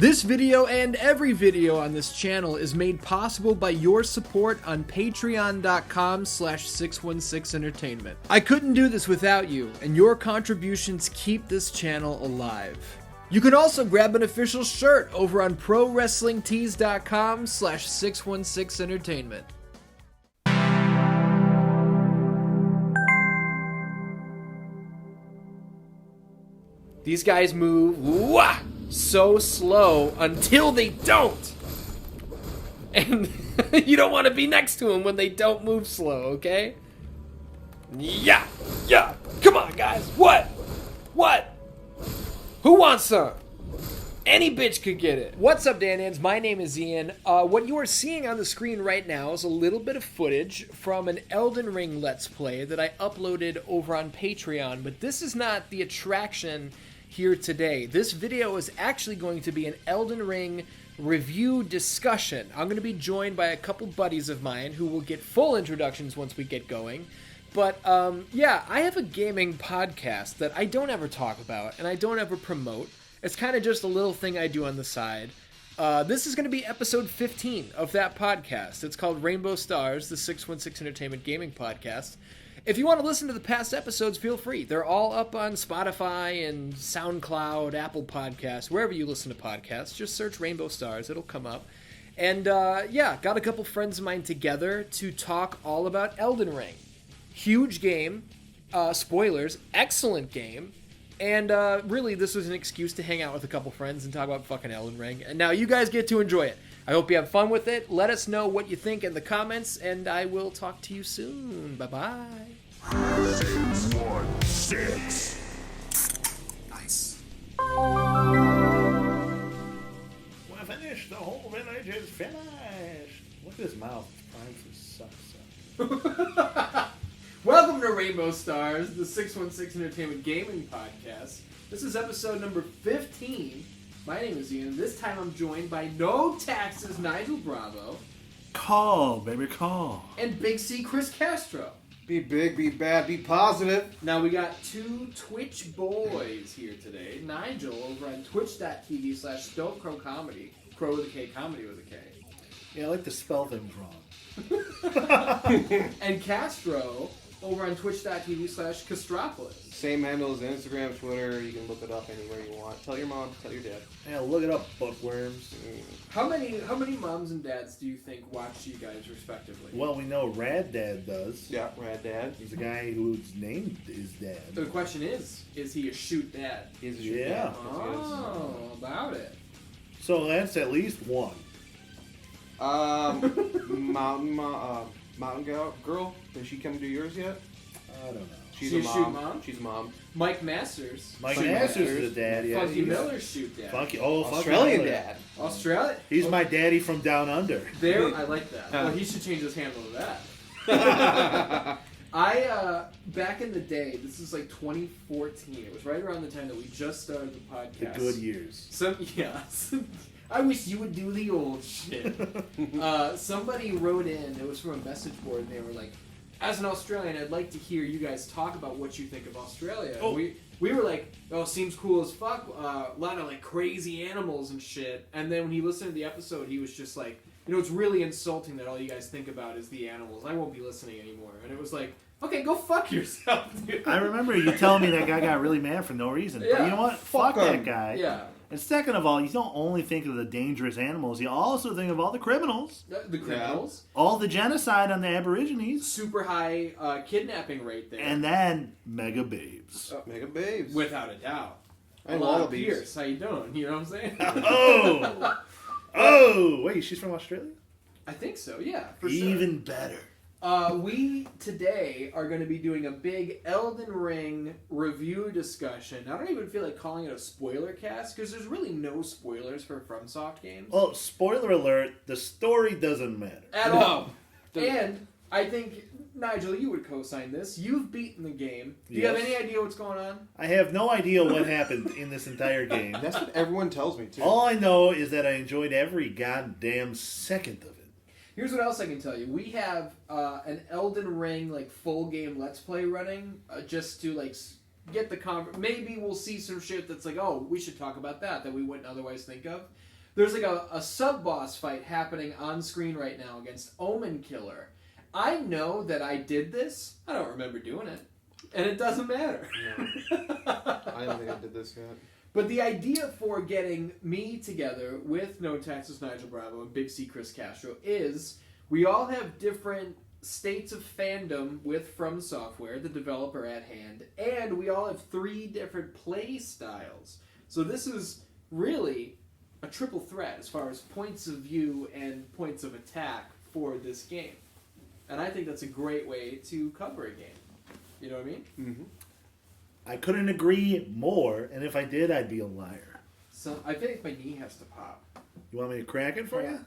This video and every video on this channel is made possible by your support on patreon.com/616Entertainment. I couldn't do this without you, and your contributions keep this channel alive. You can also grab an official shirt over on prowrestlingtees.com/616Entertainment. These guys move so slow until they don't. And you don't want to be next to them when they don't move slow, okay? Yeah. Come on, guys. What? Who wants some? Any bitch could get it. What's up, Dan-Ans? My name is Ian. What you are seeing on the screen right now is a little bit of footage from an Elden Ring Let's Play that I uploaded over on Patreon, but this is not the attraction here today. This video is actually going to be an Elden Ring review discussion. I'm going to be joined by a couple buddies of mine who will get full introductions once we get going. But yeah, I have a gaming podcast that I don't ever talk about and I don't ever promote. It's kind of just a little thing I do on the side. This is going to be episode 15 of that podcast. It's called Rainbow Stars, the 616 Entertainment Gaming Podcast. If you want to listen to the past episodes, feel free. They're all up on Spotify and SoundCloud, Apple Podcasts, wherever you listen to podcasts. Just search Rainbow Stars. It'll come up. And yeah, got a couple friends of mine together to talk all about Elden Ring. Huge game. Spoilers. Excellent game. And really, this was an excuse to hang out with a couple friends and talk about fucking Elden Ring. And now you guys get to enjoy it. I hope you have fun with it. Let us know what you think in the comments, and I will talk to you soon. Bye-bye. 616. Nice. We're finished. The whole village is finished. Look at his mouth. It's primed for suck. Welcome to Rainbow Stars, the 616 Entertainment Gaming Podcast. This is episode number 15. My name is Ian. This time I'm joined by No Taxes Nigel Bravo. Call, baby, call. And Big C Chris Castro. Be big, be bad, be positive. Now we got two Twitch boys here today. Nigel over on twitch.tv/StoveCrow Comedy. Crow with a K, comedy with a K. Yeah, I like to spell things wrong. And Castro over on twitch.tv/Castropolis. Same handles, Instagram, Twitter. You can look it up anywhere you want. Tell your mom, tell your dad. Yeah, look it up, bookworms. How many moms and dads do you think watch you guys respectively? Well, we know Rad Dad does. Yeah, Rad Dad. He's a guy whose name is Dad. The question is he a shoot dad? He's a Yeah. dad. Oh, about it. So that's at least one. Mountain Girl. Did she come to yours yet? I don't know. She's She a a mom. shoot mom? She's a mom. Mike Masters. Mike Funky Masters Masters. is a dad, yeah. Funky he's- Miller's shoot dad. Funky Australian Miller. dad. Australia. He's my daddy from down under. There, I like that. Well, he should change his handle to that. Back in the day, this is like 2014. It was right around the time that we just started the podcast. The good years. I wish you would do the old shit. Somebody wrote in, it was from a message board, and they were like, as an Australian, I'd like to hear you guys talk about what you think of Australia. Oh. We were like, oh, seems cool as fuck. A lot of like crazy animals and shit. And then when he listened to the episode, he was just like, you know, it's really insulting that all you guys think about is the animals. I won't be listening anymore. And it was like, okay, go fuck yourself, dude. I remember you telling me that guy got really mad for no reason. But Yeah. you know what? Fuck Fuck that him. guy. Yeah. And second of all, you don't only think of the dangerous animals, you also think of all the criminals. The criminals. All the genocide on the Aborigines. Super high kidnapping rate there. And then mega babes. Mega babes. Without a doubt. And Alana wallabies. Pierce, how you doing? You know what I'm saying? Oh, wait, she's from Australia? I think so, yeah. For Even better. sure. We today are going to be doing a big Elden Ring review discussion. I don't even feel like calling it a spoiler cast because there's really no spoilers for FromSoft games. Oh, spoiler alert, the story doesn't matter. At No. all. And I think, Nigel, you would co-sign this. You've beaten the game. Do you have Yes. any idea what's going on? I have no idea what happened in this entire game. That's what everyone tells me, too. All I know is that I enjoyed every goddamn second of it. Here's what else I can tell you. We have an Elden Ring like full game Let's Play running just to like get the maybe we'll see some shit that's like, oh, we should talk about that we wouldn't otherwise think of. There's like a sub-boss fight happening on screen right now against Omen Killer. I know that I did this. I don't remember doing it. And it doesn't matter. No. I don't think I did this yet. But the idea for getting me together with No Taxes Nigel Bravo and Big C Chris Castro is we all have different states of fandom with FromSoftware, the developer at hand, and we all have 3 different play styles. So this is really a triple threat as far as points of view and points of attack for this game. And I think that's a great way to cover a game. You know what I mean? Mm-hmm. I couldn't agree more, and if I did, I'd be a liar. So I think my knee has to pop. You want me to crack it for you?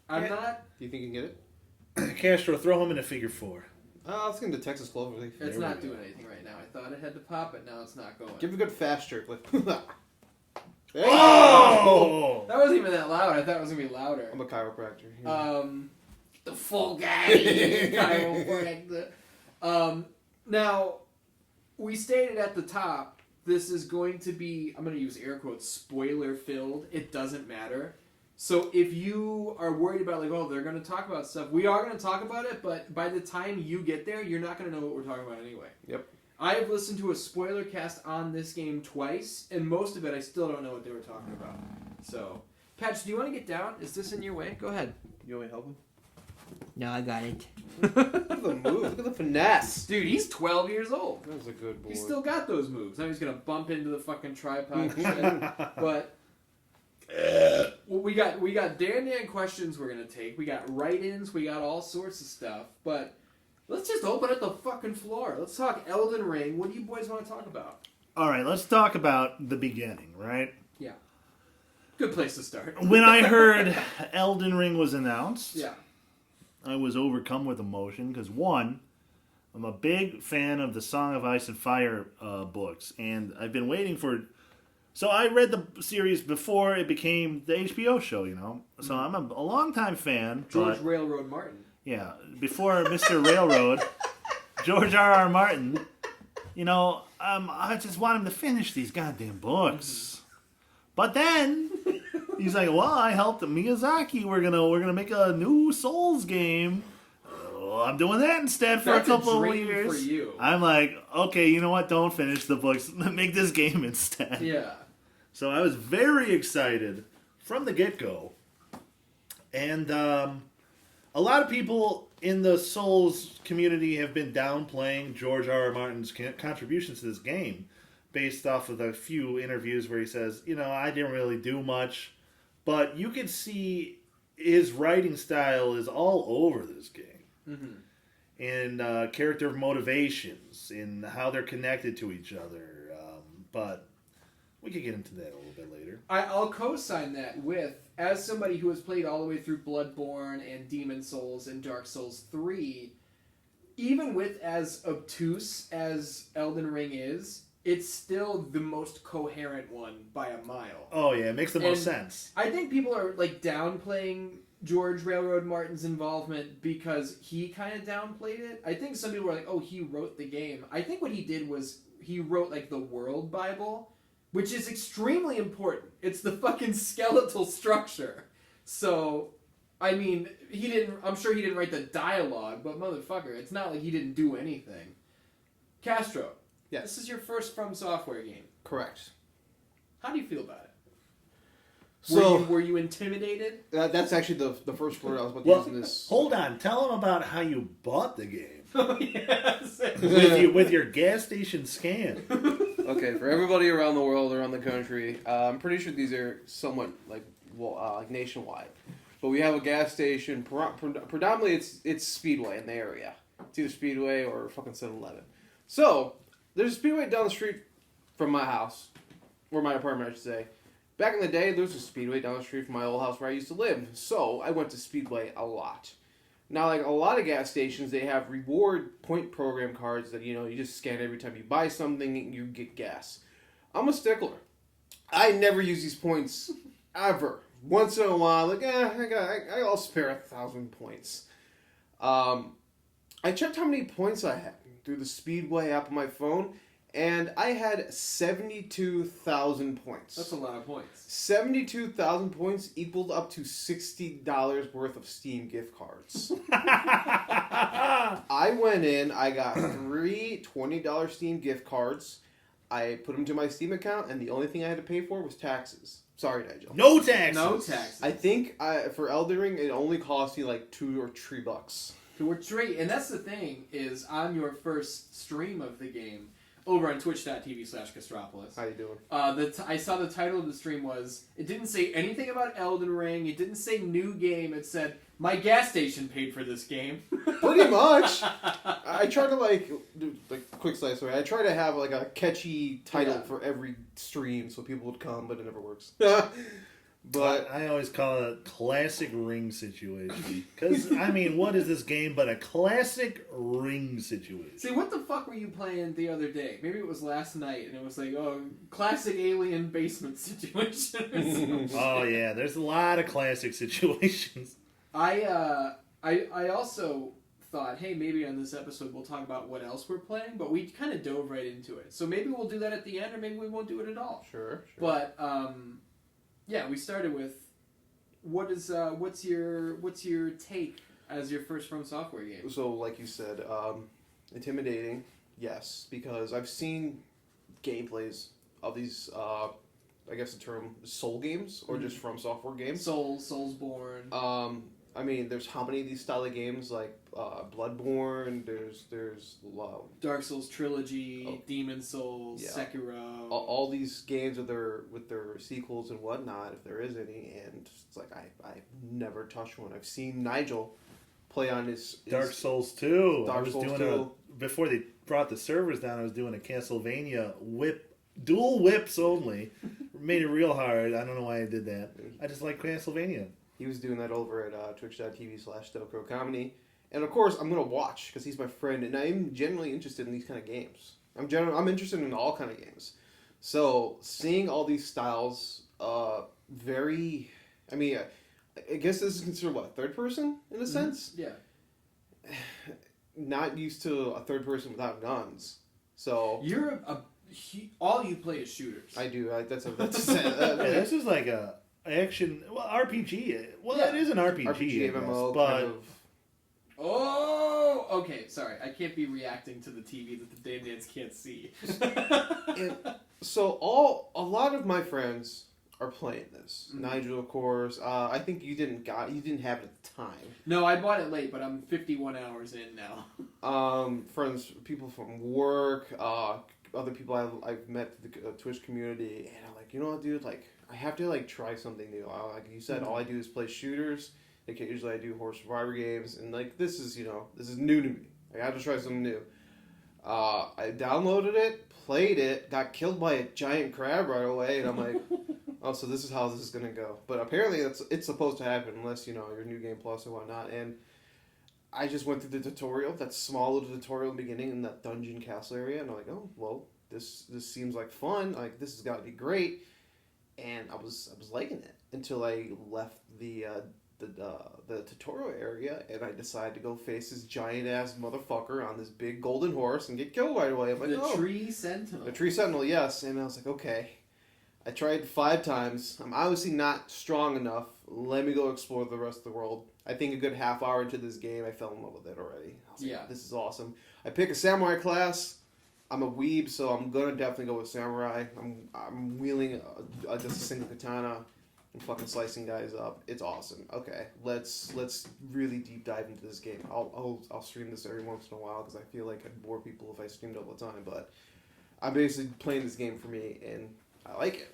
I'm Yeah. not. Do you think you can get it? Castro, throw him in a figure 4. I was getting the Texas Cloverleaf. It's There not we go. doing anything right now. I thought it had to pop, but now it's not going. Give it a good fast jerk. Like, there you Oh! That wasn't even that loud. I thought it was gonna be louder. I'm a chiropractor. Yeah. The full guy. Chiropractor. Now, we stated at the top, this is going to be, I'm going to use air quotes, spoiler filled. It doesn't matter. So if you are worried about like, oh, they're going to talk about stuff, we are going to talk about it, but by the time you get there, you're not going to know what we're talking about anyway. Yep. I have listened to a spoiler cast on this game twice, and most of it I still don't know what they were talking about. So, Patch, do you want to get down? Is this in your way? Go ahead. You want me to help him? No, I got it. Look at the move. Look at the finesse. Dude, he's 12 years old. That was a good boy. He's still got those moves. Now he's going to bump into the fucking tripod and shit. But well, we got Dan questions we're going to take. We got write-ins. We got all sorts of stuff. But let's just open up the fucking floor. Let's talk Elden Ring. What do you boys want to talk about? All right, let's talk about the beginning, right? Yeah. Good place to start. When I heard Elden Ring was announced, Yeah. I was overcome with emotion because, one, I'm a big fan of the Song of Ice and Fire books, and I've been waiting for... So I read the series before it became the HBO show, you know? So I'm a longtime fan. George but, Railroad Martin. yeah, before Mr. Railroad, George R.R. Martin, you know, I just want him to finish these goddamn books. But then... He's like, well, I helped Miyazaki. We're gonna make a new Souls game. I'm doing that instead for That's a couple a of dream years. for you. I'm like, okay, you know what? Don't finish the books. Make this game instead. Yeah. So I was very excited from the get-go. And a lot of people in the Souls community have been downplaying George R.R. Martin's contributions to this game based off of the few interviews where he says, you know, I didn't really do much. But you can see his writing style is all over this game. Mm-hmm. In character motivations, in how they're connected to each other. But we could get into that a little bit later. I'll co-sign that with, as somebody who has played all the way through Bloodborne and Demon Souls and Dark Souls 3, even with as obtuse as Elden Ring is, it's still the most coherent one by a mile. Oh, yeah, it makes the most And sense. I think people are like downplaying George Railroad Martin's involvement because he kind of downplayed it. I think some people were like, oh, he wrote the game. I think what he did was he wrote like the World Bible, which is extremely important. It's the fucking skeletal structure. So, I mean, I'm sure he didn't write the dialogue, but motherfucker, it's not like he didn't do anything. Castro. Yes. This is your first FromSoftware game. Correct. How do you feel about it? So Were you intimidated? that's actually the first word I was about to Well, use in this. hold on. Tell him about how you bought the game. Oh, yes. with your gas station scan. Okay, for everybody around the world, around the country, I'm pretty sure these are somewhat like nationwide. But we have a gas station. Predominantly, it's Speedway in the area. It's either Speedway or fucking 7-Eleven. So there's a Speedway down the street from my house, or my apartment, I should say. Back in the day, there was a Speedway down the street from my old house where I used to live. So I went to Speedway a lot. Now, like a lot of gas stations, they have reward point program cards that, you know, you just scan every time you buy something and you get gas. I'm a stickler. I never use these points ever. Once in a while, like, I'll spare 1,000 points. I checked how many points I had through the Speedway app on my phone, And I had 72,000 points. That's a lot of points. 72,000 points equaled up to $60 worth of Steam gift cards. I went in, I got three $20 Steam gift cards. I put them to my Steam account, and the only thing I had to pay for was taxes. Sorry, Nigel. No taxes. No taxes. I think for Elden Ring, it only cost me like $2 or $3. And that's the thing, is on your first stream of the game, over on twitch.tv/Castropolis. How you doing? I saw the title of the stream was, it didn't say anything about Elden Ring, it didn't say new game, it said, my gas station paid for this game. Pretty much. I try to do quick slice away. I try to have like a catchy title for every stream so people would come, but it never works. But I always call it a classic ring situation. Because, I mean, what is this game but a classic ring situation? See, what the fuck were you playing the other day? Maybe it was last night, and it was like, classic alien basement situation or something. Oh, yeah, there's a lot of classic situations. I also thought, hey, maybe on this episode we'll talk about what else we're playing, but we kind of dove right into it. So maybe we'll do that at the end, or maybe we won't do it at all. Sure. But, yeah, we started with what's your take as your first FromSoftware game? So, like you said, intimidating, yes, because I've seen gameplays of these, I guess the term Soul games, or just FromSoftware games. Soulsborne. I mean, there's how many of these style of games, like Bloodborne, there's Dark Souls Trilogy, Demon Souls, Sekiro. All these games with their sequels and whatnot, if there is any, and it's like I've never touched one. I've seen Nigel play on his Dark Souls 2. Dark Souls 2. Before they brought the servers down, I was doing a Castlevania dual whips only. Made it real hard. I don't know why I did that. I just like Castlevania. He was doing that over at twitch.tv/StoCroComedy. And of course, I'm going to watch because he's my friend, and I'm generally interested in these kind of games. I'm interested in all kind of games. So, seeing all these styles, I guess this is considered, third person, in a sense? Yeah. Not used to a third person without guns. So... all you play is shooters. I do. That's this is like a action RPG. Well, it is an RPG MMO, but kind of. Oh, okay. Sorry, I can't be reacting to the TV that the damn dance can't see. So a lot of my friends are playing this. Mm-hmm. Nigel, of course. I think you didn't have it at the time. No, I bought it late, but I'm 51 hours in now. Friends, people from work, other people I've met through the Twitch community, and I'm like, you know what, dude? Like, I have to try something new. Like you said, all I do is play shooters. Occasionally I do horse survivor games, and this is new to me. I got to try something new. I downloaded it, played it, got killed by a giant crab right away, and I'm like, oh, so this is how this is gonna go. But apparently it's supposed to happen unless you're New Game Plus or whatnot. And I just went through the tutorial, that small little tutorial in the beginning in that dungeon castle area, and I'm like, oh well, this seems like fun. Like, this has got to be great. And I was liking it until I left the tutorial area, and I decided to go face this giant ass motherfucker on this big golden horse and get killed right away. I'm like, the Tree Sentinel. The Tree Sentinel, yes. And I was like, okay. I tried 5 times. I'm obviously not strong enough. Let me go explore the rest of the world. I think a good half hour into this game, I fell in love with it already. I was like, this is awesome. I pick a samurai class. I'm a weeb, so I'm gonna definitely go with samurai. I'm wielding just a single katana and fucking slicing guys up. It's awesome. Okay, let's really deep dive into this game. I'll stream this every once in a while because I feel like I'd bore people if I streamed all the time. But I'm basically playing this game for me, and I like it.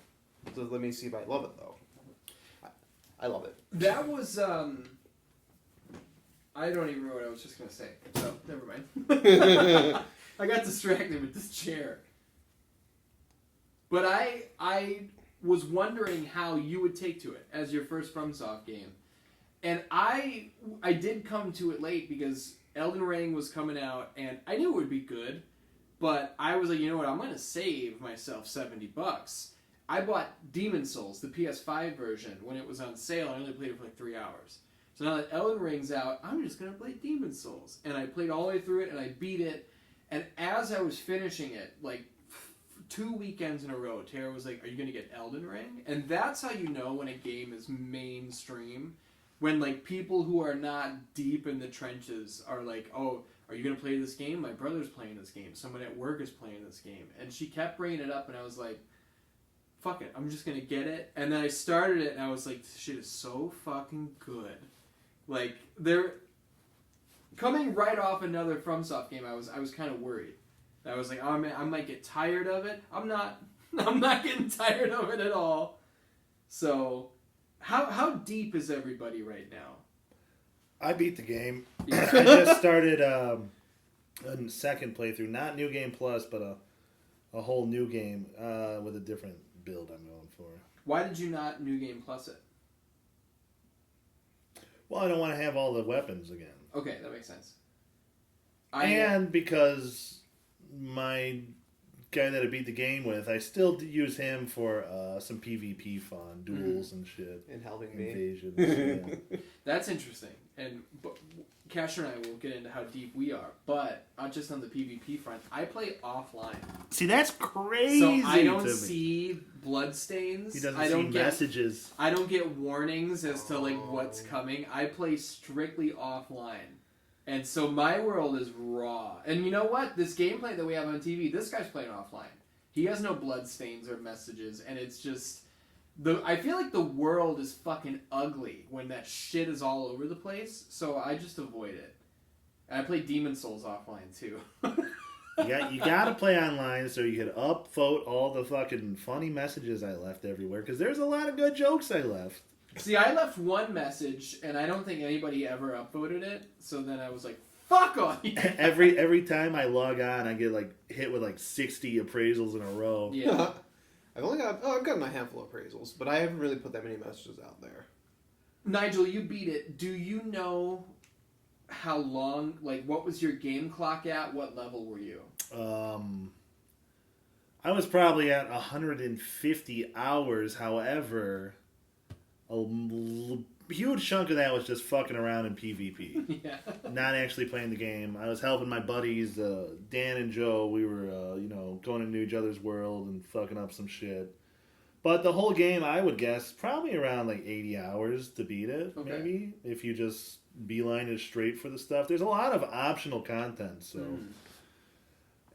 So let me see if I love it though. I love it. That was I don't even remember what I was just gonna say. So never mind. I got distracted with this chair. But I was wondering how you would take to it as your first FromSoft game. And I did come to it late because Elden Ring was coming out, and I knew it would be good, but I was like, you know what, I'm going to save myself $70. I bought Demon Souls, the PS5 version, when it was on sale. I only played it for like 3 hours. So now that Elden Ring's out, I'm just going to play Demon Souls. And I played all the way through it, and I beat it. And as I was finishing it, like 2 weekends in a row, Tara was like, "Are you gonna get Elden Ring?" And that's how you know when a game is mainstream. When like people who are not deep in the trenches are like, "Oh, are you gonna play this game? My brother's playing this game. Someone at work is playing this game." And she kept bringing it up, and I was like, "Fuck it, I'm just gonna get it." And then I started it, and I was like, "This shit is so fucking good." Like they're coming right off another FromSoft game. I was kind of worried. I was like, "Oh man, I might get tired of it." I'm not. I'm not getting tired of it at all. So. How deep is everybody right now? I beat the game. I just started a second playthrough, not New Game Plus, but a whole new game with a different build I'm going for. Why did you not New Game Plus it? Well, I don't want to have all the weapons again. Okay, that makes sense. And because my guy that I beat the game with, I still use him for some PvP fun, duels and shit. And helping invasions, me. Yeah. That's interesting. And Casher and I will get into how deep we are, but just on the PvP front, I play offline. See, that's crazy. So I don't to me. see bloodstains. He doesn't I don't see get messages. I don't get warnings as to like what's coming. I play strictly offline. And so my world is raw. And you know what? This gameplay that we have on TV, this guy's playing offline. He has no bloodstains or messages, and it's just I feel like the world is fucking ugly when that shit is all over the place, so I just avoid it. And I play Demon Souls offline too. You gotta play online so you can upvote all the fucking funny messages I left everywhere, because there's a lot of good jokes I left. See, I left one message, and I don't think anybody ever upvoted it, so then I was like, fuck off! Every time I log on, I get like hit with like 60 appraisals in a row. Yeah. I've gotten a handful of appraisals, but I haven't really put that many messages out there. Nigel, you beat it. Do you know how long, like, what was your game clock at? What level were you? I was probably at 150 hours, however, huge chunk of that was just fucking around in PvP. Yeah. Not actually playing the game. I was helping my buddies, Dan and Joe. We were, going into each other's world and fucking up some shit. But the whole game, I would guess, probably around like 80 hours to beat it, maybe, if you just beeline it straight for the stuff. There's a lot of optional content, so...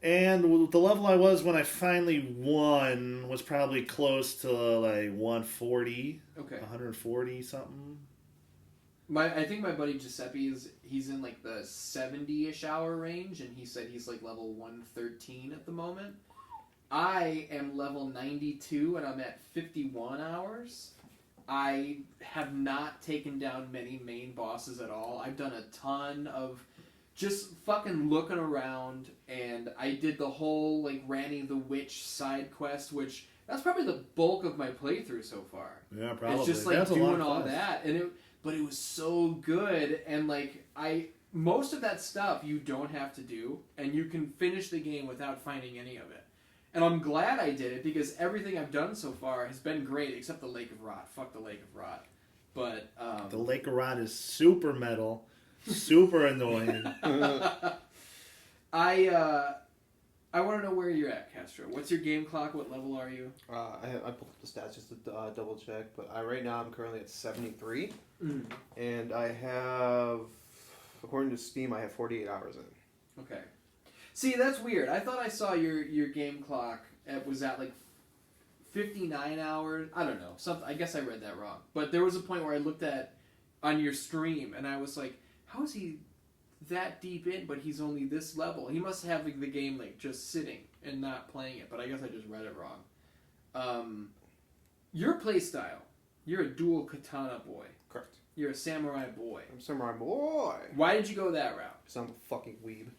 And the level I was when I finally won was probably close to like 140. Okay. 140 something. I think my buddy Giuseppe he's in like the 70-ish hour range, and he said he's like level 113 at the moment. I am level 92 and I'm at 51 hours. I have not taken down many main bosses at all. I've done a ton of just fucking looking around, and I did the whole like Ranny the Witch side quest, which that's probably the bulk of my playthrough so far. Yeah, probably. It's just like that's doing all that, but it was so good, and like most of that stuff you don't have to do, and you can finish the game without finding any of it. And I'm glad I did it, because everything I've done so far has been great, except the Lake of Rot. Fuck the Lake of Rot. But the Lake of Rot is super metal. Super annoying. I want to know where you're at, Castro. What's your game clock? What level are you? I pulled up the stats just to double check, but right now I'm currently at 73, and I have, according to Steam, I have 48 hours in. Okay. See, that's weird. I thought I saw your game clock was at like 59 hours. I don't know. I guess I read that wrong. But there was a point where I looked at on your stream, and I was like, how is he that deep in, but he's only this level? He must have like, the game like just sitting and not playing it, but I guess I just read it wrong. Your play style, you're a dual katana boy. Correct. You're a samurai boy. I'm a samurai boy. Why did you go that route? Because I'm a fucking weeb.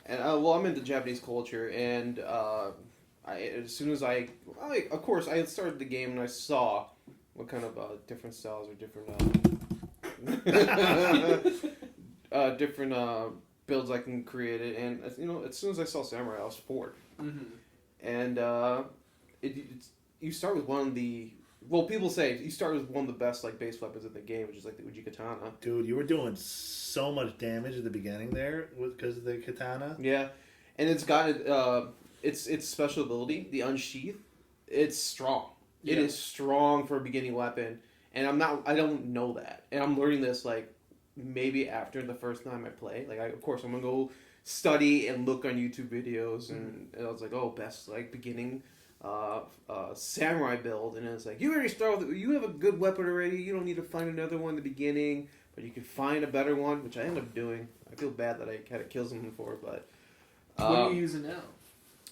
And I'm into Japanese culture, and as soon as of course, I started the game and I saw what kind of different styles or different different builds I can create it, and as soon as I saw samurai, I was floored. And you start with one of the people say you start with one of the best like base weapons in the game, which is like the Uji katana. Dude, you were doing so much damage at the beginning there because of the katana. Yeah, and it's got its special ability, the unsheath, it's strong. Yeah. It is strong for a beginning weapon, and I don't know that, and I'm learning this like maybe after the first time I play. Like, of course, I'm gonna go study and look on YouTube videos, and I was like, oh, best like beginning samurai build, and it's like you already start with you have a good weapon already. You don't need to find another one in the beginning, but you can find a better one, which I end up doing. I feel bad that I had to kill someone for, but What are you using now?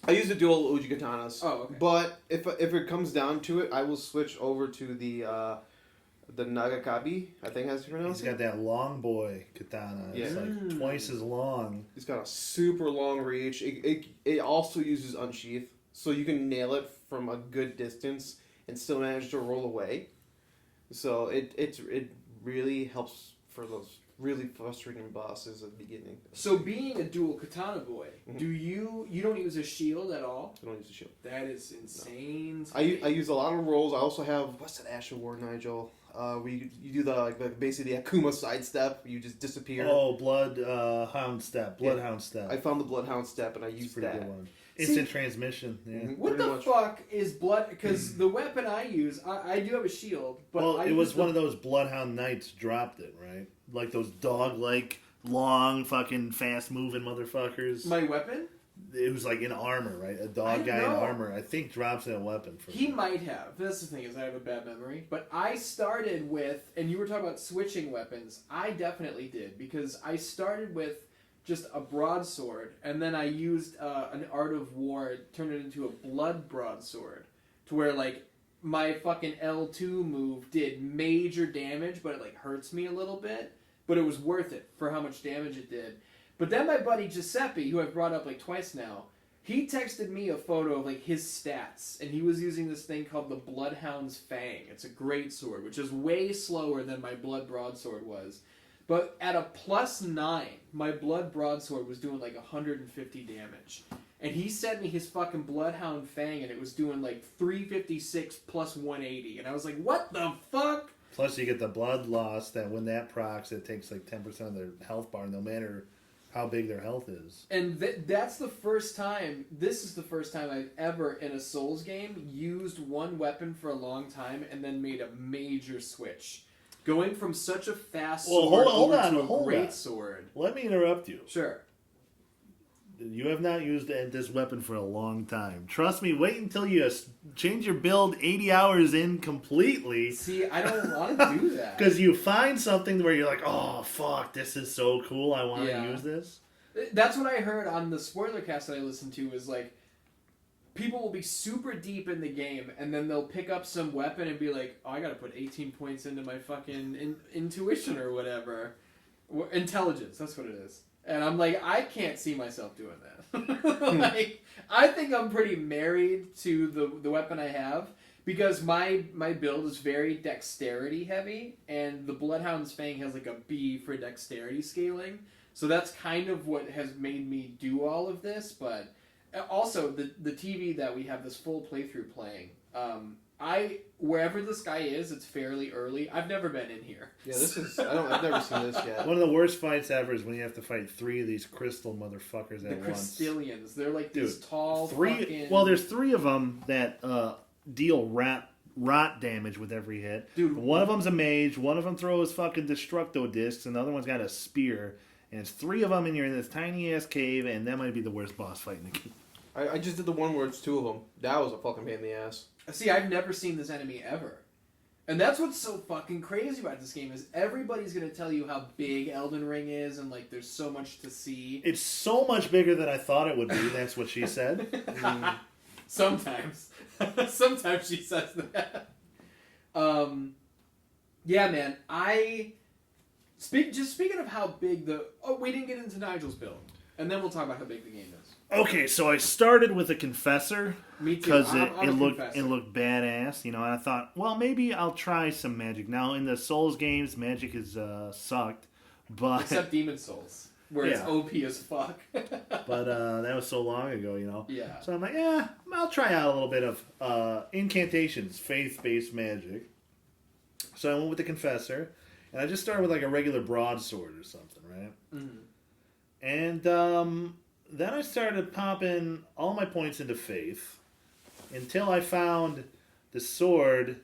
I use the dual Uji katanas. Oh, okay. But if it comes down to it, I will switch over to the Nagakabi. I think that's pronounced. He's got that long boy katana. It's Yeah. like twice as long. It's got a super long reach. It also uses unsheath, so you can nail it from a good distance and still manage to roll away. So it really helps for those really frustrating bosses at the beginning. So being a dual katana boy, do you don't use a shield at all? I don't use a shield. That is insane. I use a lot of rolls. I also have what's that Asher War, Nigel? You do the basically the Akuma sidestep. You just disappear. Oh, Bloodhound step. Bloodhound step. I found the Bloodhound step and I It's a used pretty that. good one. Instant transmission. Yeah. Mhm. What Pretty the much. fuck is blood? Because the weapon I use, I do have a shield, but Well, I it was use one of those Bloodhound Knights dropped it, right? Like those dog-like, long, fucking, fast-moving motherfuckers. my weapon. It was like in armor, right? A I dog don't guy in know. armor, I think, drops that weapon. For He might have. That's the thing is I have a bad memory. But I started with, and you were talking about switching weapons. I definitely did because I started with just a broadsword, and then I used an Art of War, turned it into a blood broadsword, to where like my fucking L2 move did major damage, but it like hurts me a little bit. But it was worth it for how much damage it did. But then my buddy Giuseppe, who I've brought up like twice now, he texted me a photo of like his stats, and he was using this thing called the Bloodhound's Fang. It's a great sword, which is way slower than my Blood Broadsword was. But at a +9, my Blood Broadsword was doing like 150 damage. And he sent me his fucking Bloodhound Fang, and it was doing like 356 plus 180. And I was like, what the fuck? Plus, you get the blood loss that when that procs, it takes like 10% of their health bar, no matter how big their health is. And that's the first time, this is the first time I've ever, in a Souls game, used one weapon for a long time and then made a major switch. Going from such a fast Well, sword hold over on, to a hold great on. sword. Let me interrupt you. Sure. You have not used this weapon for a long time. Trust me, wait until you change your build 80 hours in completely. See, I don't want to do that. Because you find something where you're like, oh, fuck, this is so cool, I want to Yeah. use this. That's what I heard on the Spoilercast that I listened to, is like, people will be super deep in the game, and then they'll pick up some weapon and be like, oh, I gotta put 18 points into my fucking intuition or whatever. Intelligence, that's what it is. And I'm like, I can't see myself doing that. Like, I think I'm pretty married to the weapon I have, because my build is very dexterity heavy, and the Bloodhound's Fang has like a B for dexterity scaling. So that's kind of what has made me do all of this. But also, the TV that we have this full playthrough playing, wherever this guy is, it's fairly early. I've never been in here. Yeah, I've never seen this yet. One of the worst fights ever is when you have to fight 3 of these crystal motherfuckers The at once. Crystallians. They're like these Dude, tall 3. fucking... Well, there's 3 of them that deal rot damage with every hit. Dude. One of them's a mage. One of them throws fucking destructo discs, and the other one's got a spear. And it's 3 of them, and you're in this tiny ass cave, and that might be the worst boss fight in the game. I just did the one where it's 2 of them. That was a fucking pain in the ass. See, I've never seen this enemy ever. And that's what's so fucking crazy about this game, is everybody's going to tell you how big Elden Ring is, and like there's so much to see. It's so much bigger than I thought it would be. That's what she said. Sometimes. Sometimes she says that. Yeah, man. Speaking of how big we didn't get into Nigel's build. And then we'll talk about how big the game is. Okay, so I started with a confessor Me too. because I'm it a looked confessor. it looked badass, you know. And I thought, well, maybe I'll try some magic. Now in the Souls games, magic has sucked, but Except Demon Souls, where it's Yeah. OP as fuck. but that was so long ago, you know. Yeah. So I'm like, I'll try out a little bit of incantations, faith-based magic. So I went with the confessor, and I just started with like a regular broadsword or something, right? Mhm. And then I started popping all my points into faith until I found the sword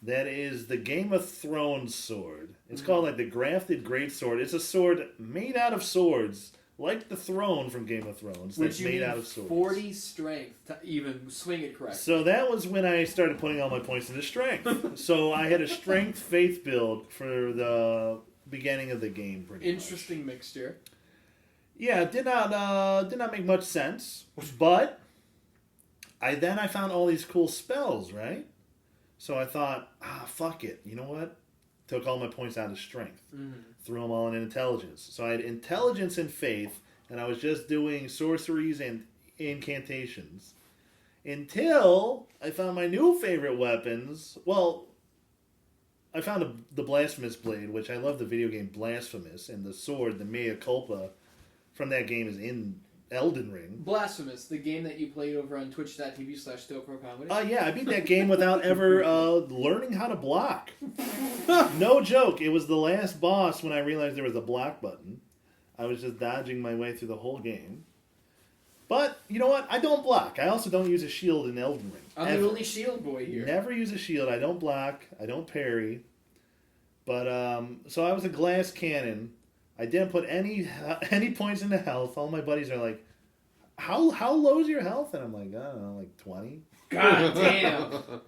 that is the Game of Thrones sword. It's called like the Grafted Greatsword. It's a sword made out of swords, like the throne from Game of Thrones. Which That's you made need out of swords. 40 strength to even swing it correctly. So that was when I started putting all my points into strength. So I had a strength faith build for the beginning of the game. Pretty Interesting mixture. Yeah, it did not make much sense, but I found all these cool spells, right? So I thought, fuck it. You know what? Took all my points out of strength. Threw them all in intelligence. So I had intelligence and faith, and I was just doing sorceries and incantations. Until I found my new favorite weapons. Well, I found the Blasphemous Blade, which I love the video game Blasphemous, and the sword, the Mea Culpa, from that game is in Elden Ring. Blasphemous, the game that you played over on twitch.tv/StillCroComedy. Yeah, I beat that game without ever learning how to block. No joke. It was the last boss when I realized there was a block button. I was just dodging my way through the whole game. But, you know what? I don't block. I also don't use a shield in Elden Ring. I'm the only shield boy here. Never use a shield. I don't block. I don't parry. But, so I was a glass cannon. I didn't put any points into health. All my buddies are like, how low is your health? And I'm like, I don't know, like 20. God damn.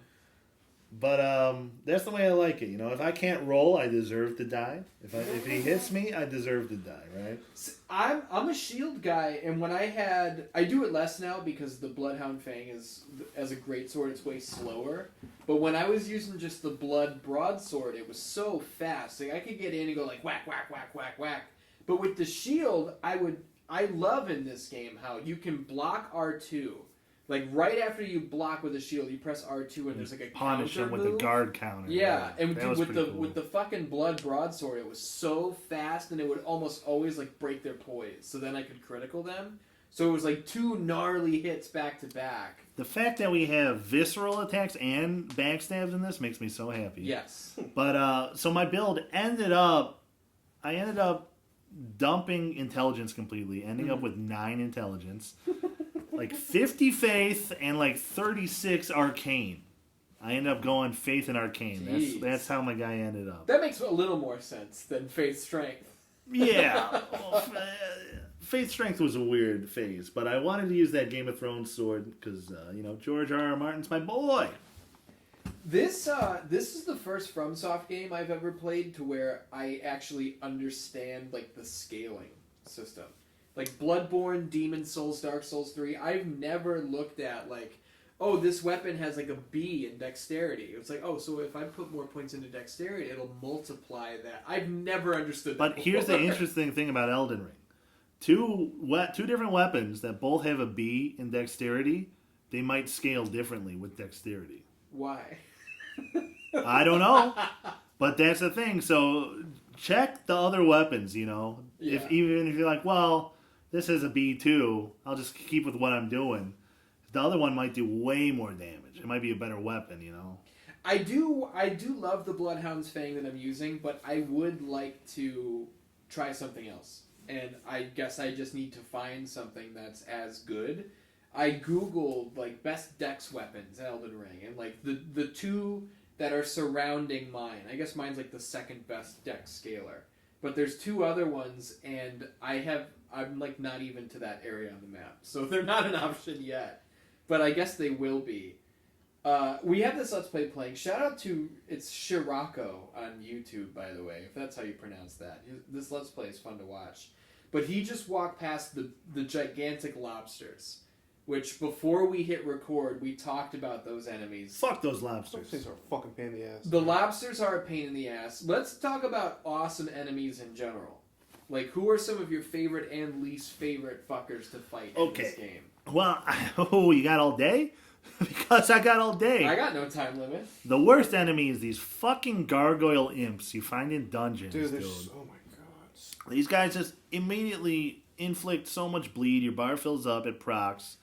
But that's the way I like it. You know, if I can't roll, I deserve to die. If he hits me, I deserve to die, right? I'm a shield guy, and when I do it less now because the Bloodhound Fang is, as a greatsword, it's way slower. But when I was using just the Blood Broadsword, it was so fast. Like, I could get in and go like whack, whack, whack, whack, whack. But with the shield, I love in this game how you can block R2. Like, right after you block with a shield, you press R2 and there's like a punish counter him with move. a guard counter. Yeah, and with with the fucking Blood Broadsword, it was so fast and it would almost always like break their poise. So then I could critical them. So it was like 2 gnarly hits back to back. The fact that we have visceral attacks and backstabs in this makes me so happy. Yes. But so my build ended up dumping intelligence completely, ending up with 9 intelligence. Like 50 faith and like 36 arcane. I ended up going faith and arcane. That's how my guy ended up. That makes a little more sense than faith strength. Yeah. Well, faith strength was a weird phase, but I wanted to use that Game of Thrones sword because George R.R. Martin's my boy. This is the first FromSoft game I've ever played to where I actually understand like the scaling system. Like Bloodborne, Demon's Souls, Dark Souls 3, I've never looked at like, oh, this weapon has like a B in dexterity. It's like, oh, so if I put more points into dexterity, it'll multiply that. I've never understood that. But here's the interesting thing about Elden Ring. Two different weapons that both have a B in dexterity, they might scale differently with dexterity. Why? I don't know. But that's the thing. So check the other weapons, Yeah. Even if you're like, well, this is a B2, I'll just keep with what I'm doing. The other one might do way more damage. It might be a better weapon, I do love the Bloodhound's Fang that I'm using, but I would like to try something else. And I guess I just need to find something that's as good. I googled like best dex weapons in Elden Ring, and like the 2 that are surrounding mine. I guess mine's like the second best dex scaler. But there's 2 other ones, and I'm like not even to that area on the map. So they're not an option yet. But I guess they will be. We have this Let's Play playing. Shout out to, it's Shirako on YouTube, by the way, if that's how you pronounce that. This Let's Play is fun to watch. But he just walked past the gigantic lobsters, which before we hit record, we talked about those enemies. Fuck those lobsters. Those things are a fucking pain in the ass. The lobsters are a pain in the ass. Let's talk about awesome enemies in general. Like, who are some of your favorite and least favorite fuckers to fight in this game? Well, you got all day? Because I got all day. I got no time limit. The worst enemy is these fucking gargoyle imps you find in dungeons, dude. Oh my god. These guys just immediately inflict so much bleed. Your bar fills up, it procs.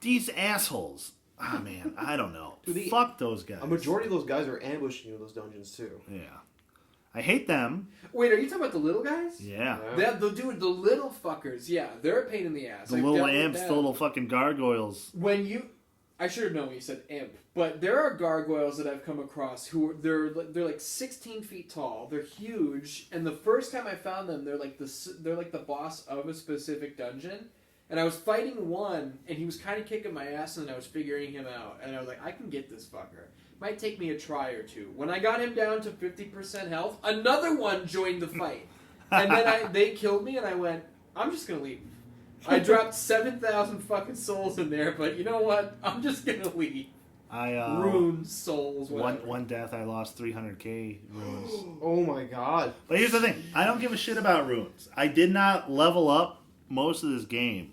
These assholes. Ah, man, I don't know. Dude, fuck those guys. A majority of those guys are ambushing you in those dungeons, too. Yeah. I hate them. Wait, are you talking about the little guys? Yeah. The little fuckers. Yeah, they're a pain in the ass. The I've little dealt with imps, them. the little fucking gargoyles. I should have known when you said imp, but there are gargoyles that I've come across who they're like 16 feet tall. They're huge, and the first time I found them, they're like the boss of a specific dungeon. And I was fighting one, and he was kind of kicking my ass, and I was figuring him out. And I was like, I can get this fucker. Might take me a try or two. When I got him down to 50% health, another one joined the fight. And then they killed me, and I went, I'm just going to leave. I dropped 7,000 fucking souls in there, but you know what? I'm just going to leave. Runes, souls, whatever. One death, I lost 300k runes. Oh my god. But here's the thing. I don't give a shit about runes. I did not level up most of this game.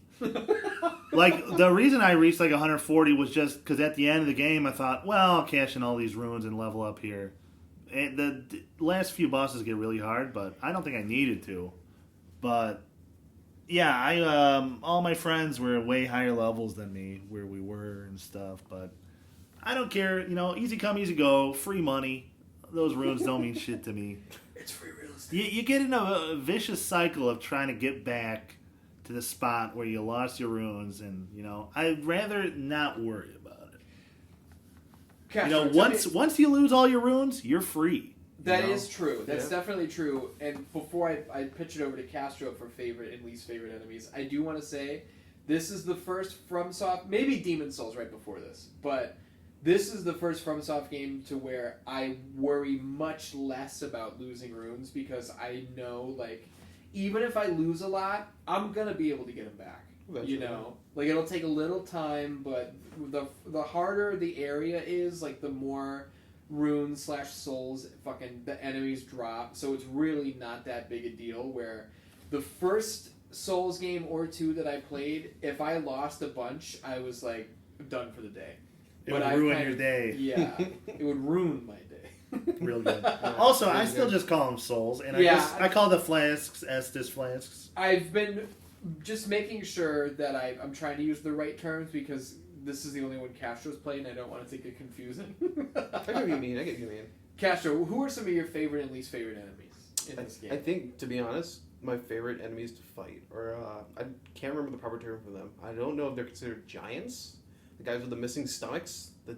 Like, the reason I reached like 140 was just because at the end of the game I thought, well, I'll cash in all these runes and level up here. And the last few bosses get really hard, but I don't think I needed to. But yeah, all my friends were way higher levels than me where we were and stuff, but I don't care. You know, easy come, easy go, free money. Those runes don't mean shit to me. It's free real estate. You get in a vicious cycle of trying to get back to the spot where you lost your runes, and you know, I'd rather not worry about it. Castro, once you lose all your runes, you're free. That is true. That's definitely true. And before I pitch it over to Castro for favorite and least favorite enemies, I do want to say this is the first FromSoft, maybe Demon Souls right before this, but this is the first FromSoft game to where I worry much less about losing runes because I know, like, even if I lose a lot, I'm gonna be able to get them back. You know, like it'll take a little time, but the harder the area is, like the more runes / souls fucking the enemies drop. So it's really not that big a deal. Where the first Souls game or two that I played, if I lost a bunch, I was like done for the day. It would ruin your day. Yeah, it would ruin my day. Real good. Also, I still just call them souls, and I call the flasks Estus flasks. I've been just making sure that I'm trying to use the right terms because this is the only one Castro's played, and I don't want it to get confusing. I get what you mean. Castro, who are some of your favorite and least favorite enemies in this game? I think, to be honest, my favorite enemies to fight are, I can't remember the proper term for them. I don't know if they're considered giants, the guys with the missing stomachs, the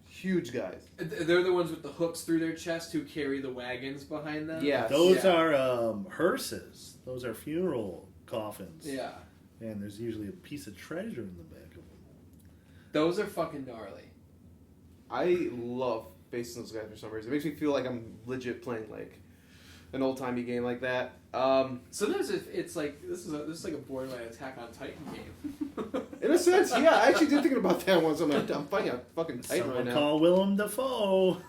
huge guys. They're the ones with the hooks through their chest who carry the wagons behind them? Yeah. Those are hearses. Those are funeral coffins. Yeah. And there's usually a piece of treasure in the back of them. Those are fucking gnarly. I love facing those guys for some reason. It makes me feel like I'm legit playing like an old-timey game like that. Sometimes it's like this is like a Borderline Attack on Titan game. In a sense, yeah. I actually did thinking about that once. I'm fighting a fucking Titan Someone right now. call Willem Dafoe.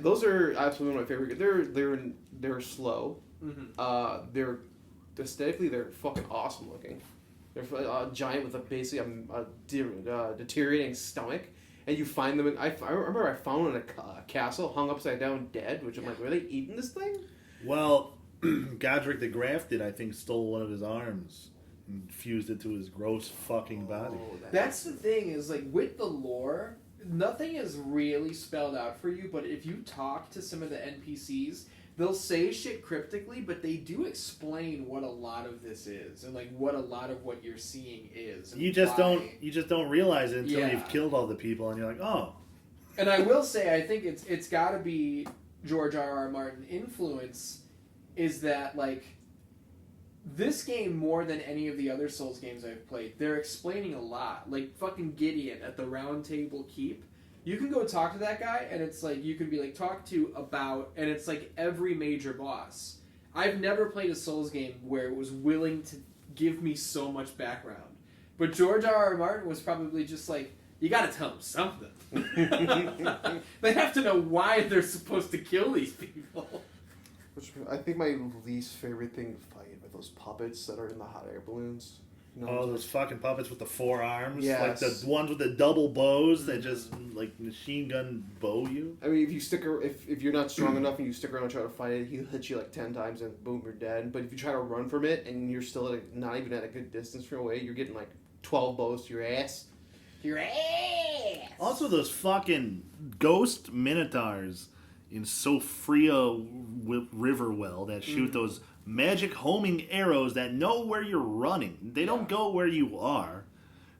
Those are absolutely my favorite. They're slow. Mm-hmm. They're aesthetically they're fucking awesome looking. They're a giant with basically a deteriorating stomach, and you find them. I remember I found one in a castle, hung upside down, dead. Which I'm like, were they eating this thing? Well, Godric the Grafted, I think, stole one of his arms and fused it to his gross fucking body. That's the thing is like with the lore, nothing is really spelled out for you. But if you talk to some of the NPCs, they'll say shit cryptically, but they do explain what a lot of this is and like what a lot of what you're seeing is. You just don't realize it until you've killed all the people, and you're like, oh. And I will say, I think it's got to be George R.R. Martin influence. Is that like this game more than any of the other Souls games I've played? They're explaining a lot. Like fucking Gideon at the Round Table Keep. You can go talk to that guy, and it's like you can be like talk to about, and it's like every major boss. I've never played a Souls game where it was willing to give me so much background. But George R.R. Martin was probably just like, you got to tell them something. They have to know why they're supposed to kill these people. Which I think my least favorite thing to fight are those puppets that are in the hot air balloons. You know, Those fucking puppets with the 4 arms? Yes. Like the ones with the double bows that just, like, machine gun bow you? I mean, if you're not strong enough and you stick around and try to fight it, he'll hit you like 10 times and boom, you're dead. But if you try to run from it and you're still not even at a good distance from away, you're getting like 12 bows to your ass. Your ass! Also, those fucking ghost minotaurs in Sophria Riverwell that shoot those magic homing arrows that know where you're running. They don't go where you are.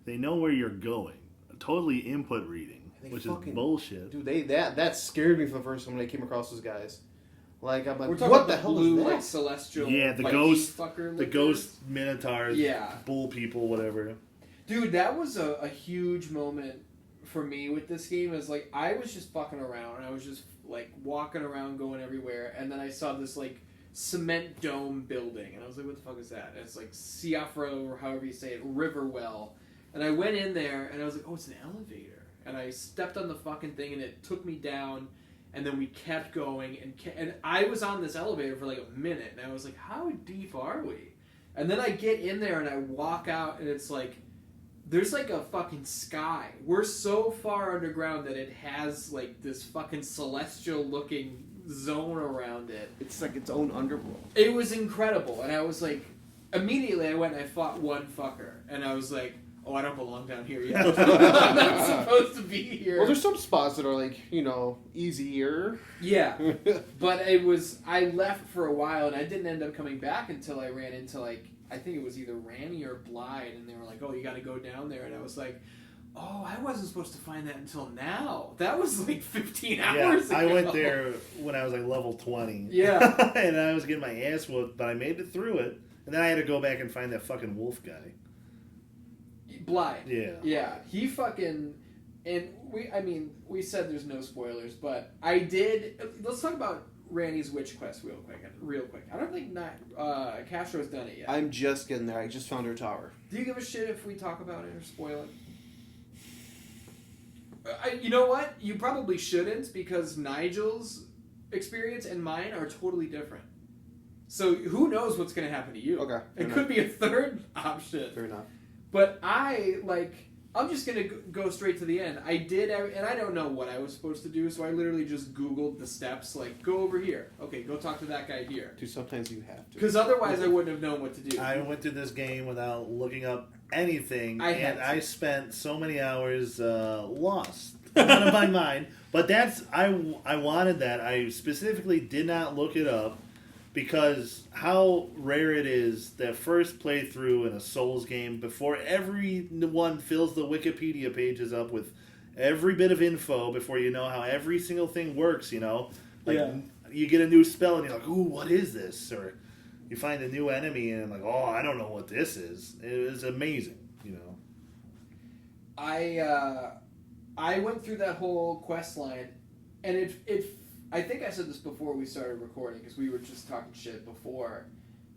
They know where you're going. Totally input reading, which is bullshit. Dude, that scared me for the first time when I came across those guys. Like, I'm like, We're talking what about the hell blue, is that? like celestial. Yeah, the Viking ghost, fucker the lookers. ghost minotaurs, Yeah. bull people, whatever. Dude, that was a huge moment for me with this game. Is like I was just fucking around, and I was just like walking around, going everywhere, and then I saw this like cement dome building, and I was like, "What the fuck is that?" And it's like Siafra, or however you say it, Riverwell, and I went in there, and I was like, "Oh, it's an elevator," and I stepped on the fucking thing, and it took me down, and then we kept going, and I was on this elevator for like a minute, and I was like, "How deep are we?" And then I get in there, and I walk out, and it's like. There's like a fucking sky. We're so far underground that it has like this fucking celestial looking zone around it. It's like its own underworld. It was incredible. And I was like, immediately I went and I fought one fucker. And I was like, oh, I don't belong down here yet. I'm not supposed to be here. Well, there's some spots that are like, easier. Yeah. But it was, I left for a while and I didn't end up coming back until I ran into like, I think it was either Ranny or Blythe, and they were like, oh, you got to go down there. And I was like, oh, I wasn't supposed to find that until now. That was like 15 hours ago. I went there when I was like level 20. Yeah. And I was getting my ass whooped, but I made it through it. And then I had to go back and find that fucking wolf guy. Blythe. Yeah. Yeah. He fucking... And we said there's no spoilers, but I did... Let's talk about Randy's witch quest real quick. I don't think Castro's done it yet. I'm just getting there. I just found her tower. Do you give a shit if we talk about it or spoil it? You know what? You probably shouldn't, because Nigel's experience and mine are totally different. So who knows what's going to happen to you? Okay. It could be a third option. Fair enough. But I'm just going to go straight to the end. I did, and I don't know what I was supposed to do, so I literally just Googled the steps, like, go over here. Okay, go talk to that guy here. Dude, sometimes you have to. Because otherwise I wouldn't have known what to do. I went through this game without looking up anything, I spent so many hours lost out of my mind. But I wanted that. I specifically did not look it up, because how rare it is that first playthrough in a Souls game, before everyone fills the Wikipedia pages up with every bit of info, before you know how every single thing works, you get a new spell and you're like, ooh, what is this? Or you find a new enemy and like, oh, I don't know what this is. It is amazing, I went through that whole quest line, and it I think I said this before we started recording, because we were just talking shit before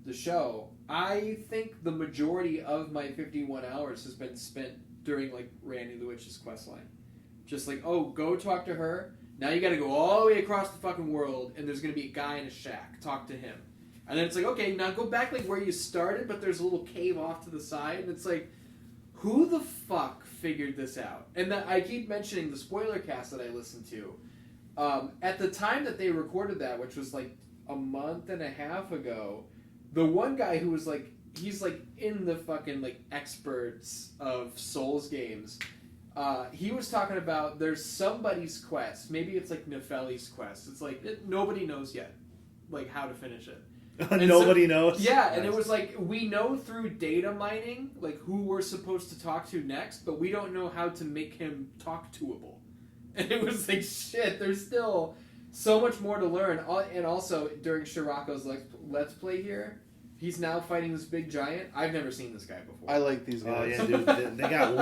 the show. I think the majority of my 51 hours has been spent during, like, Randy the Witch's quest line. Just like, oh, go talk to her. Now you gotta go all the way across the fucking world, and there's gonna be a guy in a shack. Talk to him. And then it's like, okay, now go back, like, where you started, but there's a little cave off to the side, and it's like, who the fuck figured this out? And I keep mentioning the Spoilercast that I listened to. At the time that they recorded that, which was like a month and a half ago, the one guy who was like, he's like in the fucking like experts of Souls games, he was talking about there's somebody's quest. Maybe it's like Nefeli's quest. It's like nobody knows yet, like how to finish it. Nobody knows? Yeah, and it was like, we know through data mining, like who we're supposed to talk to next, but we don't know how to make him talk toable. And it was like, shit, there's still so much more to learn. And also, during Shirako's Let's Play here, he's now fighting this big giant. I've never seen this guy before. I like these guys. Oh, yeah, dude. They got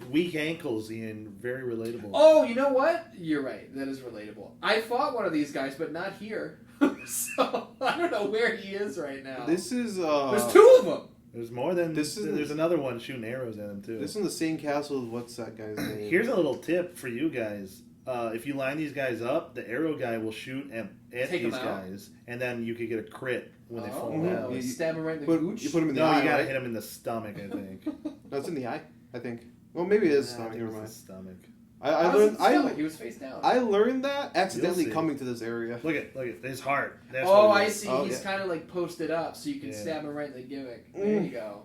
weak ankles, Ian. Very relatable. Oh, you know what? You're right. That is relatable. I fought one of these guys, but not here. So, I don't know where he is right now. This is, There's two of them! There's more than... There's another one shooting arrows at him, too. This is in the same castle as what's that guy's name? Here's a little tip for you guys. If you line these guys up, the arrow guy will shoot at these guys, and then you could get a crit when they fall down. You stab him right in the gooch? You put him in the No, eye, you gotta right? hit him in the stomach, I think. No, it's in the eye, I think. Well, maybe it is I stomach. think Never it's mind. the stomach. He was face down. I learned that accidentally You'll see. coming to this area. Look at his heart. That's Oh, what it I is. see. Oh, He's yeah. kind of like posted up, so you can Yeah. stab him right in the gimmick. There you go.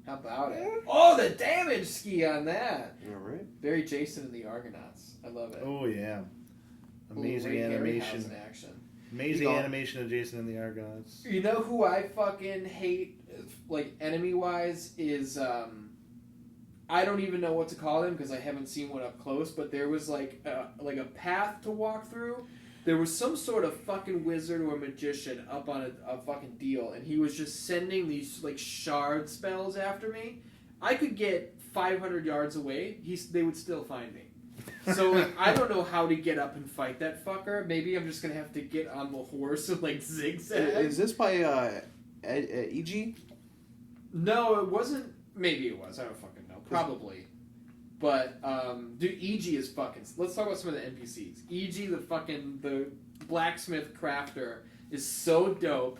How about it? Oh, the damage ski on that. All right. Very Jason and the Argonauts. I love it. Oh, yeah. Amazing Ray animation. Harryhausen action. Amazing animation of Jason and the Argonauts. You know who I fucking hate, like, enemy-wise, is, I don't even know what to call him because I haven't seen one up close, but there was, like a path to walk through. There was some sort of fucking wizard or magician up on a fucking deal, and he was just sending these, like, shard spells after me. I could get 500 yards away, they would still find me. So, like, I don't know how to get up and fight that fucker. Maybe I'm just gonna have to get on the horse and, like, zigzag. Is this by EG? No, it wasn't. Maybe it was. I don't fucking know. Probably. But, dude, EG is fucking... Let's talk about some of the NPCs. EG, the blacksmith crafter, is so dope.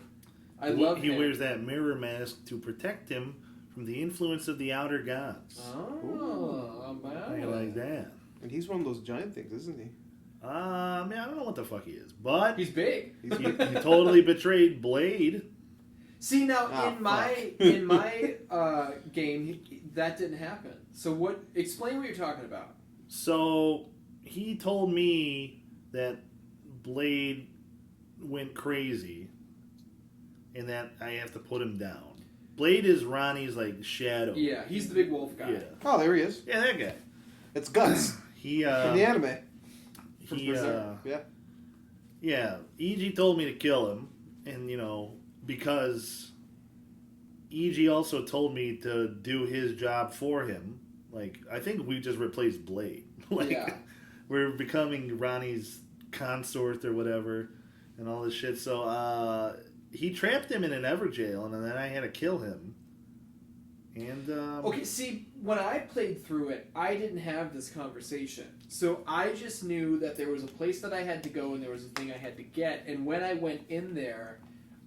I love him. He wears that mirror mask to protect him from the influence of the outer gods. Oh, man. I like that. And he's one of those giant things, isn't he? Man, I don't know what the fuck he is, but... He's big. He totally betrayed Blade. See, now, in my game, that didn't happen. So explain what you're talking about. So, he told me that Blade went crazy and that I have to put him down. Blade is Ronnie's, like, shadow. Yeah, he's the big wolf guy. Yeah. Oh, there he is. Yeah, that guy. It's Guts. He, from the anime. Yeah, EG told me to kill him, and, because EG also told me to do his job for him. Like, I think we just replaced Blade. We're becoming Ronnie's consort or whatever, and all this shit. So, he trapped him in an Everjail, and then I had to kill him. And, Okay, see, when I played through it, I didn't have this conversation. So I just knew that there was a place that I had to go and there was a thing I had to get. And when I went in there,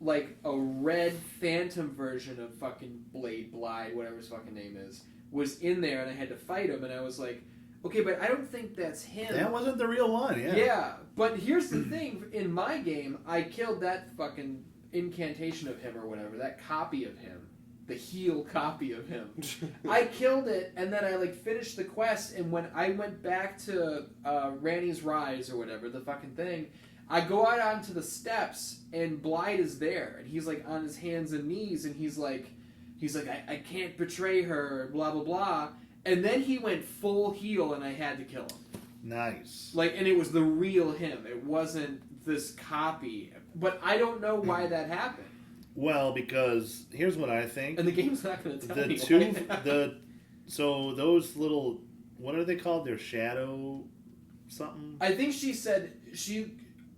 like a red phantom version of fucking Blade, whatever his fucking name is, was in there and I had to fight him. And I was like, okay, but I don't think that's him. That wasn't the real one, yeah. Yeah, but here's the thing. In my game, I killed that fucking incantation of him or whatever, that copy of him. The heel copy of him. I killed it, and then I finished the quest. And when I went back to Ranni's Rise or whatever, the fucking thing, I go out onto the steps, and Blythe is there, and he's on his hands and knees, and he's like, I can't betray her, blah blah blah. And then he went full heel, and I had to kill him. Nice. And it was the real him. It wasn't this copy. But I don't know why that happened. Well, because here's what I think. And the game's not going to tell me. So those little, what are they called? They're shadow something? I think she said,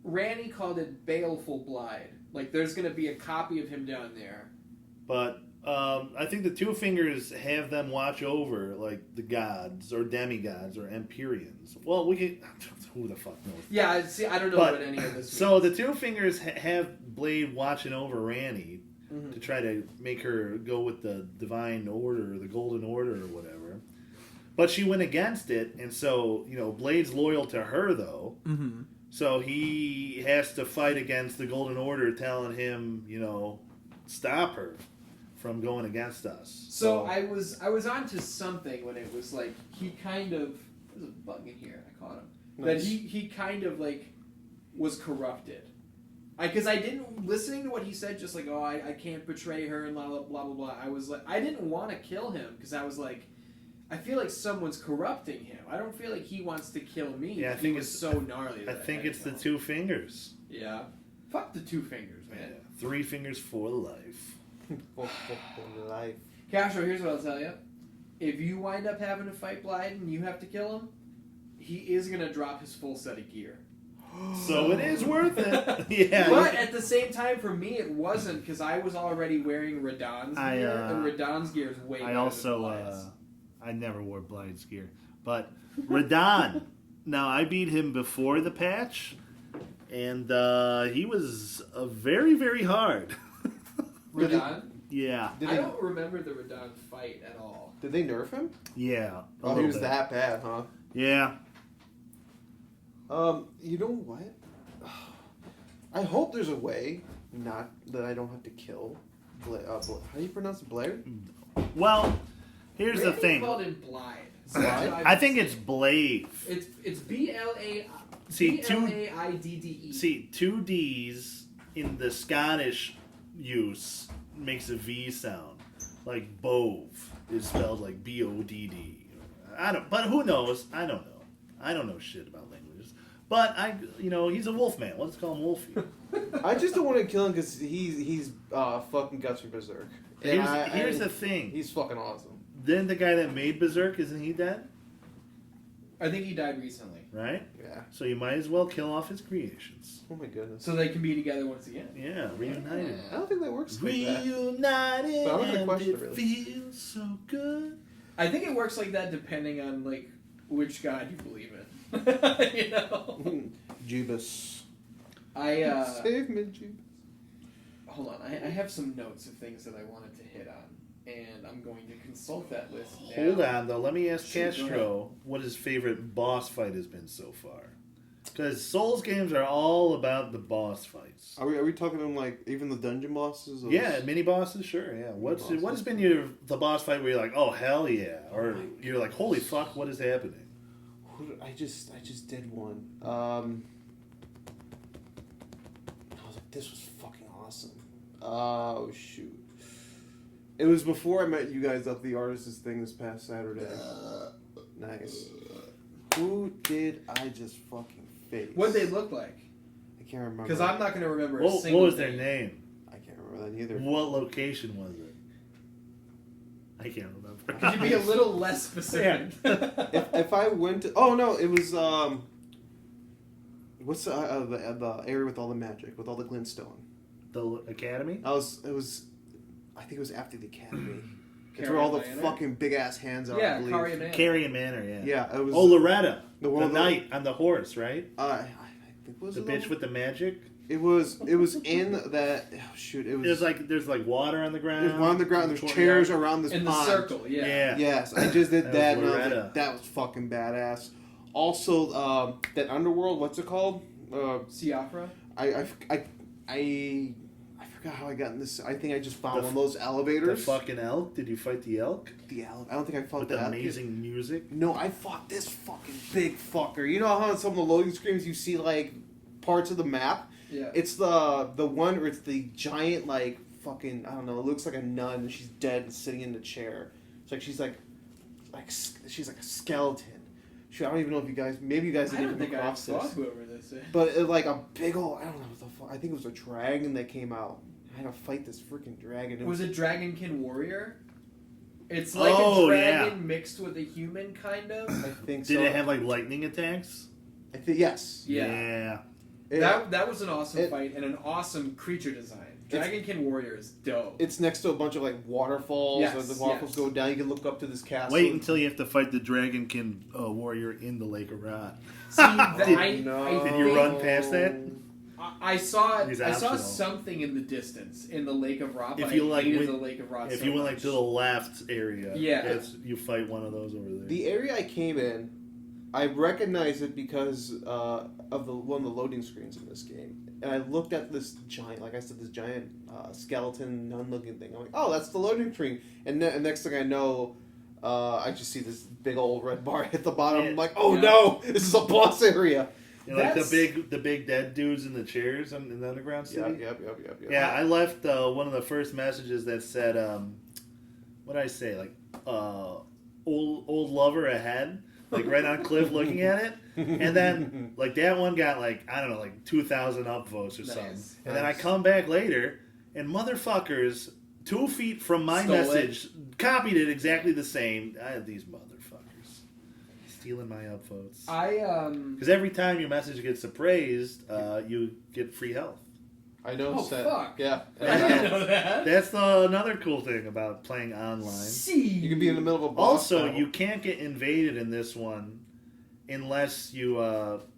Ranny called it Baleful Blythe. There's going to be a copy of him down there. But I think the Two Fingers have them watch over, the gods, or demigods, or Empyreans. Well, we can... Who the fuck knows? Yeah, see, I don't know what any of this means. So the Two Fingers have Blade watching over Ranny to try to make her go with the Divine Order, or the Golden Order, or whatever. But she went against it, and so, Blade's loyal to her, though. Mm-hmm. So he has to fight against the Golden Order telling him, stop her from going against us. So I was onto something when it was he kind of... There's a bug in here. I caught him. Nice. That he kind of was corrupted. Because I didn't... Listening to what he said, just I can't betray her and blah, blah, blah, blah, blah. I was I didn't want to kill him because I was I feel like someone's corrupting him. I don't feel like he wants to kill me. Yeah, I think it's so gnarly. I think it's the Two Fingers. Yeah. Fuck the Two Fingers, man. Yeah. 3 fingers for life. For life. Castro, here's what I'll tell you. If you wind up having to fight Blythe and you have to kill him, he is going to drop his full set of gear. So it is worth it. Yeah. But at the same time, for me, it wasn't because I was already wearing Radahn's gear, and Radahn's gear is way better than Blythe's. I never wore Blythe's gear. But Radahn, now I beat him before the patch, and he was very, very hard. Radahn? Yeah. I don't remember the Radahn fight at all. Did they nerf him? Yeah. Oh, he was that bad, huh? Yeah. You know what? I hope there's a way not that I don't have to kill how do you pronounce it? Blair? Well, here's the Randy thing. called him Blythe. I think it's Blade. It's BLAIDE. See, Blaidde. See, 2 D's in the Scottish use makes a V sound. Like Bove is spelled like Bodd. But who knows? I don't know. I don't know shit about languages. But he's a wolf man. Let's call him Wolfie. I just don't want to kill him because he's fucking guts from Berserk. Here's the thing. He's fucking awesome. Then the guy that made Berserk, isn't he dead? I think he died recently. Right? Yeah. So you might as well kill off his creations. Oh my goodness. So they can be together once again. Yeah, reunited. I don't think that works like that. Reunited, But I'm gonna and question it it, really. feels so good. I think it works like that depending on like which god you believe in. You know. Jeebus. Save me, Jeebus. Hold on, I have some notes of things that I wanted to hit on, and I'm going to consult that list now. Hold on, though. Let me ask Shoot, go Castro what his favorite boss fight has been so far. Because Souls games are all about the boss fights. Are we talking them like even the dungeon bosses? Yeah, mini bosses, sure. Yeah. What has been the boss fight where you're like, oh hell yeah, or you're like, holy fuck, what is happening? I just did one. I was like, this was fucking awesome. Oh shoot! It was before I met you guys up the artists thing this past Saturday. Nice. Who did I just fucking face? What'd they look like? I can't remember. Because I'm not going to remember a What single was their name. name? I can't remember that either. What location was it? I can't remember. Could you be a little less specific? if I went to, oh no, it was what's the area with all the magic, with all the glintstone? The Academy? I think it was after the academy. It's Carrion where all the Manor? fucking big ass hands are. I Yeah, believe. Carrion Manor. Carrion Manor, yeah. Yeah, it was. Oh, Loretta. The The one- knight on the horse, right? I think was The it bitch with the magic. It was in that. Oh, shoot! It was. There's like water on the ground. There's one on the ground. There's Courtyard. chairs around this In the pond. circle, yeah. Yeah. Yes, I just did That that, was and I was Loretta. like, that was fucking badass. Also, that underworld. What's it called? Siafra? I forgot how I got in this. I think I just found The one of those The elevators. fucking elk. Did you fight the elk I don't think I fought with that. the amazing music? No, I fought this fucking big fucker. You know how on some of the loading screens you see like parts of the map? Yeah. It's the one where it's the giant like fucking, I don't know. It looks like a nun and she's dead and sitting in the chair. It's like she's like she's like a skeleton. Shoot, I don't even know if you guys, maybe you guys I didn't don't even think I cross saw this. whoever this is. But it, like a big old, I don't know what the fuck. I think it was a dragon that came out. I had to fight this freaking dragon. Was it Dragonkin Warrior? It's like Oh, a dragon yeah. mixed with a human, kind of. I think so. Did it have like lightning attacks? I think yes. Yeah. It- That was an awesome it- fight and an awesome creature design. Dragonkin Warrior is dope. It's next to a bunch of like waterfalls. Yes, As the waterfalls yes. go down, you can look up to this castle. Wait until you have to fight the Dragonkin warrior in the Lake of Rot. See, that, Did- I Did you think- run past that? I saw He's I saw optional. something in the distance in the Lake of Rot. If But you, I like, hated went- the Lake of Rot. If so you went like much. to the left area, Yeah. you fight one of those over there. The area I came in, I recognized it because of one of the loading screens in this game. And I looked at this giant, like I said, this giant skeleton, nun-looking thing. I'm like, oh, that's the loading screen. And next thing I know, I just see this big old red bar hit the bottom. I'm like, oh Yeah. no, this is a boss area. You know, like That's- the big dead dudes in the chairs in the underground city. Yep. Yeah, I left one of the first messages that said, what did I say? Like, old lover ahead, like right on cliff looking at it. And then, like, that one got, like, I don't know, like 2,000 upvotes or something. Nice. And then I come back later, and motherfuckers 2 feet from my Stole message copied it exactly the same. These motherfuckers. Stealing my upvotes. Because every time your message gets appraised, you get free health. I noticed Oh, that. fuck. Yeah. I didn't know that. That's another cool thing about playing online. See, You can be in the middle of a boss Also, battle. you can't get invaded in this one unless you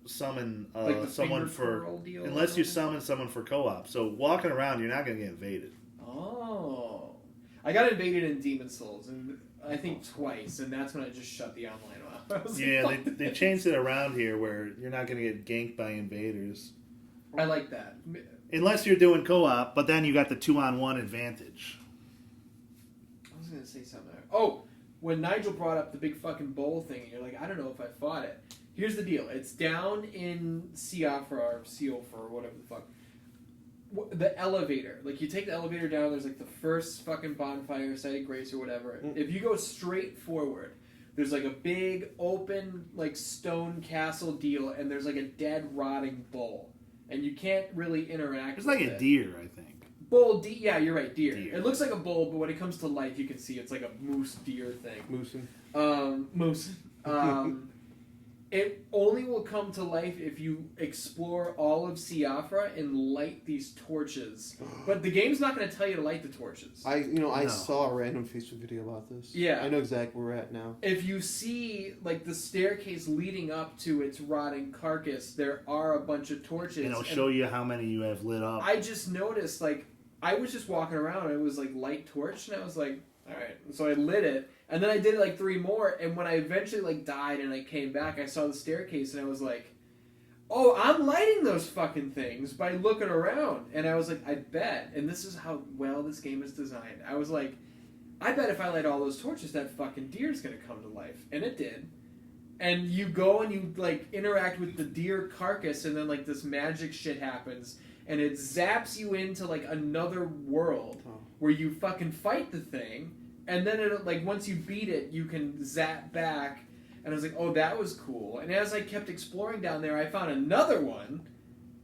summon Like the someone finger for curl deal unless you or summon someone for co-op. So walking around, you're not going to get invaded. Oh, I got invaded in Demon Souls, and I think twice, and that's when I just shut the online off. I was like, Yeah, "Fuck they this." changed it around here where you're not going to get ganked by invaders I like that. unless you're doing co-op. But then you got the 2-on-1 advantage. I was gonna say something. Oh, when Nigel brought up the big fucking bowl thing, and you're like, I don't know if I fought it. Here's the deal. It's down in Siofra or Siofra or whatever the fuck. The elevator. Like, you take the elevator down, there's, like, the first fucking bonfire, site of grace or whatever. If you go straight forward, there's, like, a big, open, like, stone castle deal, and there's, like, a dead, rotting bull. And you can't really interact It's with like it. a deer, I think. Bull, yeah, you're right, deer. Deer. It looks like a bull, but when it comes to life, you can see it's like a moose deer thing. Moose. It only will come to life if you explore all of Siofra and light these torches. But the game's not going to tell you to light the torches. I saw a random Facebook video about this. Yeah. I know exactly where we're at now. If you see, like, the staircase leading up to its rotting carcass, there are a bunch of torches. And it'll show you how many you have lit up. I just noticed, like, I was just walking around and it was, like, light torch, and I was like, alright. So I lit it, and then I did, like, 3 more, and when I eventually, like, died and I came back, I saw the staircase, and I was like, oh, I'm lighting those fucking things by looking around. And I was like, I bet, and this is how well this game is designed. I was like, I bet if I light all those torches, that fucking deer's gonna come to life. And it did. And you go and you, like, interact with the deer carcass, and then, like, this magic shit happens, and it zaps you into, like, another world where you fucking fight the thing, and then it, like, once you beat it, you can zap back. And I was like, oh, that was cool. And as I kept exploring down there, I found another one.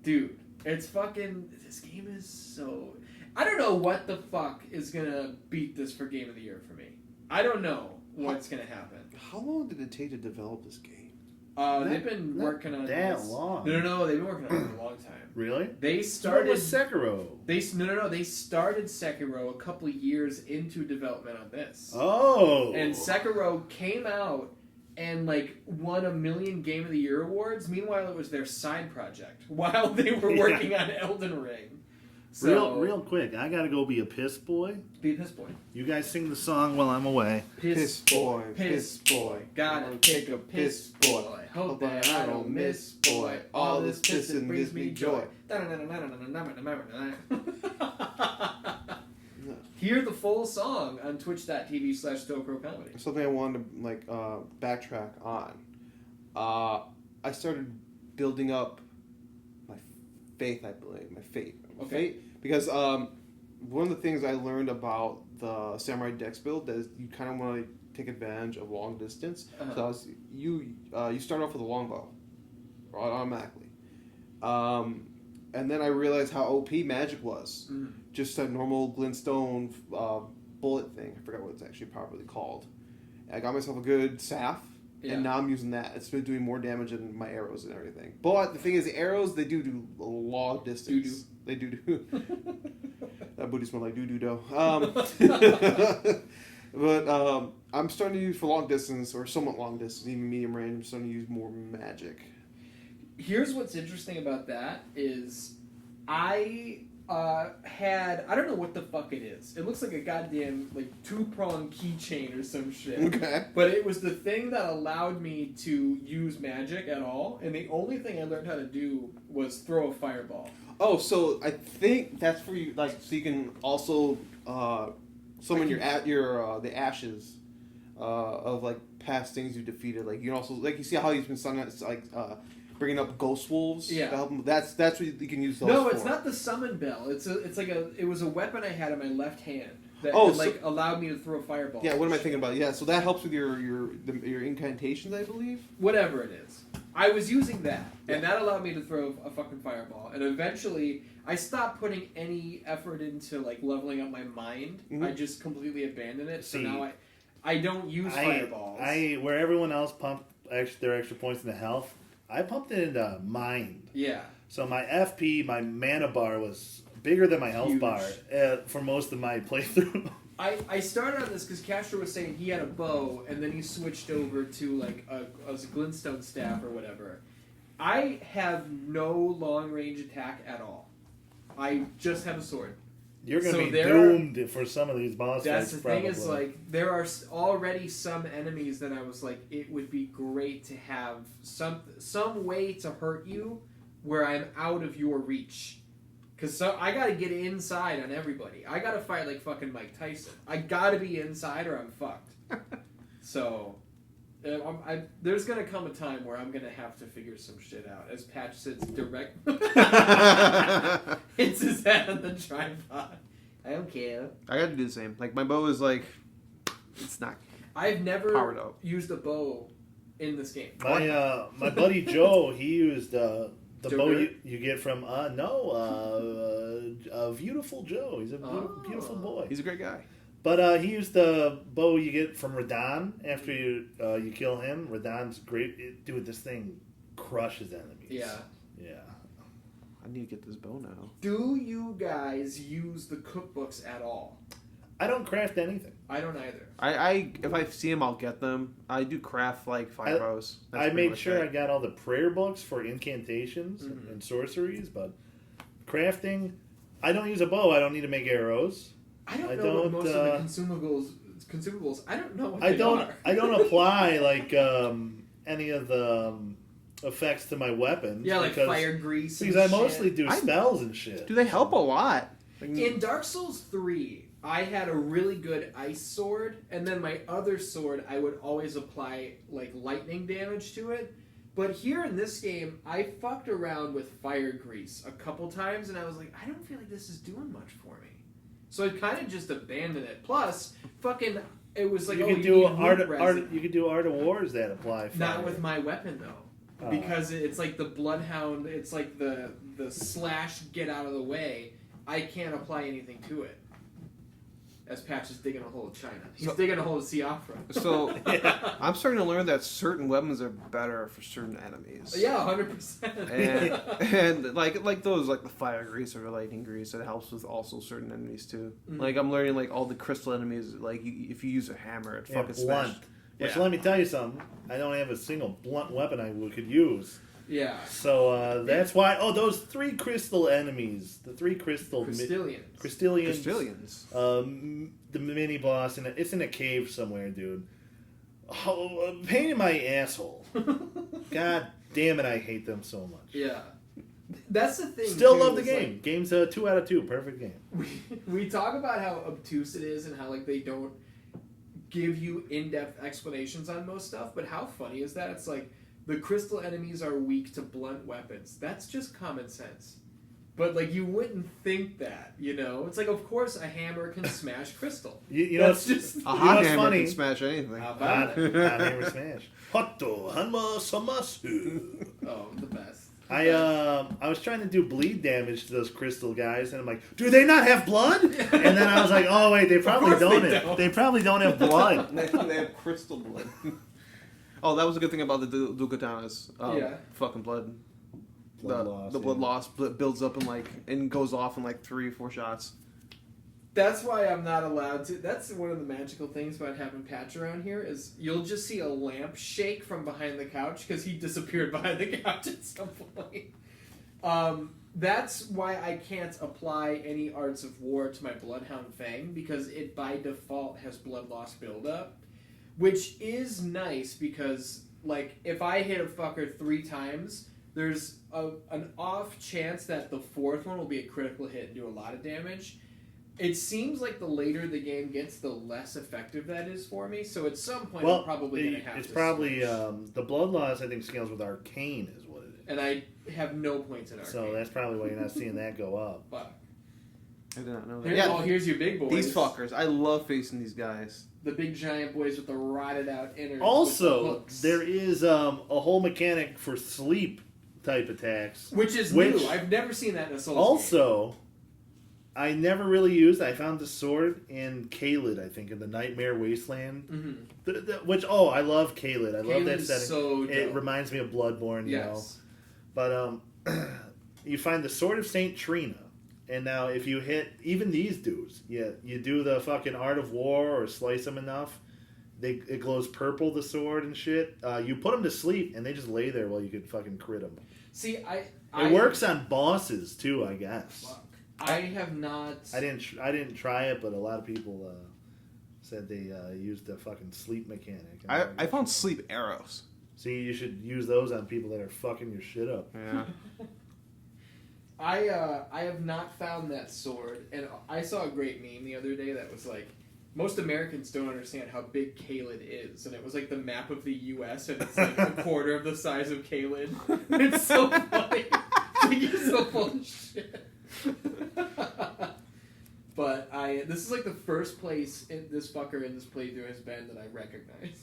Dude, it's fucking... This game is so... I don't know what the fuck is gonna beat this for Game of the Year for me. I don't know what's gonna happen. How long did it take to develop this game? They've been working on that this. long. No, they've been working on it for a long time. Really? They Started started... with Sekiro. They started Sekiro a couple of years into development on this. Oh. And Sekiro came out and, like, won a million Game of the Year awards. Meanwhile, it was their side project while they were working on Elden Ring. So, real quick, I gotta go be a piss boy. Be a piss boy. You guys sing the song while I'm away. Piss boy, Piss boy. Gotta take a piss boy. Hope that I don't miss boy. All this pissing brings me joy. Hear the full song on twitch.tv/StoCrowComedy. Something I wanted to, like, backtrack on. I started building up my faith, I believe. My faith. Okay. Because one of the things I learned about the Samurai Dex build is you kind of want to take advantage of long distance. Uh-huh. So you start off with a longbow automatically. And then I realized how OP magic was. Mm. Just a normal glintstone bullet thing. I forgot what it's actually properly called. I got myself a good staff, and now I'm using that. It's been doing more damage than my arrows and everything. But the thing is, the arrows, they do a long distance. Doo-doo. They do. That booty smell like doo-doo dough. But I'm starting to use for long distance, or somewhat long distance, even medium range. I'm starting to use more magic. Here's what's interesting about that is I don't know what the fuck it is. It looks like a goddamn, like, 2-prong keychain or some shit. Okay. But it was the thing that allowed me to use magic at all, and the only thing I learned how to do was throw a fireball. Oh, so I think that's for you, like, so you can also summon the ashes of, like, past things you defeated. Like, you can also, like, you see how he's been summoning, like, bringing up ghost wolves. Yeah. To help him. That's what you can use those for. No, it's not the summon bell. It was a weapon I had in my left hand that allowed me to throw a fireball. Yeah, what am I thinking about? Yeah, so that helps with your incantations, I believe. Whatever it is. I was using that, and that allowed me to throw a fucking fireball. And eventually, I stopped putting any effort into, like, leveling up my mind. Mm-hmm. I just completely abandoned it. So See, now I don't use fireballs. Where everyone else pumped their extra points into health, I pumped it into mind. Yeah. So my FP, my mana bar was bigger than my health Huge. bar for most of my playthrough. I started on this because Castro was saying he had a bow, and then he switched over to, like, a glintstone staff or whatever. I have no long-range attack at all. I just have a sword. You're going to be there doomed for some of these boss That's fights, the thing is, like, there are already some enemies that I was like, it would be great to have some way to hurt you where I'm out of your reach. Because I got to get inside on everybody. I got to fight like fucking Mike Tyson. I got to be inside or I'm fucked. So, There's gonna come a time where I'm gonna have to figure some shit out. As Patch sits direct, hits his head on the tripod. I don't care. I got to do the same. Like my bow is like, it's not. I've never powered up. used a bow in this game. My buddy Joe, he used the Joe bow Dirt? you get from Beautiful Joe. He's a beautiful boy. He's a great guy. But he used the bow you get from Radon after you kill him. Radon's great. Dude, this thing crushes enemies. Yeah. Yeah. I need to get this bow now. Do you guys use the cookbooks at all? I don't craft anything. I don't either. I if I see them, I'll get them. I do craft like fire bows. That's I pretty made much sure it. I got all the prayer books for incantations and sorceries, but crafting, I don't use a bow. I don't need to make arrows. I don't know what most of the consumables. I don't know what they are. I don't apply like any of the effects to my weapons. Yeah, like fire grease. Because and I mostly shit. do spells and shit. Do they help a lot? Like, In Dark Souls 3, I had a really good ice sword, and then my other sword, I would always apply like lightning damage to it. But here in this game, I fucked around with fire grease a couple times, and I was like, I don't feel like this is doing much for me. So I kind of just abandoned it. Plus, fucking, it was like, you you can do need art. wood resin. You can do Art of Wars that apply. Fire. Not with my weapon though, because it's like the Bloodhound. It's like the slash get out of the way. I can't apply anything to it. As Patch is digging a hole of China, he's digging a hole of Siafra. So I'm starting to learn that certain weapons are better for certain enemies. Yeah, 100%. And like those like the fire grease or the lightning grease, it helps with also certain enemies too. Mm-hmm. Like I'm learning like all the crystal enemies. Like if you use a hammer, it fucking blunt. smashes. Which Yeah. let me tell you something. I don't have a single blunt weapon I could use. Yeah. So that's why. Oh, those three crystal enemies, the three crystal Crystallians. Crystallians. The mini boss, and it's in a cave somewhere, dude. Oh, a pain in my asshole. God damn it, I hate them so much. Yeah. That's the thing. Still too, love the is, game. like, Game's a 2 out of 2, perfect game. we talk about how obtuse it is and how like they don't give you in-depth explanations on most stuff, but how funny is that? It's like the crystal enemies are weak to blunt weapons. That's just common sense. But like you wouldn't think that, you know? It's like of course a hammer can smash crystal. You know, That's just A hot what's hammer funny? can smash anything. How Hot about it? hammer smash. Hotto hanma samasu. Oh, the best. I was trying to do bleed damage to those crystal guys, and I'm like, do they not have blood? And then I was like, oh wait, they probably course don't. they don't. They probably don't have blood. They have crystal blood. Oh, that was a good thing about the Ducatanas. Yeah. Fucking blood. Blood loss, the blood yeah. loss builds up and goes off in like 3 or 4 shots. That's why I'm not allowed to. That's one of the magical things about having Patch around here is you'll just see a lamp shake from behind the couch because he disappeared behind the couch at some point. That's why I can't apply any Arts of War to my Bloodhound Fang because it by default has blood loss buildup, which is nice because like if I hit a fucker 3 times, there's an off chance that the 4th one will be a critical hit and do a lot of damage. It seems like the later the game gets, the less effective that is for me. So at some point, I'm probably going to have to. It's probably switch. the blood loss. I think scales with arcane is what it is. And I have no points in arcane. So that's probably why you're not seeing that go up. Fuck. I did not know that. Here, Yeah, here's your big boys. these fuckers. I love facing these guys. The big giant boys with the rotted out innards. with the Also, hooks. there is a whole mechanic for sleep type attacks. Which is new. I've never seen that in a Souls game. Also, I never really used. I found the sword in Caelid, I think, in the Nightmare Wasteland. Mm-hmm. Which I love Caelid. I love that Caelid's setting. so It dope. reminds me of Bloodborne, you know. Yes. But you find the Sword of Saint Trina, and now if you hit even these dudes, you do the fucking Art of War or slice them enough, it glows purple, the sword and shit. You put them to sleep, and they just lay there while you could fucking crit them. See, It works on bosses too, I guess. Fuck. I have not. I didn't try it, but a lot of people said they used the fucking sleep mechanic. I found sleep arrows. See, you should use those on people that are fucking your shit up. Yeah. I have not found that sword, and I saw a great meme the other day that was like, most Americans don't understand how big Caelid is, and it was like the map of the U.S. and it's like a quarter of the size of Caelid. It's so funny. You're so full of shit. But this is like the first place this fucker in this playthrough has been that I recognize.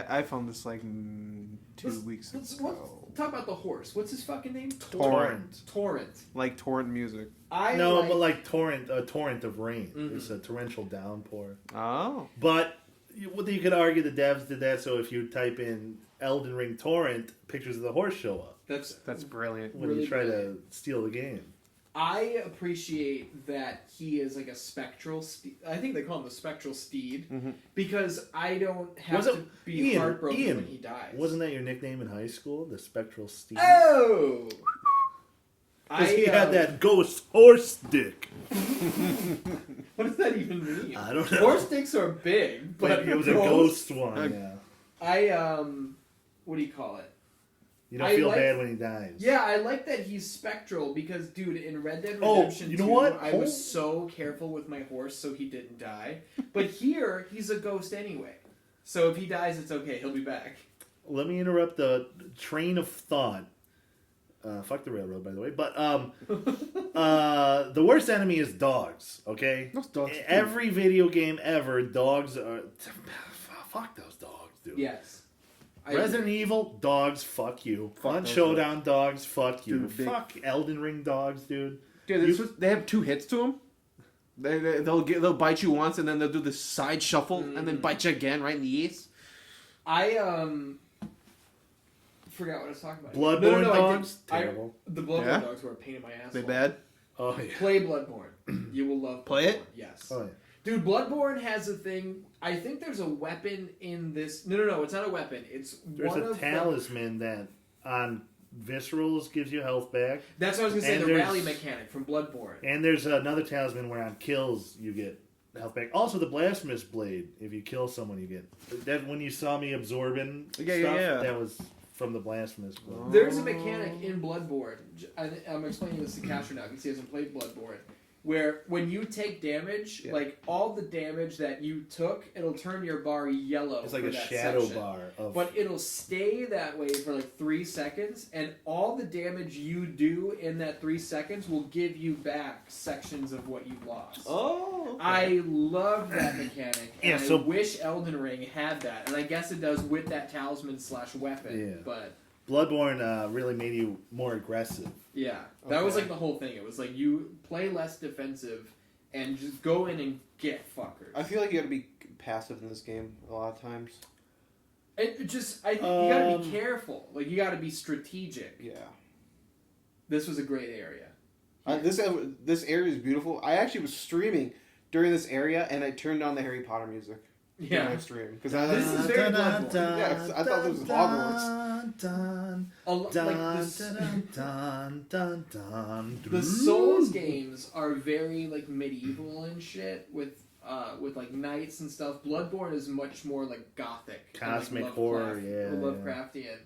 I found this like 2 weeks ago. Talk about the horse. What's his fucking name? Torrent. Torrent. Like torrent music. But like torrent, a torrent of rain. Mm-hmm. It's a torrential downpour. Oh. But you could argue the devs did that so if you type in Elden Ring torrent, pictures of the horse show up. That's brilliant. When you try to steal the game. I appreciate that he is like a spectral steed. I think they call him the spectral steed because I don't have to be heartbroken when he dies. Wasn't that your nickname in high school? The spectral steed? Oh! Because he had that ghost horse dick. What does that even mean? I don't know. Horse dicks are big, but it was a ghost one, yeah. What do you call it? You don't feel bad when he dies. Yeah, I like that he's spectral because, dude, in Red Dead Redemption 2, I was so careful with my horse so he didn't die. But here, he's a ghost anyway. So if he dies, it's okay. He'll be back. Let me interrupt the train of thought. Fuck the railroad, by the way. But the worst enemy is dogs, okay? Those dogs. Every video game ever, dogs are... Fuck those dogs, dude. Yes. Resident Evil, dogs, fuck you. Fun Showdown, dogs, fuck you. Dude, fuck Elden Ring dogs, dude. Dude, they have 2 hits to them. They'll bite you once, and then they'll do the side shuffle, and then bite you again right in the ears. I forgot what I was talking about. Bloodborne dogs? Terrible. The Bloodborne dogs were a pain in my ass. They bad? Oh, yeah. Play Bloodborne. You will love Bloodborne. Play it? Yes. Oh, yeah. Dude, Bloodborne has a thing. I think there's a weapon in this. No, it's not a weapon. There's a talisman that on viscerals gives you health back. That's what I was going to say, the rally mechanic from Bloodborne. And there's another talisman where on kills you get health back. Also, the blasphemous blade. If you kill someone, you get that. When you saw me absorbing stuff, that was from the blasphemous blade. There's a mechanic in Bloodborne. I'm explaining this to Castro now because he hasn't played Bloodborne. Where when you take damage, like all the damage that you took, it'll turn your bar yellow. It's like a that shadow section. bar. But it'll stay that way for like 3 seconds, and all the damage you do in that 3 seconds will give you back sections of what you've lost. Oh, okay. I love that mechanic, and I wish Elden Ring had that, and I guess it does with that talisman/weapon, but... Bloodborne really made you more aggressive. Yeah, that was like the whole thing. It was like you play less defensive and just go in and get fuckers. I feel like you gotta be passive in this game a lot of times. You gotta be careful. Like, you gotta be strategic. Yeah. This was a great area. This area is beautiful. I actually was streaming during this area, and I turned on the Harry Potter music. Yeah. My stream. This is very Bloodborne. Yeah, I thought this was Hogwarts. The Souls games are very like medieval and shit with like knights and stuff. Bloodborne is much more like gothic, cosmic like horror, Lovecraftian.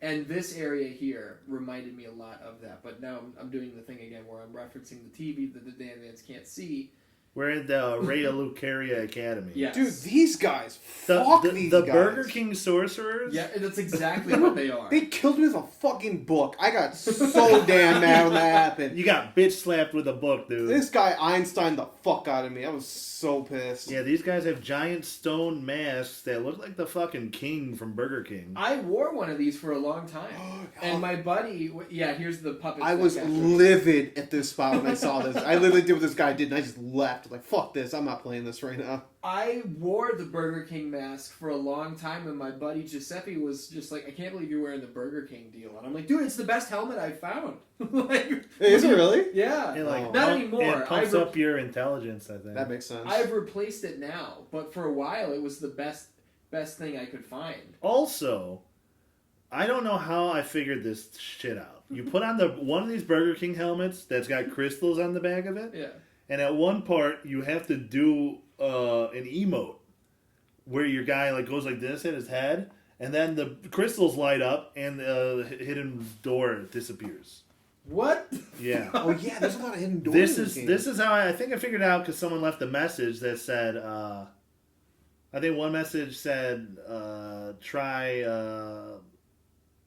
And this area here reminded me a lot of that. But now I'm doing the thing again where I'm referencing the TV that the Danvans can't see. We're in the Raya Lucaria Academy. Yes. Dude, these guys. The guys. Burger King sorcerers? Yeah, that's exactly what they are. They killed me with a fucking book. I got so damn mad when that happened. You got bitch slapped with a book, dude. This guy Einstein the fuck out of me. I was so pissed. Yeah, these guys have giant stone masks that look like the fucking king from Burger King. I wore one of these for a long time. And my buddy... Yeah, here's the puppet. I was livid at this spot when I saw this. I literally did what this guy did, and I just left. Like, fuck this. I'm not playing this right now. I wore the Burger King mask for a long time, and my buddy Giuseppe was just like, I can't believe you're wearing the Burger King deal. And I'm like, dude, it's the best helmet I've found. Hey, is it really? Yeah. Not anymore. It pumps up your intelligence, I think. That makes sense. I've replaced it now, but for a while it was the best thing I could find. Also, I don't know how I figured this shit out. You put on one of these Burger King helmets that's got crystals on the back of it. Yeah. And at one part, you have to do an emote where your guy like goes like this at his head, and then the crystals light up and the hidden door disappears. What? Yeah. Oh yeah, there's a lot of hidden doors. This is how I think I figured out because someone left a message that said I think one message said try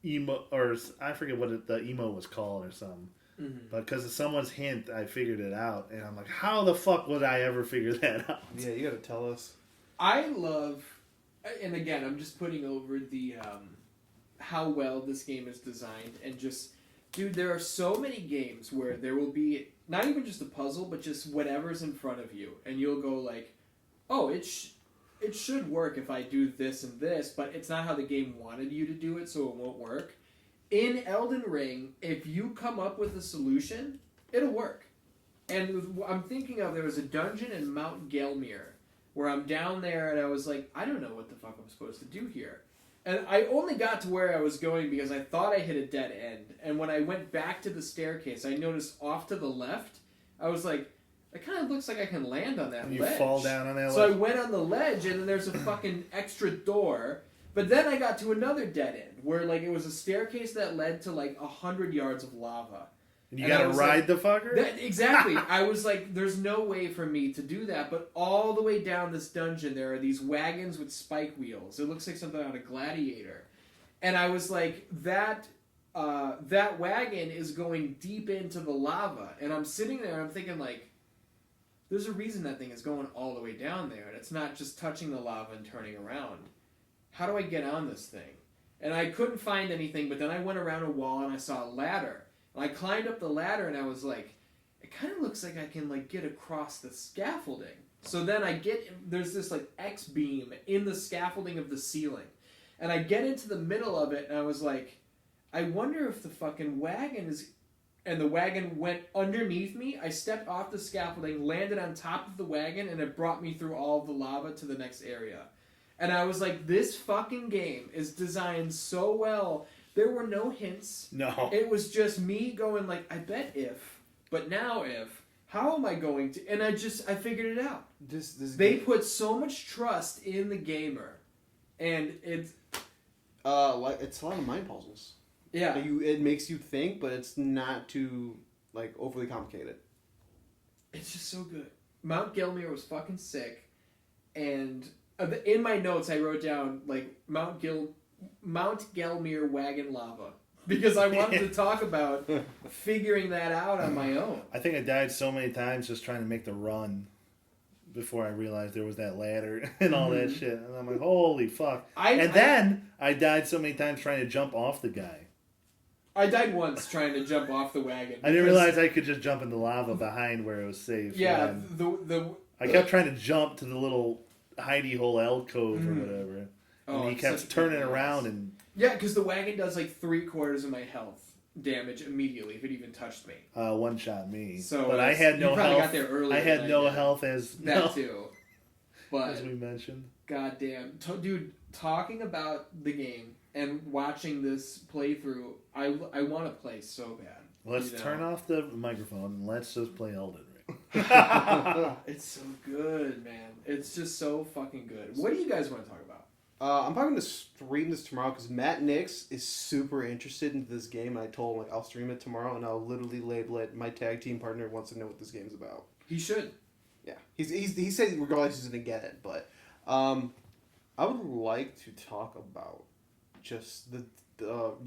emo, or I forget what the emo was called or something. Mm-hmm. But because of someone's hint, I figured it out, and I'm like, how the fuck would I ever figure that out? Yeah, you gotta tell us. I love, and again, I'm just putting over the how well this game is designed, and just, dude, there are so many games where there will be not even just a puzzle, but just whatever's in front of you, and you'll go like, oh, it should work if I do this and this, but it's not how the game wanted you to do it, so it won't work. In Elden Ring, if you come up with a solution, it'll work. And I'm thinking of, there was a dungeon in Mount Gelmir where I'm down there and I was like, I don't know what the fuck I'm supposed to do here. And I only got to where I was going because I thought I hit a dead end. And when I went back to the staircase, I noticed off to the left, I was like, it kind of looks like I can land on that You ledge. fall down on that So I ledge. went on the ledge and then there's a fucking extra door. But then I got to another dead end where like it was a staircase that led to like 100 yards of lava. And you and I gotta was ride like, the fucker? Exactly. I was like, there's no way for me to do that. But all the way down this dungeon, there are these wagons with spike wheels. It looks like something out of Gladiator. And I was like, that wagon is going deep into the lava. And I'm sitting there and I'm thinking like, there's a reason that thing is going all the way down there. And it's not just touching the lava and turning around. How do I get on this thing? And I couldn't find anything, but then I went around a wall and I saw a ladder. And I climbed up the ladder and I was like, it kind of looks like I can like get across the scaffolding. So then there's this like X-beam in the scaffolding of the ceiling. And I get into the middle of it and I was like, I wonder if the fucking wagon is... And the wagon went underneath me. I stepped off the scaffolding, landed on top of the wagon, and it brought me through all of the lava to the next area. And I was like, this fucking game is designed so well. There were no hints. No. It was just me going like, I bet if, but now if, how am I going to? And I figured it out. They put so much trust in the gamer. And it's... like it's a lot of mind puzzles. Yeah. It makes you think, but it's not too like overly complicated. It's just so good. Mount Gelmir was fucking sick. And in my notes, I wrote down like Mount Gelmir wagon lava because I wanted to talk about figuring that out on my own. I think I died so many times just trying to make the run before I realized there was that ladder and all that shit. And I'm like, holy fuck. Then I died so many times trying to jump off the guy. I died once trying to jump off the wagon. I didn't realize I could just jump in the lava behind where it was safe. Yeah, And I kept trying to jump to the little hidey hole alcove or whatever. And he kept turning around and... Yeah, because the wagon does like 3/4 of my health damage immediately if it even touched me. One shot me. So but I had no you probably health. got there earlier I had than no did. health as... That too. But, as we mentioned. Goddamn. Dude, talking about the game and watching this playthrough, I want to play so bad. Let's turn off the microphone and let's just play Elden Ring. It's so good, man. It's just so fucking good. What do you guys want to talk about? I'm probably gonna stream this tomorrow because Matt Nix is super interested in this game. I told him like I'll stream it tomorrow and I'll literally label it. My tag team partner wants to know what this game's about. He should. Yeah, he said regardless he's gonna get it, but I would like to talk about just the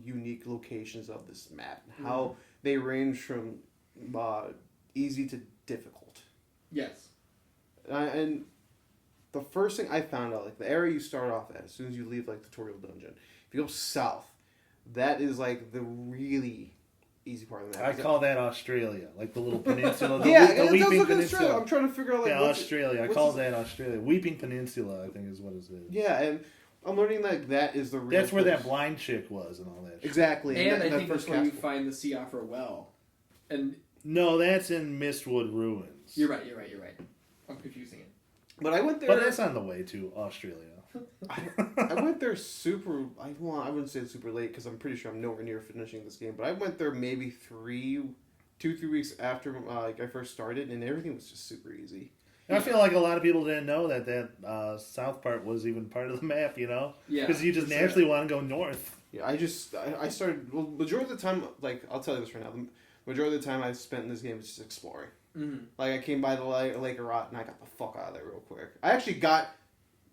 unique locations of this map and how they range from easy to difficult. Yes. And the first thing I found out, like the area you start off at, as soon as you leave like tutorial dungeon, if you go south, that is like the really easy part of the map. I call that Australia, like the little peninsula. The Weeping Peninsula. I'm trying to figure out like Australia. I call that Australia. Weeping Peninsula, I think is what it is. Yeah, and I'm learning like that is the real That's where that place. blind chick was and all that shit. Exactly. And that, I that think that's first where you castle. find the Siofra well. And No, that's in Mistwood Ruins. you're right. I'm confusing it. But I went there. But that's on the way to Australia. I went there super. I wouldn't say super late because I'm pretty sure I'm nowhere near finishing this game. But I went there maybe 2-3 weeks after I first started, and everything was just super easy. I feel like a lot of people didn't know that south part was even part of the map, you know? Yeah. Because you just naturally want to go north. Yeah, I started. Well, majority of the time, like I'll tell you this right now, the Majority of the time I spent in this game is just exploring. Mm-hmm. Like, I came by the Lake of Rot, and I got the fuck out of there real quick. I actually got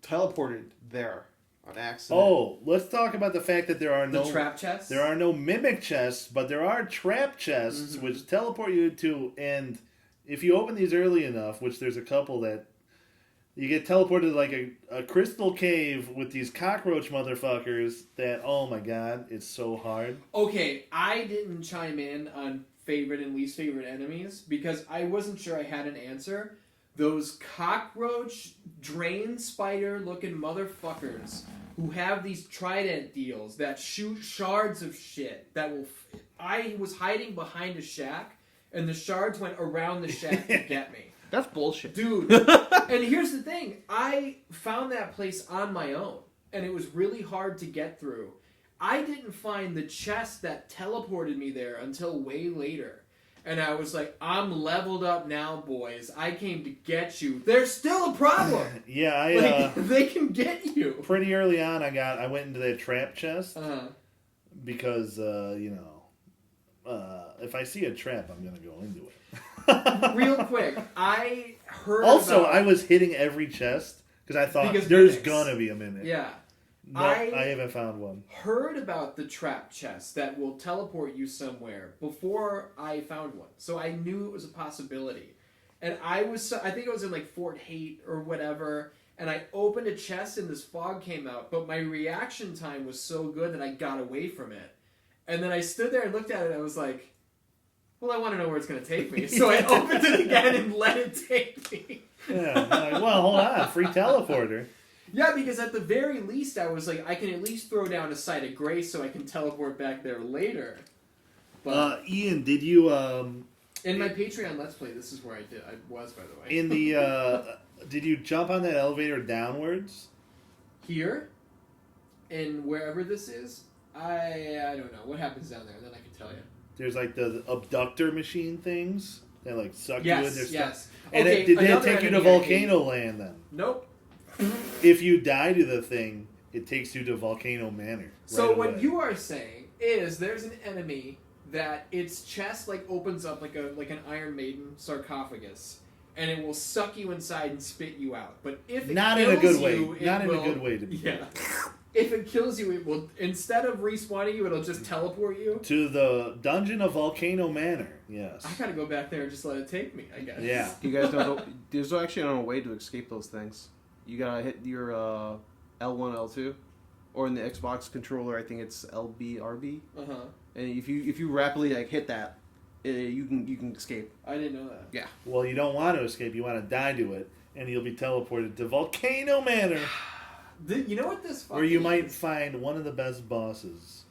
teleported there on accident. Oh, let's talk about the fact that there are The no trap chests? There are no mimic chests, but there are trap chests Mm-hmm. which teleport you to. And if you open these early enough, which there's a couple that you get teleported to like a crystal cave with these cockroach motherfuckers. That oh my god, it's so hard. Okay, I didn't chime in on favorite and least favorite enemies because I wasn't sure I had an answer. Those cockroach drain spider looking motherfuckers who have these trident deals that shoot shards of shit that will. I was hiding behind a shack and the shards went around the shack to get me. That's bullshit. Dude, and here's the thing. I found that place on my own, and it was really hard to get through. I didn't find the chest that teleported me there until way later. And I was like, I'm leveled up now, boys. I came to get you. There's still a problem. Yeah, I Like, they can get you. pretty early on I went into that trap chest Uh-huh. because if I see a trap, I'm gonna go into it. Real quick, I heard Also, about... I was hitting every chest because I thought Because there's mimics. gonna be a mimic. Yeah. No, I- I haven't found one. Heard about the trap chest that will teleport you somewhere before I found one. So I knew it was a possibility. And I think I was in like Fort Haight or whatever, and I opened a chest and this fog came out, but my reaction time was so good that I got away from it. And then I stood there and looked at it and I was like, well, I want to know where it's going to take me. So I opened it again and let it take me. Yeah, I'm like, well, hold on, free teleporter. Yeah, because at the very least, I was like, I can at least throw down a site of grace so I can teleport back there later. But Ian, did you in my Patreon Let's Play, this is where I was, by the way. in the did you jump on that elevator downwards? Here, and wherever this is, I don't know what happens down there. Then I can tell you. There's like the abductor machine things that like suck you in. Yes, There's yes. stuff. And Okay, did that another take you to enemy I hate. Volcano Land then? Nope. If you die to the thing, it takes you to Volcano Manor. So right what away. you are saying is there's an enemy that its chest like opens up like an Iron Maiden sarcophagus, and it will suck you inside and spit you out. But if it Not kills in a good way. you, it Not in a will- good way. Yeah. If it kills you, it will, instead of respawning you, it'll just teleport you. To the dungeon of Volcano Manor. Yes. I gotta go back there and just let it take me, I guess. Yeah. You guys know there's actually no way to escape those things. You gotta hit your L1, L2, or in the Xbox controller, I think it's LB, RB. Uh-huh. And if you rapidly like hit that, you can escape. I didn't know that. Yeah. Well, you don't want to escape. You want to die to it, and you'll be teleported to Volcano Manor, You know what this where you fucking might is? find one of the best bosses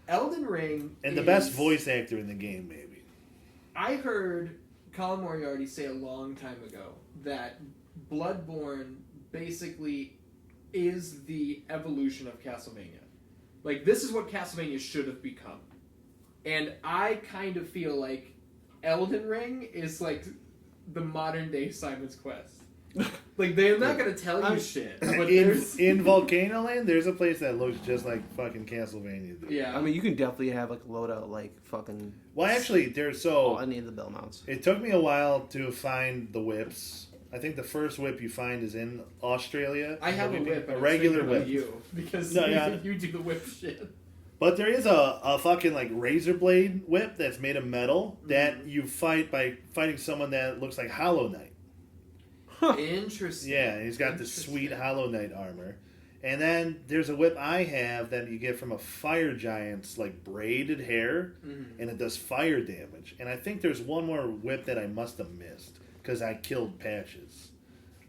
Elden Ring and the is- best voice actor in the game, maybe. I heard Colin Moriarty say a long time ago that Bloodborne basically is the evolution of Castlevania. Like, this is what Castlevania should have become. And I kind of feel like Elden Ring is like the modern day Simon's Quest. Like, they're not going to tell you shit. But there's... In Volcano Land, there's a place that looks just like fucking Castlevania. Dude. Yeah. I mean, you can definitely have like a loadout like fucking. Well, actually, there's Any of the bell mounts. It took me a while to find the whips. I think the first whip you find is in Australia. I have a whip. A and regular I'm thinking whip. about you because No, yeah. you do the whip shit. But there is a fucking like razor blade whip that's made of metal Mm-hmm. that you fight by fighting someone that looks like Hollow Knight. Interesting. Yeah, he's got this sweet Hollow Knight armor. And then there's a whip I have that you get from a fire giant's like braided hair, and it does fire damage. And I think there's one more whip that I must have missed because I killed Patches.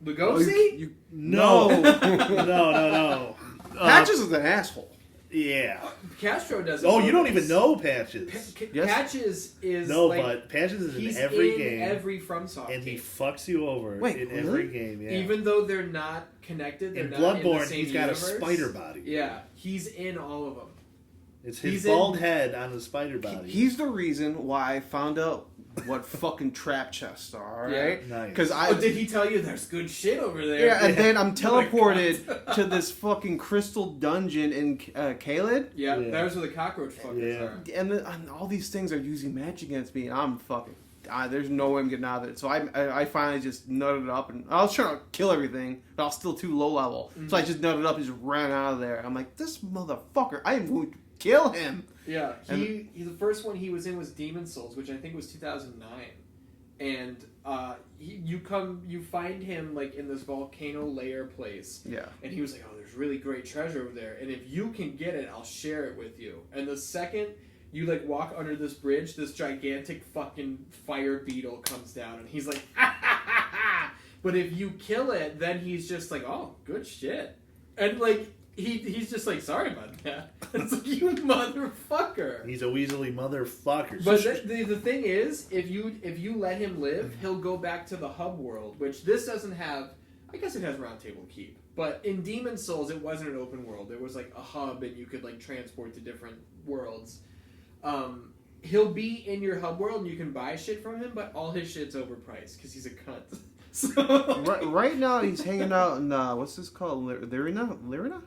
Lugosi? No, no. Patches is an asshole. Yeah. Castro does it. Oh, you don't bonus. even know Patches. Yes. Patches is No, like, but Patches is he's in every in game, every FromSoft and he game. fucks you over Wait, in really? every game. Yeah. Even though they're not connected, they're in not in the Bloodborne, same he's got universe. a spider body. Yeah, he's in all of them. It's his He's bald in- head on the spider body. He's the reason why I found out what fucking trap chests are, Yeah. right? Nice. Because Oh, did he tell you there's good shit over there? yeah, and then I'm Oh my teleported to this fucking crystal dungeon in Caelid, Yeah, Yeah. there's where the cockroach fuckers Yeah. are. and all these things are using magic against me, and I'm fucking. There's no way I'm getting out of it. So I finally just nutted up, and I was trying to kill everything, but I was still too low level. So I just nutted up and just ran out of there. I'm like, this motherfucker, I am going to kill him. Yeah, the first one he was in was Demon Souls, which I think was 2009, and you find him like in this volcano lair place, Yeah. and he was like, oh, there's really great treasure over there, and if you can get it, I'll share it with you. And the second you like walk under this bridge, this gigantic fucking fire beetle comes down, and he's like, ha ha ha ha. But if you kill it, then he's just like, oh, good shit, and like. He's just like, sorry about that. It's like, you motherfucker. He's a weaselly motherfucker. But the thing is, if you let him live, he'll go back to the hub world, which this doesn't have. I guess it has Round Table Keep, but in Demon Souls, it wasn't an open world. There was like a hub, and you could like transport to different worlds. He'll be in your hub world, and you can buy shit from him, but all his shit's overpriced because he's a cunt. So Right now he's hanging out in what's this called? Lirina?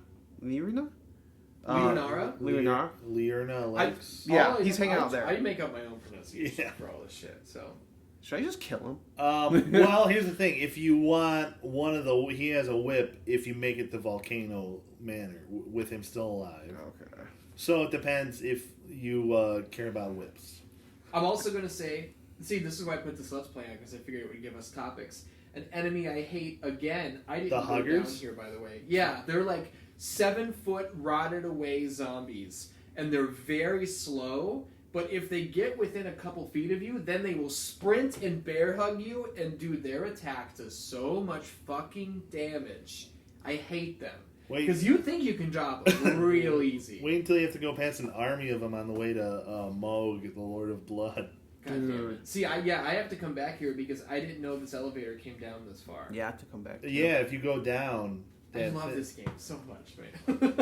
Leonara? Lirna likes. Yeah, he's hanging out there. I make up my own pronunciation Yeah. for all this shit. So Should I just kill him? Well, here's the thing: if you want one of the, he has a whip. If you make it the volcano manor with him still alive, Okay. so it depends if you care about whips. I'm also going to say, see, this is why I put this Let's Play on, because I figured it would give us topics. An enemy I hate, again, I didn't The go down huggers? here, by the way. Yeah, they're like 7-foot rotted away zombies, and they're very slow, but if they get within a couple feet of you, then they will sprint and bear hug you, and dude, their attack does so much fucking damage. I hate them. Wait, Because you think you can drop them real easy. wait until you have to go past an army of them on the way to Moog, the Lord of Blood. God damn it. See, I have to come back here because I didn't know this elevator came down this far. Yeah, I have to come back. Yeah, if you go down, I that's love it. this game so much, man.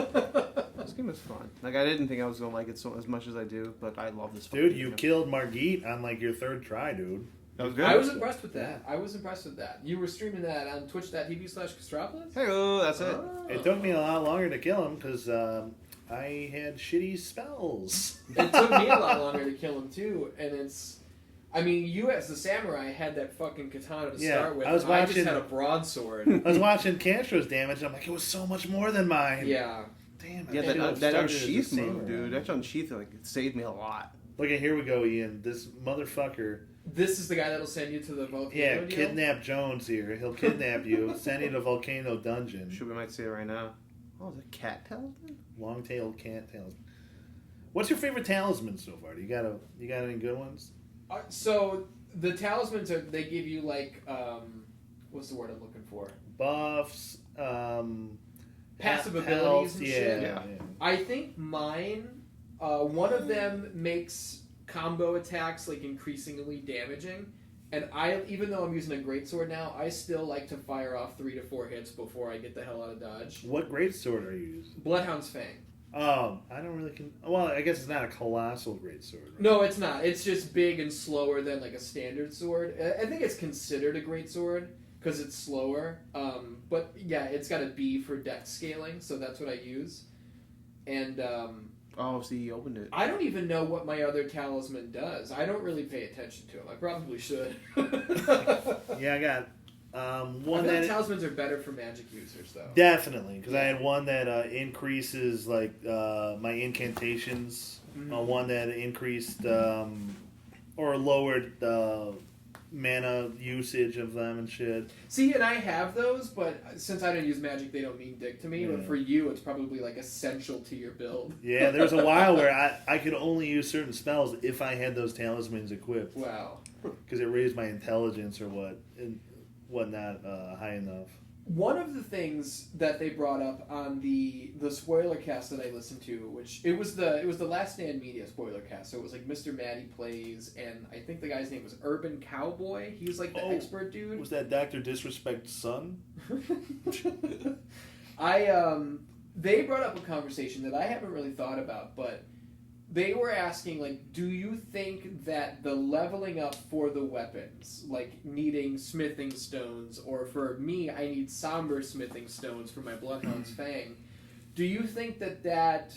This game is fun. Like, I didn't think I was gonna like it so as much as I do, but I love this. Dude, fucking you game. killed Margit on like your third try, dude. That was good. I was impressed with that. You were streaming that on twitch.tv/Castropolis? Hey, that's it. Oh. It took me a lot longer to kill him because I had shitty spells. It took me a lot longer to kill him, too, and it's... I mean, you as the samurai had that fucking katana to Yeah, start with. I was I just watching- had a broadsword. I was watching Castro's damage, and I'm like, it was so much more than mine. Yeah. Damn. I Yeah, should've that started as a unsheath move, samurai. dude. That unsheath, like, it saved me a lot. Look at, here we go, Ian. This motherfucker. This is the guy that'll send you to the volcano Yeah, deal? kidnap Jones here. He'll kidnap you, send you to Volcano Dungeon. Should we might see it right now. Oh, is it cat talisman? Long-tailed cat talisman. What's your favorite talisman so far? You got any good ones? So, the talismans, they give you, like, what's the word I'm looking for? Buffs, Passive health, abilities and yeah, shit. Yeah. I think mine, one of them makes combo attacks like increasingly damaging, and even though I'm using a greatsword now, I still like to fire off 3 to 4 hits before I get the hell out of dodge. What greatsword are you using? Bloodhound's Fang. I don't really. Well, I guess it's not a colossal greatsword. Right? No, it's not. It's just big and slower than like a standard sword. I think it's considered a greatsword because it's slower. But yeah, it's got a B for dex scaling, so that's what I use. And Oh, see, he opened it. I don't even know what my other talisman does. I don't really pay attention to him. I probably should. Yeah, I got one I think that talismans are better for magic users, though. definitely because I had one that increases like my incantations. One that increased or lowered mana usage of them and shit. See, and I have those, but since I don't use magic, they don't mean dick to me. But Yeah. for you, it's probably like essential to your build. Yeah, there was a while where I could only use certain spells if I had those talismans equipped Wow. because it raised my intelligence or whatnot high enough. One of the things that they brought up on the Spoilercast that I listened to, which it was the Last Stand Media Spoilercast, so it was like Mr. Maddie Plays, and I think the guy's name was Urban Cowboy. He's like the expert dude. Was that Dr. Disrespect's son? They brought up a conversation that I haven't really thought about, but they were asking, like, do you think that the leveling up for the weapons, like needing smithing stones, or for me, I need somber smithing stones for my Bloodhound's Fang, do you think that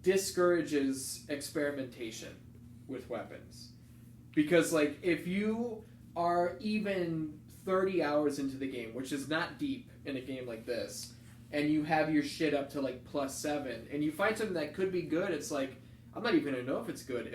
discourages experimentation with weapons? Because, like, if you are even 30 hours into the game, which is not deep in a game like this, and you have your shit up to, like, +7, and you find something that could be good, it's like, I'm not even going to know if it's good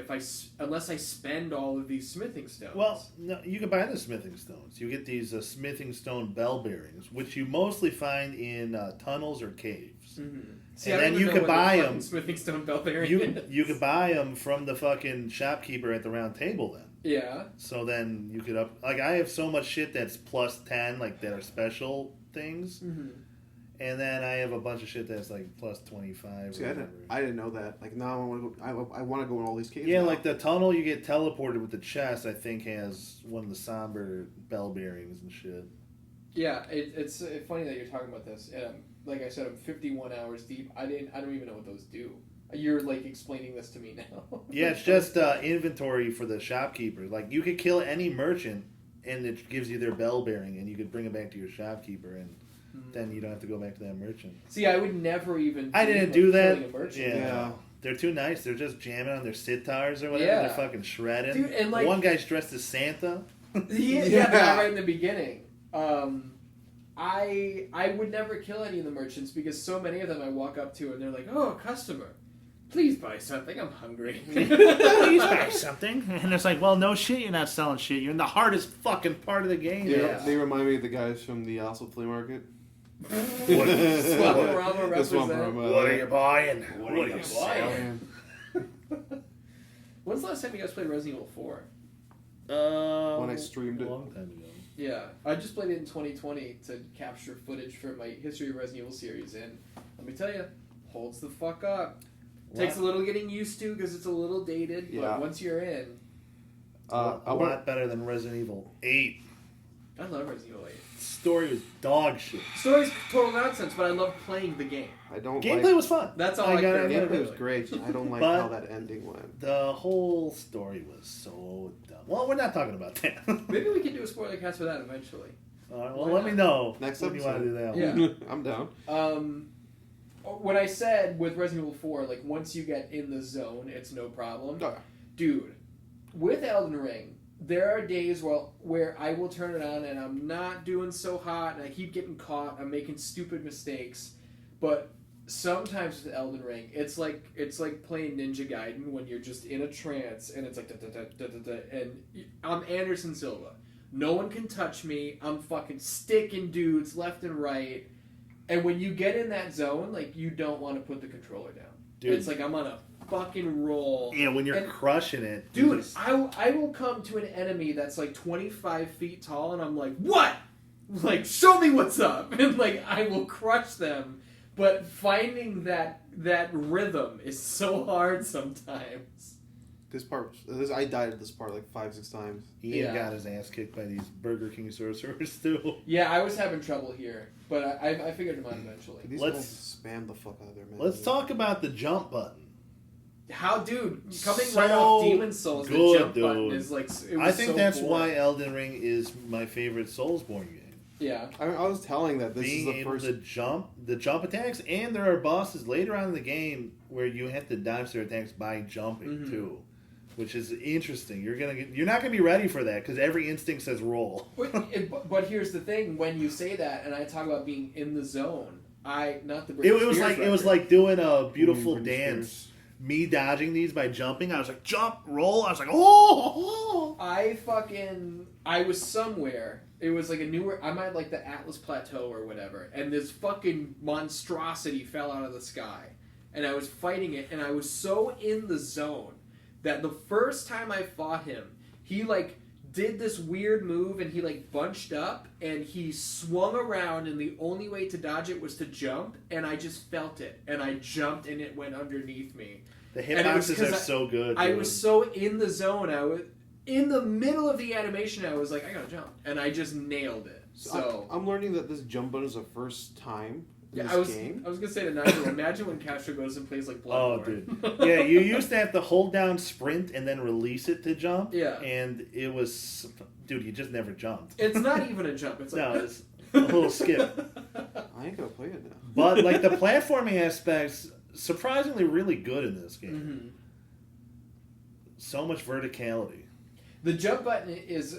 unless I spend all of these smithing stones. Well, no, you can buy the smithing stones. You get these smithing stone bell bearings, which you mostly find in tunnels or caves. Mm-hmm. See, and I then don't you know can what buy the them. fucking smithing stone bell bearing You is. can buy them from the fucking shopkeeper at the round table then. Yeah. So then you could I have so much shit that's +10, like that are special things. Mm-hmm. And then I have a bunch of shit that's like +25. See, or I didn't know that. Like now, I want to go in all these caves. Yeah, now. like the tunnel you get teleported with the chest, I think has one of the somber bell bearings and shit. Yeah, it's funny that you're talking about this. Like I said, I'm 51 hours deep. I don't even know what those do. You're like explaining this to me now. Yeah, it's just inventory for the shopkeeper. Like you could kill any merchant, and it gives you their bell bearing, and you could bring it back to your shopkeeper, and then you don't have to go back to that merchant. See, I would never even. I didn't do that. killing a merchant. Yeah. They're too nice. They're just jamming on their sitars or whatever. Yeah. They're fucking shredding. Dude, and like one guy's dressed as Santa. yeah, the guy right in the beginning. I would never kill any of the merchants because so many of them I walk up to and they're like, "Oh, customer, please buy something. I'm hungry." Please buy something. And it's like, well, no shit, you're not selling shit. You're in the hardest fucking part of the game. Yeah, they remind me of the guys from the Oslo flea market. Swamporama represent. What are you buying? What are you buying? When's the last time you guys played Resident Evil 4? When I streamed it. A long time ago. Yeah, I just played it in 2020 to capture footage for my History of Resident Evil series, and let me tell you, holds the fuck up. Takes a little getting used to because it's a little dated, but once you're in... a lot better than Resident Evil 8. I love Resident Evil 8. Story was dog shit. Story's total nonsense, but I love playing the game. I don't Gameplay was fun. That's all I care about. Gameplay was great. I don't like But how that ending went. The whole story was so dumb. Well, we're not talking about that. Maybe we can do a spoiler cast for that eventually. All right, well, let me know Next when you want to do that. Yeah. one. I'm down. What I said with Resident Evil 4, like, once you get in the zone, it's no problem. Oh, yeah. Dude, with Elden Ring, there are days where I will turn it on and I'm not doing so hot and I keep getting caught. I'm making stupid mistakes. But sometimes with Elden Ring, it's like playing Ninja Gaiden when you're just in a trance and it's like and I'm Anderson Silva. No one can touch me. I'm fucking sticking dudes left and right. And when you get in that zone, like, you don't want to put the controller down. Dude. It's like I'm on a fucking roll. Yeah, when you're crushing it. Dude, I will come to an enemy that's like 25 feet tall and I'm like, what? Like, show me what's up. And like, I will crush them. But finding that rhythm is so hard sometimes. I died at this part like 5-6 times. Ian got his ass kicked by these Burger King sorcerers too. Yeah, I was having trouble here, but I figured him out eventually. These guys spam the fuck out of their man. Let's talk about the jump button. How, dude, coming So right off Demon Souls, the good, jump button dude. is like, it was I think so that's boring. why Elden Ring is my favorite Soulsborne game. Yeah. I was telling that this Being is the able first. to the jump attacks, and there are bosses later on in the game where you have to dodge their attacks by jumping too, which is interesting. You're not gonna be ready for that because every instinct says roll. But here's the thing: when you say that, and I talk about being in the zone, not the It Britney was Spears like record. doing a beautiful Britney dance. Spears. Me dodging these by jumping, I was like jump, roll. I was like oh. I was somewhere. It was like I'm at like the Atlas Plateau or whatever, and this fucking monstrosity fell out of the sky, and I was fighting it, and I was so in the zone that the first time I fought him, he like did this weird move and he like bunched up and he swung around and the only way to dodge it was to jump, and I just felt it and I jumped and it went underneath me. The hitboxes are so good. I dude. was so in the zone. I was in the middle of the animation. I was like, I gotta jump, and I just nailed it. So I'm learning that this jump button is the first time in Yeah, this game. I was gonna say to Nigel, imagine when Castro goes and plays like Oh, Bloodborne. dude. Yeah, you used to have to hold down sprint and then release it to jump. Yeah. And it was... Dude, you just never jumped. It's not even a jump. It's like No, it's a little skip. I ain't gonna play it now. But, like, the platforming aspects, surprisingly really good in this game. Mhm. So much verticality. The jump button is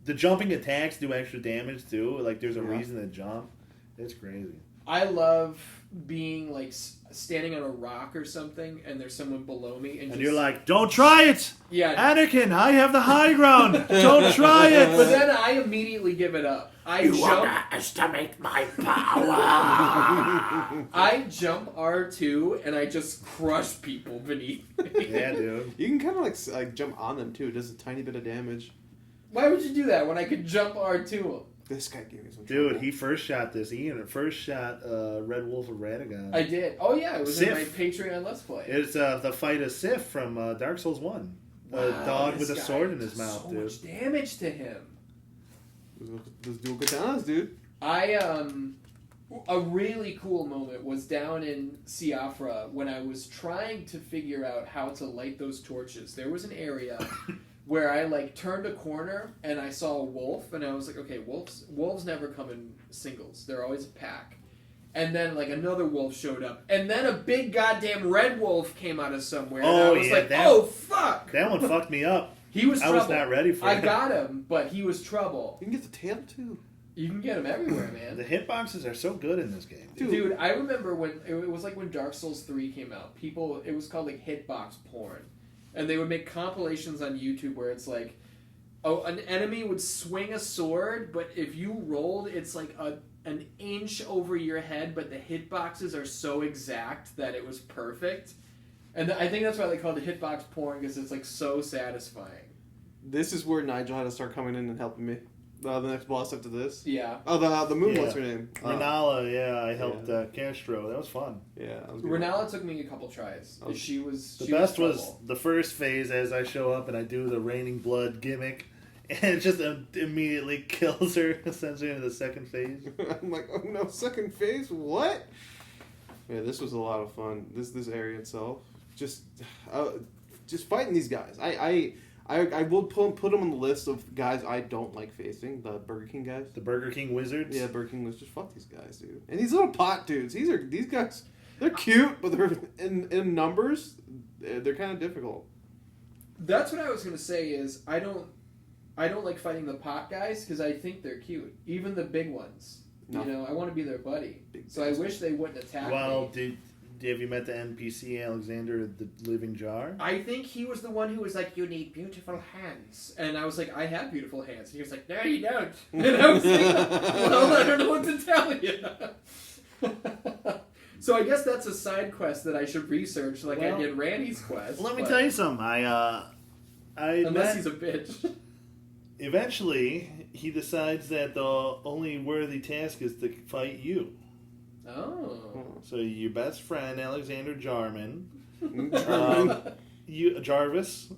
The jumping attacks do extra damage, too. Like, there's a Yeah. reason to jump. It's crazy. I love being like standing on a rock or something, and there's someone below me, and And just, you're like, don't try it! yeah. Anakin, I have the high ground! Don't try it! But then I immediately give it up. I jump. Underestimate my power! I jump R2 and I just crush people beneath me. Yeah, dude. You can kind of like jump on them too. It does a tiny bit of damage. Why would you do that when I could jump R2? This guy gave me some Dude, trouble. he first shot this. Ian first shot Red Wolf of Radagon. I did. Oh yeah, it was in my Sif. Patreon Let's Play. It's the fight of Sif from Dark Souls 1. A Wow, dog this with a guy sword in his does mouth, so dude. much damage to him. Those dual katanas, dude. A really cool moment was down in Siafra when I was trying to figure out how to light those torches. There was an area where I like turned a corner and I saw a wolf, and I was like, okay, wolves never come in singles. They're always a pack. And then like another wolf showed up, and then a big goddamn red wolf came out of somewhere. And I Oh, was yeah, like, that- oh fuck! That one fucked me up. He was I trouble. was not ready for I it. got him, but he was trouble. You can get the tail too. You can get him everywhere, man. The hitboxes are so good in this game. Dude, I remember when it was like when Dark Souls 3 came out. People, it was called like hitbox porn, and they would make compilations on YouTube where it's like, oh, an enemy would swing a sword, but if you rolled, it's like an inch over your head, but the hitboxes are so exact that it was perfect. And I think that's why they called it hitbox porn, because it's like so satisfying. This is where Nigel had to start coming in and helping me. The next boss after this. Yeah. Oh, the moon. Yeah. What's her name? Renala, yeah, I helped Castro. That was fun. Yeah. That was good. Renala took me a couple tries. Oh. She was The she best was trouble. the first phase as I show up and I do the raining blood gimmick, and it just immediately kills her, sends her into the second phase. I'm like, oh no, second phase? What? Yeah, this was a lot of fun. This area itself, just fighting these guys. I will put them on the list of guys I don't like facing. The Burger King guys. The Burger King Wizards. Yeah, Burger King was just fuck these guys, dude. And these little pot dudes. These guys. They're cute, but they're in numbers. They're kind of difficult. That's what I was gonna say. Is I don't like fighting the pot guys because I think they're cute. Even the big ones. No. You know, I want to be their buddy. Big So I wish they wouldn't attack Well, me. have you met the NPC Alexander the Living Jar? I think he was the one who was like, "You need beautiful hands," and I was like, "I have beautiful hands." And he was like, "No, you don't." And I was like, "Well, I don't know what to tell you." So I guess that's a side quest that I should research, like I Well, did Randy's quest. Let me but- tell you something. I Unless met, he's a bitch. eventually he decides that the only worthy task is to fight you. Oh. So your best friend Alexander Jarman, Jarman. Jarvis,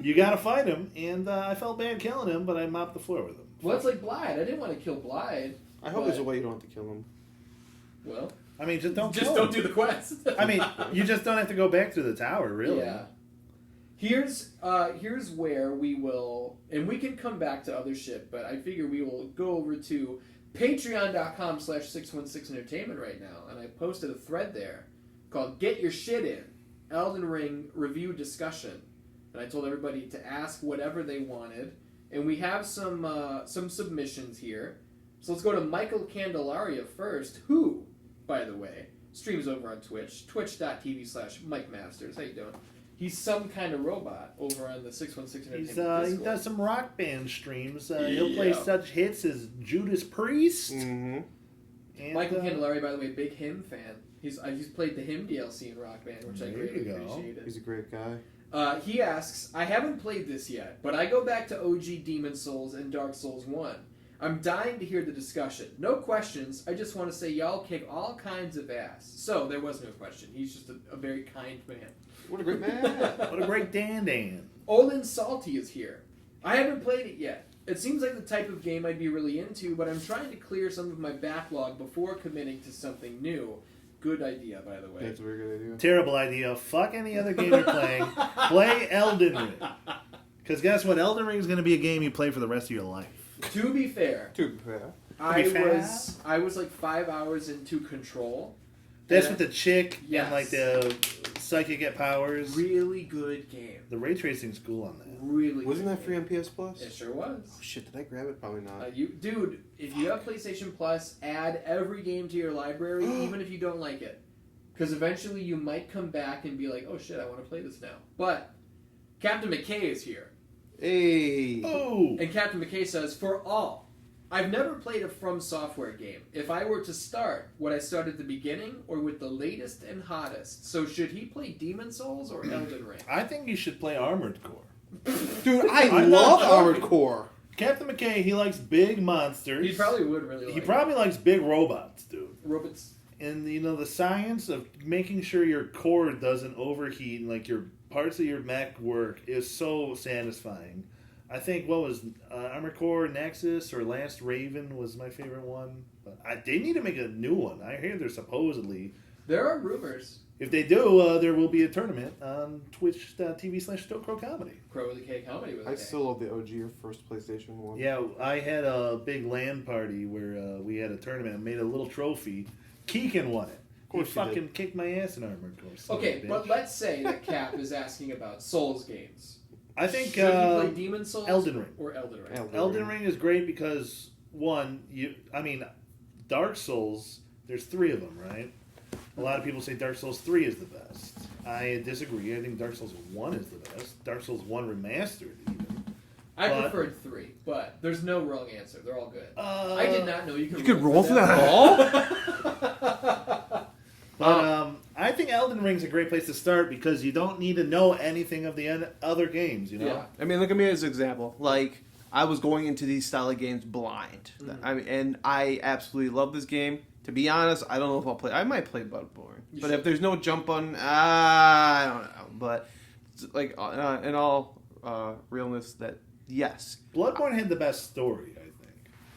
you gotta fight him, and I felt bad killing him, but I mopped the floor with him. Well, it's like Blythe. I didn't want to kill Blythe. I hope there's a way you don't have to kill him. Well, I mean, just don't just kill don't him. do the quest. I mean, you just don't have to go back to the tower, really. Yeah. Here's where we will, and we can come back to other shit, but I figure we will go over to patreon.com/616Entertainment right now, and I posted a thread there called Get Your Shit In, Elden Ring Review Discussion. And I told everybody to ask whatever they wanted, and we have some submissions here. So let's go to Michael Candelaria first, who, by the way, streams over on Twitch, twitch.tv/MikeMasters. How you doing? He's some kind of robot over on the 616 He Entertainment does some rock band streams. He'll play Yeah. such hits as Judas Priest. Mm-hmm. And, Michael Candelaria, by the way, big Hymn fan. He's played the Hymn DLC in Rock Band, which I There greatly you go. appreciated. He's a great guy. He asks, I haven't played this yet, but I go back to OG Demon Souls and Dark Souls 1. I'm dying to hear the discussion. No questions, I just want to say y'all kick all kinds of ass. So, there was no question. He's just a very kind man. What a great man. What a great Dan. Olin Salty is here. I haven't played it yet, It seems like the type of game I'd be really into, but I'm trying to clear some of my backlog before committing to something new. Good idea, by the way. That's a very good idea. Terrible idea. Fuck any other game you're playing. Play Elden Ring. Because guess what? Elden Ring is going to be a game you play for the rest of your life. To be fair, be fair. I was like 5 hours into Control. That's And with the chick Yes. and like the psychic powers. really good game. The ray tracing's cool on that. Really Wasn't good that free game. on PS Plus? It sure was. Oh, shit, did I grab it? Probably not. Dude, if you have PlayStation Plus, add every game to your library, even if you don't like it. Because eventually you might come back and be like, oh shit, I want to play this now. But Captain McKay is here. Hey. Oh! And Captain McKay says, for all, I've never played a FromSoftware game. If I were to start, would I start at the beginning or with the latest and hottest? So should he play Demon Souls or Elden Ring? I think you should play Armored Core. Dude, I I'm love not Armored joking. Core. Captain McKay, he likes big monsters. He probably would really like He it. probably likes big robots, dude. Robots. And you know the science of making sure your core doesn't overheat and like your parts of your mech work is so satisfying. I think what was Armored Core Nexus or Last Raven was my favorite one. But they need to make a new one. I hear they're supposedly. There are rumors. If they do, there will be a tournament on Twitch.tv/Crow Comedy. Crow with a K comedy with a I K. still love the OG or first PlayStation 1. Yeah, I had a big LAN party where we had a tournament and made a little trophy. Keegan won it. He course he fucking kicked my ass in Armored Core. son of a Okay, bitch. but let's say that Cap is asking about Souls games. I think Should he play Demon Souls Elden Ring. or Elden Ring? Elden Ring is great because Dark Souls. There's 3 of them, right? A lot of people say Dark Souls 3 is the best. I disagree. I think Dark Souls 1 is the best. Dark Souls 1 remastered, even. I But- preferred 3, but there's no wrong answer. They're all good. Uh, I did not know you could. You could roll for that ball? But I think Elden Ring's a great place to start because you don't need to know anything of the other games. You know. Yeah. I mean, look at me as an example. Like, I was going into these style of games blind. And I absolutely love this game. To be honest, I don't know if I'll play. I might play Bloodborne. But should. if there's no jump button, I don't know. But, like, in all realness, that, yes. Bloodborne had the best story, I think.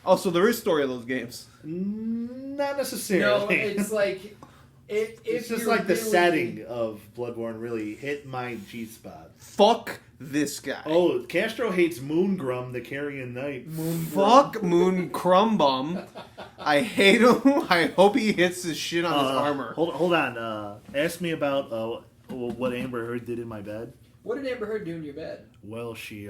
Oh, so there is story of those games. Not necessarily. No, it's like it's just like the setting of Bloodborne really hit my G spot. Fuck this guy. Oh, Castro hates Moongrum, the Carrion Knight. Fuck Moon Crumbum. I hate him. I hope he hits his shit on his armor. Hold on. Ask me about what Amber Heard did in my bed. What did Amber Heard do in your bed? Well, she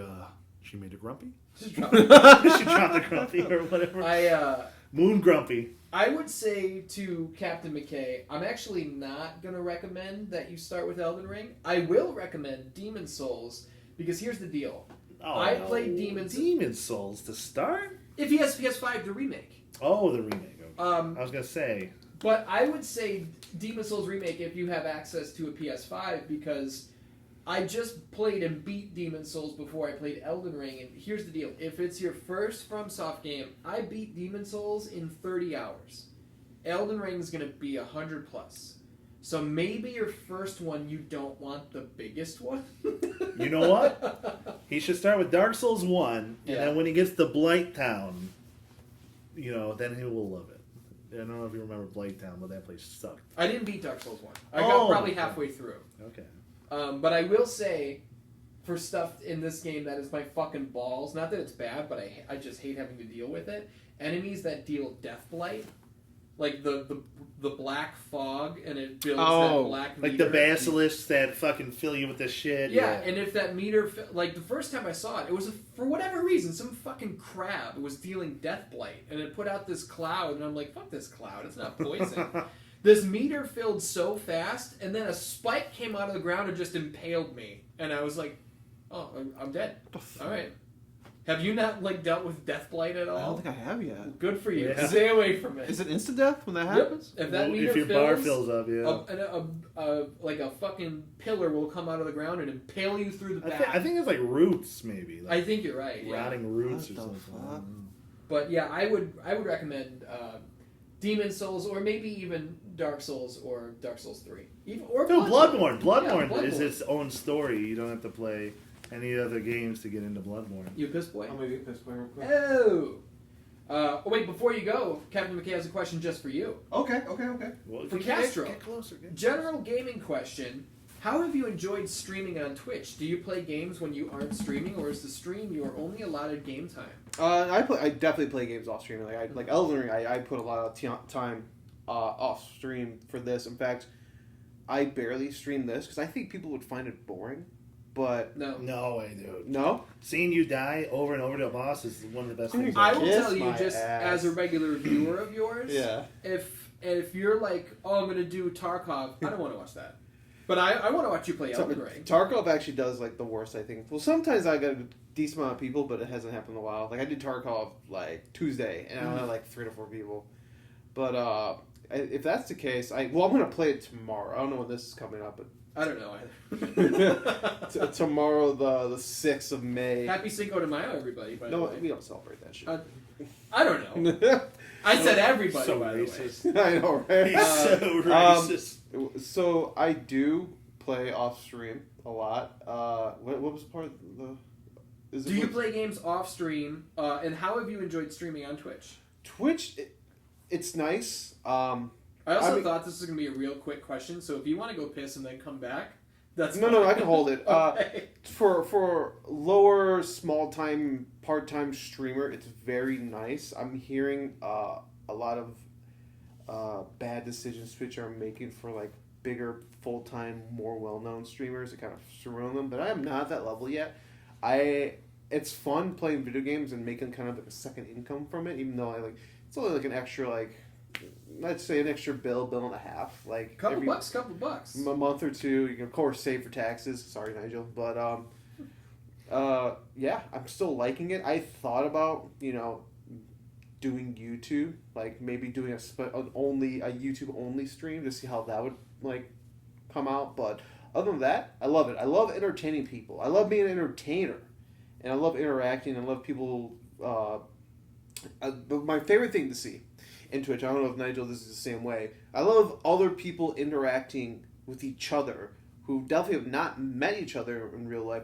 made a grumpy. Just drop She dropped a grumpy or whatever. Moon Grumpy. I would say to Captain McKay, I'm actually not going to recommend that you start with Elden Ring. I will recommend Demon Souls, because here's the deal. I played Demon Souls to start? If he has PS5, the remake. Oh, the remake. Okay. I Um, was going to say. But I would say Demon Souls Remake if you have access to a PS5, because I just played and beat Demon Souls before I played Elden Ring, and here's the deal. If it's your first FromSoft game, I beat Demon Souls in 30 hours. Elden Ring is going to be 100 plus. So maybe your first one, you don't want the biggest one. You know what? He should start with Dark Souls 1, and then when he gets to Blight Town, then he will love it. I don't know if you remember Blight Town, but that place sucked. I didn't beat Dark Souls 1. I got probably halfway through. Okay. But I will say, for stuff in this game that is my fucking balls, not that it's bad, but I just hate having to deal with it, enemies that deal death blight, like the black fog, and it builds that black meter. Like the basilisks that fucking fill you with this shit. Yeah, and if that meter, like the first time I saw it, it was, for whatever reason, some fucking crab was dealing death blight, and it put out this cloud, and I'm like, fuck this cloud, it's not poison. This meter filled so fast, and then a spike came out of the ground and just impaled me. And I was like, oh, I'm dead. All right. Have you not, dealt with death blight at all? I don't think I have yet. Good for you. Yeah. Stay away from it. Is it instant death when that happens? If that meter if your bar fills up, a fucking pillar will come out of the ground and impale you through the back. I think it's like roots, maybe. I think you're right. Yeah. Rotting roots What or the something. fuck? But yeah, I would recommend Demon Souls, or maybe even Dark Souls or Dark Souls 3. Or No, Bloodborne. Bloodborne Yeah, is its own story. You don't have to play any other games to get into Bloodborne. You a piss boy? I'm gonna get this way real quick. Oh, wait, before you go, Captain McKay has a question just for you. Okay. Well, For get Castro. closer. General gaming question. How have you enjoyed streaming on Twitch? Do you play games when you aren't streaming, or is the stream your only allotted game time? I definitely play games off stream. Like Elden Ring, I put a lot of time off stream for this. In fact, I barely stream this because I think people would find it boring. But No way, dude. no, Seeing you die over and over to a boss is one of the best things. I will Kiss tell you, my just ass. as a regular viewer of yours, yeah. if you're like, oh, I'm going to do Tarkov, I don't want to watch that. But I want to watch you play Elden Ring. Tarkov actually does like the worst, I think. Well, sometimes I got a decent amount of people, but it hasn't happened in a while. Like I did Tarkov like Tuesday, and I only had like 3 to 4 people. But if that's the case, I'm gonna play it tomorrow. I don't know when this is coming up, but I don't know either. tomorrow the 6th of May. Happy Cinco de Mayo, everybody, by the No, way. we don't celebrate that shit. I don't know. I said everybody, So by racist. the way. I know, right? He's so racist. So I do play off stream a lot. What was part of the? Do you play games off stream? And how have you enjoyed streaming on Twitch? Twitch? It's nice. I also thought this was going to be a real quick question, so if you want to go piss and then come back, that's No, I can hold it. Okay. For lower, small time, part time streamer, it's very nice. I'm hearing a lot of bad decisions Twitch are making for like bigger, full time, more well known streamers to kind of surround them. But I am not at that level yet. It's fun playing video games and making kind of like a second income from it, even though it's only like an extra let's say an extra bill and a half, like couple bucks. a month or two. You can of course save for taxes. Sorry, Nigel, but yeah, I'm still liking it. I thought about doing YouTube, like maybe doing a YouTube only stream to see how that would like come out. But other than that, I love it. I love entertaining people. I love being an entertainer, and I love interacting. I love people. But my favorite thing to see in Twitch, I don't know if Nigel this is the same way. I love other people interacting with each other who definitely have not met each other in real life,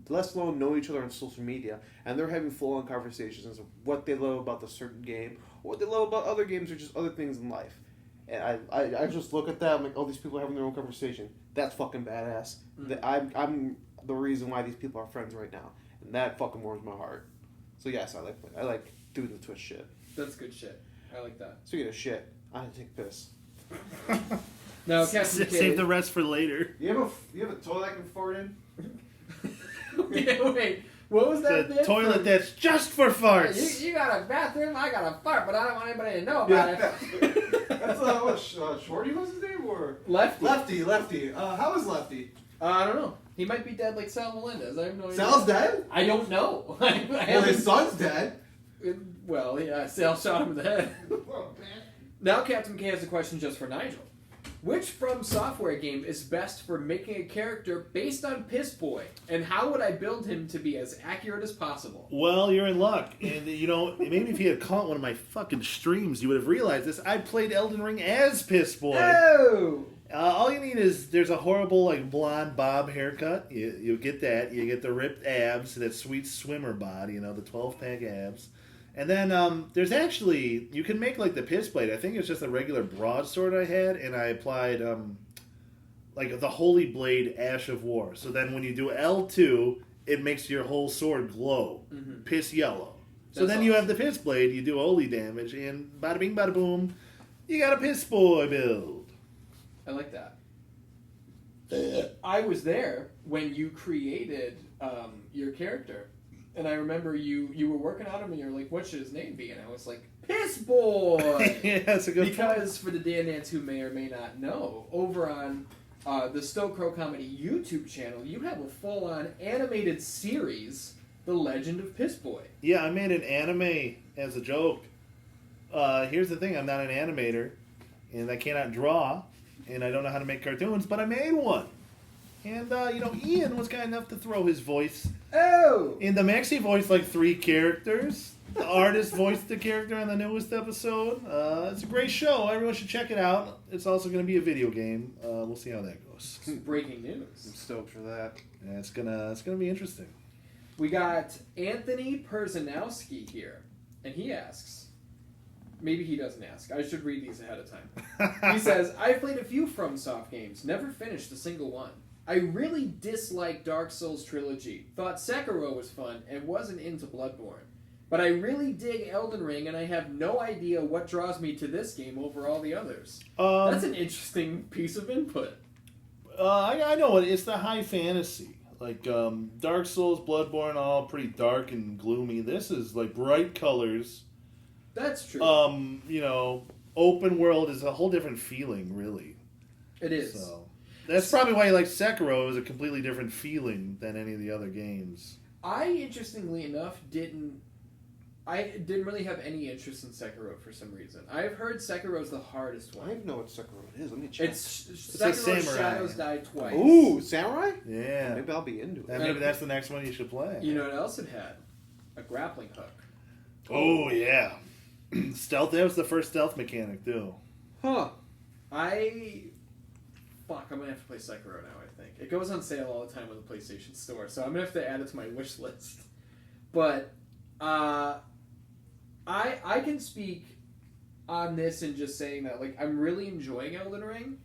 let alone know each other on social media, and they're having full-on conversations of what they love about the certain game, or what they love about other games, or just other things in life. And I just look at that, I'm like, oh, these people are having their own conversation. That's fucking badass. Mm-hmm. I'm the reason why these people are friends right now, and that fucking warms my heart. So yes, I like doing the Twitch shit. That's good shit. I like that. Speaking of shit, I had to take a piss. Now, Captain Save the rest for later. You have a toilet I can fart in? Yeah, wait. What was that? The toilet that's just for farts. You got a bathroom, I got a fart, but I don't want anybody to know about it. That's what Shorty was his name, or Lefty. Lefty. How is Lefty? I don't know. He might be dead like Sal Melendez. I have no idea. Sal's dead? I don't know. Well, his son's dead. Well, yeah, Sal shot him in the head. Now Captain K has a question just for Nigel. Which FromSoftware game is best for making a character based on Piss Boy? And how would I build him to be as accurate as possible? Well, you're in luck. And, maybe if you had caught one of my fucking streams, you would have realized this. I played Elden Ring as Piss Boy. Oh! All you need is, there's a horrible, blonde bob haircut. You get that. You get the ripped abs, that sweet swimmer body, the 12-pack abs. And then there's actually, you can make the piss blade. I think it's just a regular broadsword I had, and I applied the Holy Blade Ash of War. So then when you do L2, it makes your whole sword glow, piss yellow. So then you have the piss blade, you do holy damage, and bada bing bada boom, you got a piss boy build. I like that. I was there when you created your character. And I remember you were working on him, and you're like, what should his name be? And I was like, Piss Boy! Yeah, that's a good Because for the Dan Nance who may or may not know, over on the Stowe Crow Comedy YouTube channel, you have a full-on animated series, The Legend of Piss Boy. Yeah, I made an anime as a joke. Here's the thing, I'm not an animator, and I cannot draw, and I don't know how to make cartoons, but I made one. And, Ian was kind enough to throw his voice. Oh! In the Maxi voice, 3 characters. The artist voiced the character on the newest episode. It's a great show. Everyone should check it out. It's also going to be a video game. We'll see how that goes. Breaking news. I'm stoked for that. Yeah, it's gonna be interesting. We got Anthony Perzanowski here, and he asks, maybe he doesn't ask, I should read these ahead of time. He says, I've played a few FromSoft games, never finished a single one. I really dislike Dark Souls trilogy, thought Sekiro was fun, and wasn't into Bloodborne. But I really dig Elden Ring, and I have no idea what draws me to this game over all the others. That's an interesting piece of input. I know it. It's the high fantasy. Like, Dark Souls, Bloodborne, all pretty dark and gloomy. This is, like, bright colors. That's true. You know, open world is a whole different feeling, really. It is. So, that's probably why, like, Sekiro is a completely different feeling than any of the other games. I, interestingly enough, didn't really have any interest in Sekiro for some reason. I've heard Sekiro's the hardest I one. don't even know what Sekiro is. Let me check. It's like Sekiro Samurai. Shadows Die Twice. Ooh, Samurai? Yeah. Maybe I'll be into it. And maybe that's the next one you should play. You know what else it had? A grappling hook. Oh, yeah. Stealth, that was the first stealth mechanic, too. Huh. I'm gonna have to play Sekiro now, I think. It goes on sale all the time on the PlayStation Store, so I'm gonna have to add it to my wish list. But, I can speak on this and just saying that, like, I'm really enjoying Elden Ring.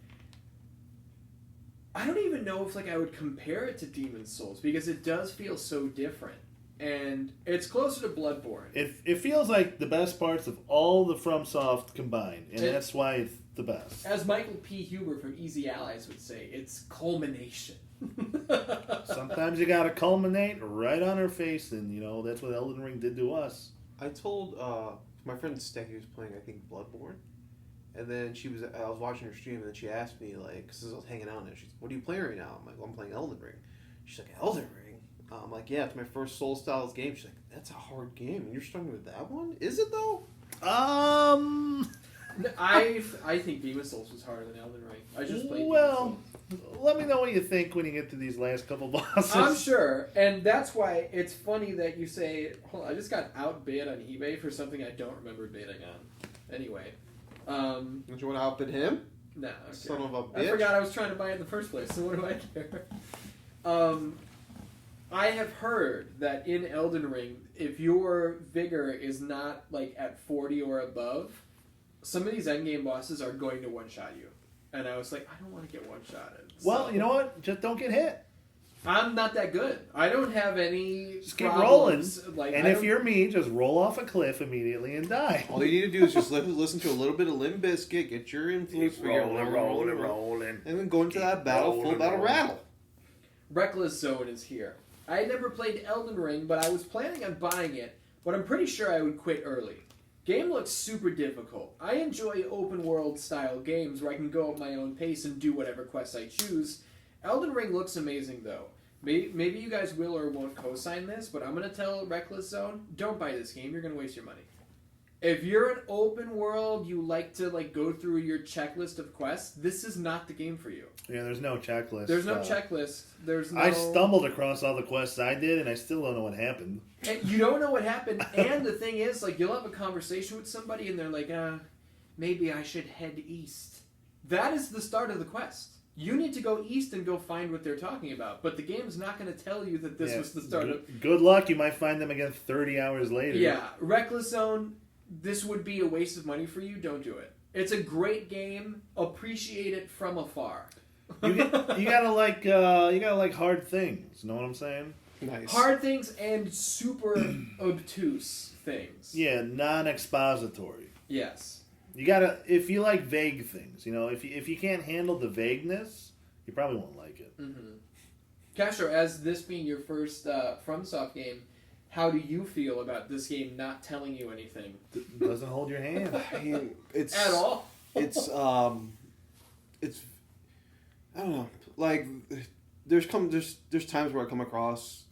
I don't even know if, like, I would compare it to Demon's Souls, because it does feel so different. And it's closer to Bloodborne. It feels like the best parts of all the FromSoft combined, and that's why it's the best. As Michael P. Huber from Easy Allies would say, it's culmination. Sometimes you gotta culminate right on her face, and, you know, that's what Elden Ring did to us. I told my friend Stecky was playing, I think, Bloodborne. And then I was watching her stream, and then she asked me, like, because I was hanging out, and she's like, what are you playing right now? I'm like, well, I'm playing Elden Ring. She's like, Elden Ring? I'm like, yeah, it's my first Soul Styles game. She's like, that's a hard game, and you're struggling with that one? Is it, though? I think Demon's Souls was harder than Elden Ring. I just played Well, Demon's Souls. let me know what you think when you get to these last couple bosses. I'm sure, and that's why it's funny that you say, hold on, I just got outbid on eBay for something I don't remember bidding on. Anyway. Don't you want to outbid him? No. Son of a bitch. I forgot I was trying to buy it in the first place, so what do I care? I have heard that in Elden Ring, if your vigor is not, like, at 40 or above, some of these endgame bosses are going to one-shot you. And I was like, I don't want to get one-shotted. Well, you know what? Just don't get hit. I'm not that good. I don't have any Just keep problems. rolling. Like, And if you're me, just roll off a cliff immediately and die. All you need to do is just listen to a little bit of Limp Bizkit, get your influence, rolling. and then go into that battle, full battle rattle. Reckless Zone is here. I had never played Elden Ring, but I was planning on buying it, but I'm pretty sure I would quit early. Game looks super difficult. I enjoy open world style games where I can go at my own pace and do whatever quests I choose. Elden Ring looks amazing though. Maybe you guys will or won't co-sign this, but I'm going to tell Reckless Zone, don't buy this game, you're going to waste your money. If you're an open world, you like to go through your checklist of quests, this is not the game for you. Yeah, there's no checklist. There's no checklist. There's no... I stumbled across all the quests I did, and I still don't know what happened. And you don't know what happened, and the thing is, you'll have a conversation with somebody, and they're like, maybe I should head east. That is the start of the quest. You need to go east and go find what they're talking about, but the game's not going to tell you that this was the start of... Good luck, you might find them again 30 hours later. Yeah, Reckless Zone, this would be a waste of money for you, don't do it. It's a great game, appreciate it from afar. You gotta like hard things, know what I'm saying? Nice. Hard things and super obtuse things. Yeah, non-expository. Yes. You gotta, if you like vague things, if you can't handle the vagueness, you probably won't like it. Mm-hmm. Castro, as this being your first FromSoft game, how do you feel about this game not telling you anything? Doesn't hold your hand. I mean, it's At all? It's I don't know. Like there's times where I come across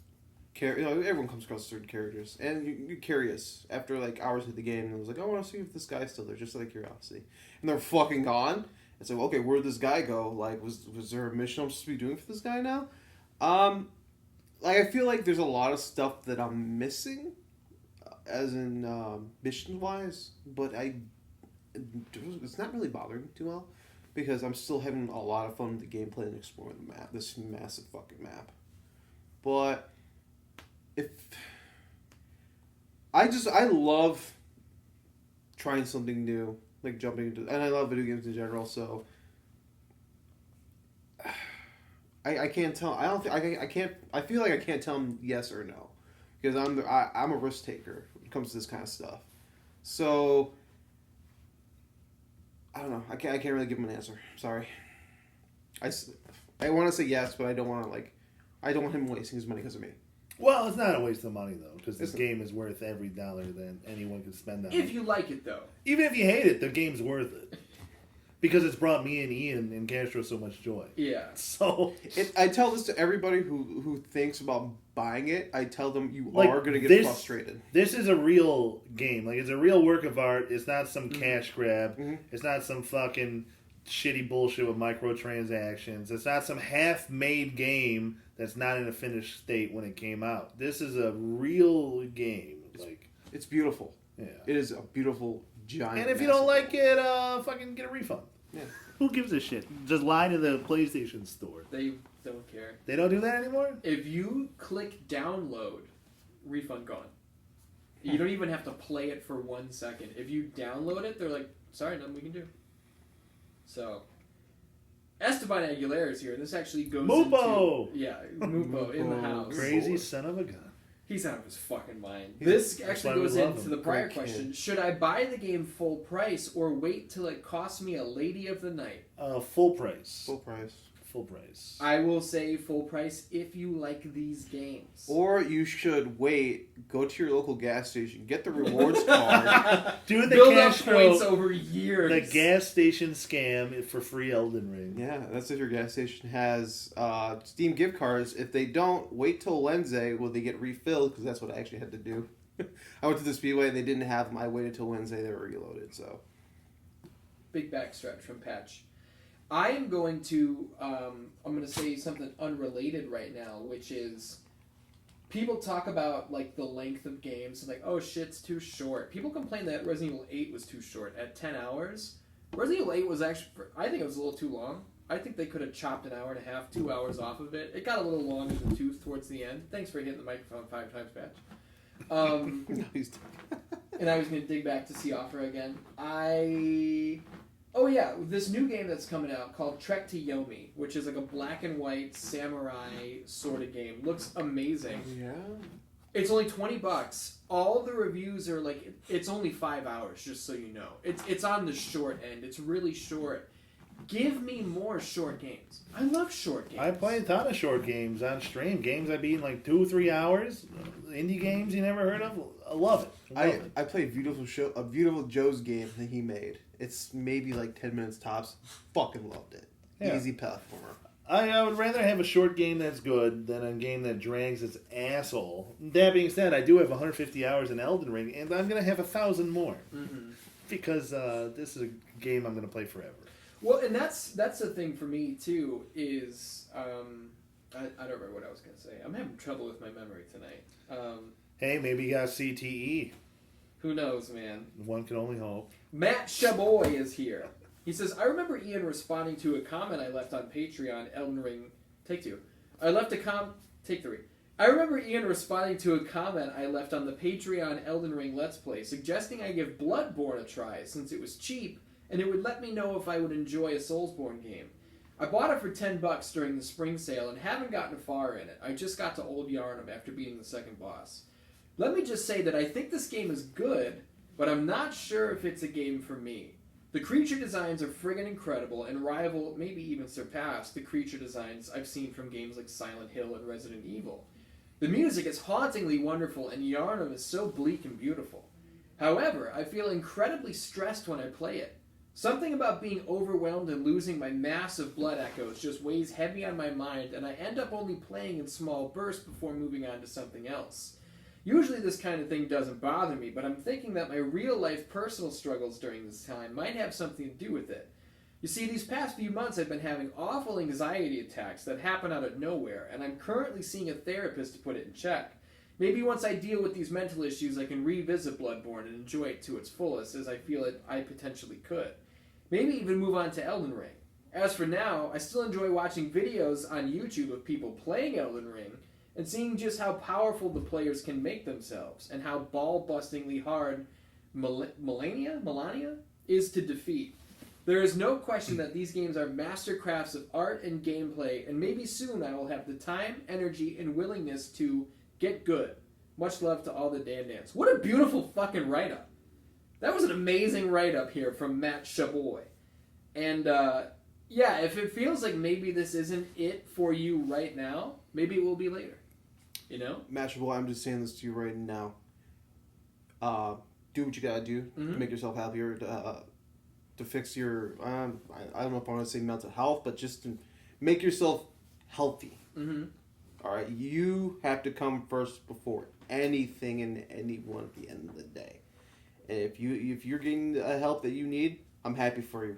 everyone comes across certain characters, and you're curious after hours of the game, and I was like, I want to see if this guy's still there, just out of curiosity. And they're fucking gone. It's like, okay, where'd this guy go? Was there a mission I'm supposed to be doing for this guy now? I feel like there's a lot of stuff that I'm missing as in mission wise, but it's not really bothering me too well because I'm still having a lot of fun with the gameplay and exploring the map, this massive fucking map. But if I love trying something new, like jumping into, and I love video games in general, so I can't tell. I don't think I can't. I feel like I can't tell them yes or no because I'm a risk taker when it comes to this kind of stuff. So I don't know. I can't really give him an answer. Sorry. I want to say yes, but I don't want to I don't want him wasting his money because of me. Well, it's not a waste of money though, because this game is worth every dollar that anyone can spend on it. If you like it, though. Even if you hate it, the game's worth it. Because it's brought me and Ian and Castro so much joy. Yeah. So I tell this to everybody who thinks about buying it. I tell them you like, are going to get frustrated. This is a real game. Like, it's a real work of art. It's not some cash grab. Mm-hmm. It's not some fucking shitty bullshit with microtransactions. It's not some half-made game that's not in a finished state when it came out. This is a real game. It's beautiful. Yeah. It is a beautiful, giant. And if you don't like it, fucking get a refund. Yeah. Who gives a shit? Just lie to the PlayStation Store. They don't care. They don't do that anymore? If you click download, refund gone. You don't even have to play it for 1 second. If you download it, they're like, sorry, nothing we can do. So, Esteban Aguilera is here. This actually goes Mupo! into... Yeah, Mupo in the house. Crazy son of a gun. He's out of his fucking mind. This actually goes into the prior Great kid. question. Should I buy the game full price or wait till it costs me a lady of the night? Full price. Full price. Full price. I will say full price if you like these games. Or you should wait, go to your local gas station, get the rewards card. Do the Build up Castro, points over years. the gas station scam for free Elden Ring. Yeah, that's if your gas station has Steam gift cards. If they don't, wait till Wednesday when they get refilled, because that's what I actually had to do. I went to the Speedway and they didn't have them. I waited till Wednesday, they were reloaded, so. Big backstretch from Patch. I am going to, I'm going to say something unrelated right now, which is people talk about, like, the length of games, like, oh, shit's too short. People complain that Resident Evil 8 was too short at 10 hours. Resident Evil 8 was actually, I think it was a little too long. I think they could have chopped an hour and a half, 2 hours off of it. It got a little long in the tooth towards the end. Thanks for hitting the microphone 5 times, Patch. And I was going to dig back to see Offer again. Oh yeah, this new game that's coming out called Trek to Yomi, which is like a black and white samurai sort of game. Looks amazing. Yeah. It's only $20. All the reviews are like, it's only 5 hours, just so you know. It's on the short end. It's really short. Give me more short games. I love short games. I play a ton of short games on stream. Games I beat in like 2 or 3 hours. Indie games you never heard of. I love it. I played a Beautiful Joe's game that he made. It's maybe like 10 minutes tops. Fucking loved it. Yeah. Easy platformer. I would rather have a short game that's good than a game that drags its asshole. That being said, I do have 150 hours in Elden Ring, and I'm going to have 1,000 more. Mm-hmm. Because this is a game I'm going to play forever. Well, and that's the thing for me, too, is... I don't remember what I was going to say. I'm having trouble with my memory tonight. Hey, maybe you got CTE. Who knows, man? One can only hope. Matt Shaboy is here. He says, I remember Ian responding to a comment I left on Patreon, Elden Ring... Take 2. Take 3. I remember Ian responding to a comment I left on the Patreon Elden Ring Let's Play, suggesting I give Bloodborne a try, since it was cheap, and it would let me know if I would enjoy a Soulsborne game. I bought it for $10 during the spring sale and haven't gotten far in it. I just got to Old Yarnum after beating the second boss. Let me just say that I think this game is good, but I'm not sure if it's a game for me. The creature designs are friggin' incredible and rival, maybe even surpass, the creature designs I've seen from games like Silent Hill and Resident Evil. The music is hauntingly wonderful and Yarnum is so bleak and beautiful. However, I feel incredibly stressed when I play it. Something about being overwhelmed and losing my massive blood echoes just weighs heavy on my mind, and I end up only playing in small bursts before moving on to something else. Usually this kind of thing doesn't bother me, but I'm thinking that my real-life personal struggles during this time might have something to do with it. You see, these past few months I've been having awful anxiety attacks that happen out of nowhere, and I'm currently seeing a therapist to put it in check. maybe once I deal with these mental issues, I can revisit Bloodborne and enjoy it to its fullest as I feel it I potentially could. Maybe even move on to Elden Ring. As for now, I still enjoy watching videos on YouTube of people playing Elden Ring and seeing just how powerful the players can make themselves and how ball-bustingly hard Melania is to defeat. There is no question that these games are mastercrafts of art and gameplay, and maybe soon I will have the time, energy, and willingness to get good. Much love to all the Dan-Dans. What a beautiful fucking write-up. That was an amazing write-up here from Matt Chaboy. And, yeah, if it feels like maybe this isn't it for you right now, maybe it will be later. You know? Matchable, I'm just saying this to you right now. Do what you gotta do to make yourself happier, to fix your, I don't know if I want to say mental health, but just to make yourself healthy. Mm-hmm. All right? You have to come first before anything and anyone at the end of the day. And if you're getting the help that you need, I'm happy for you.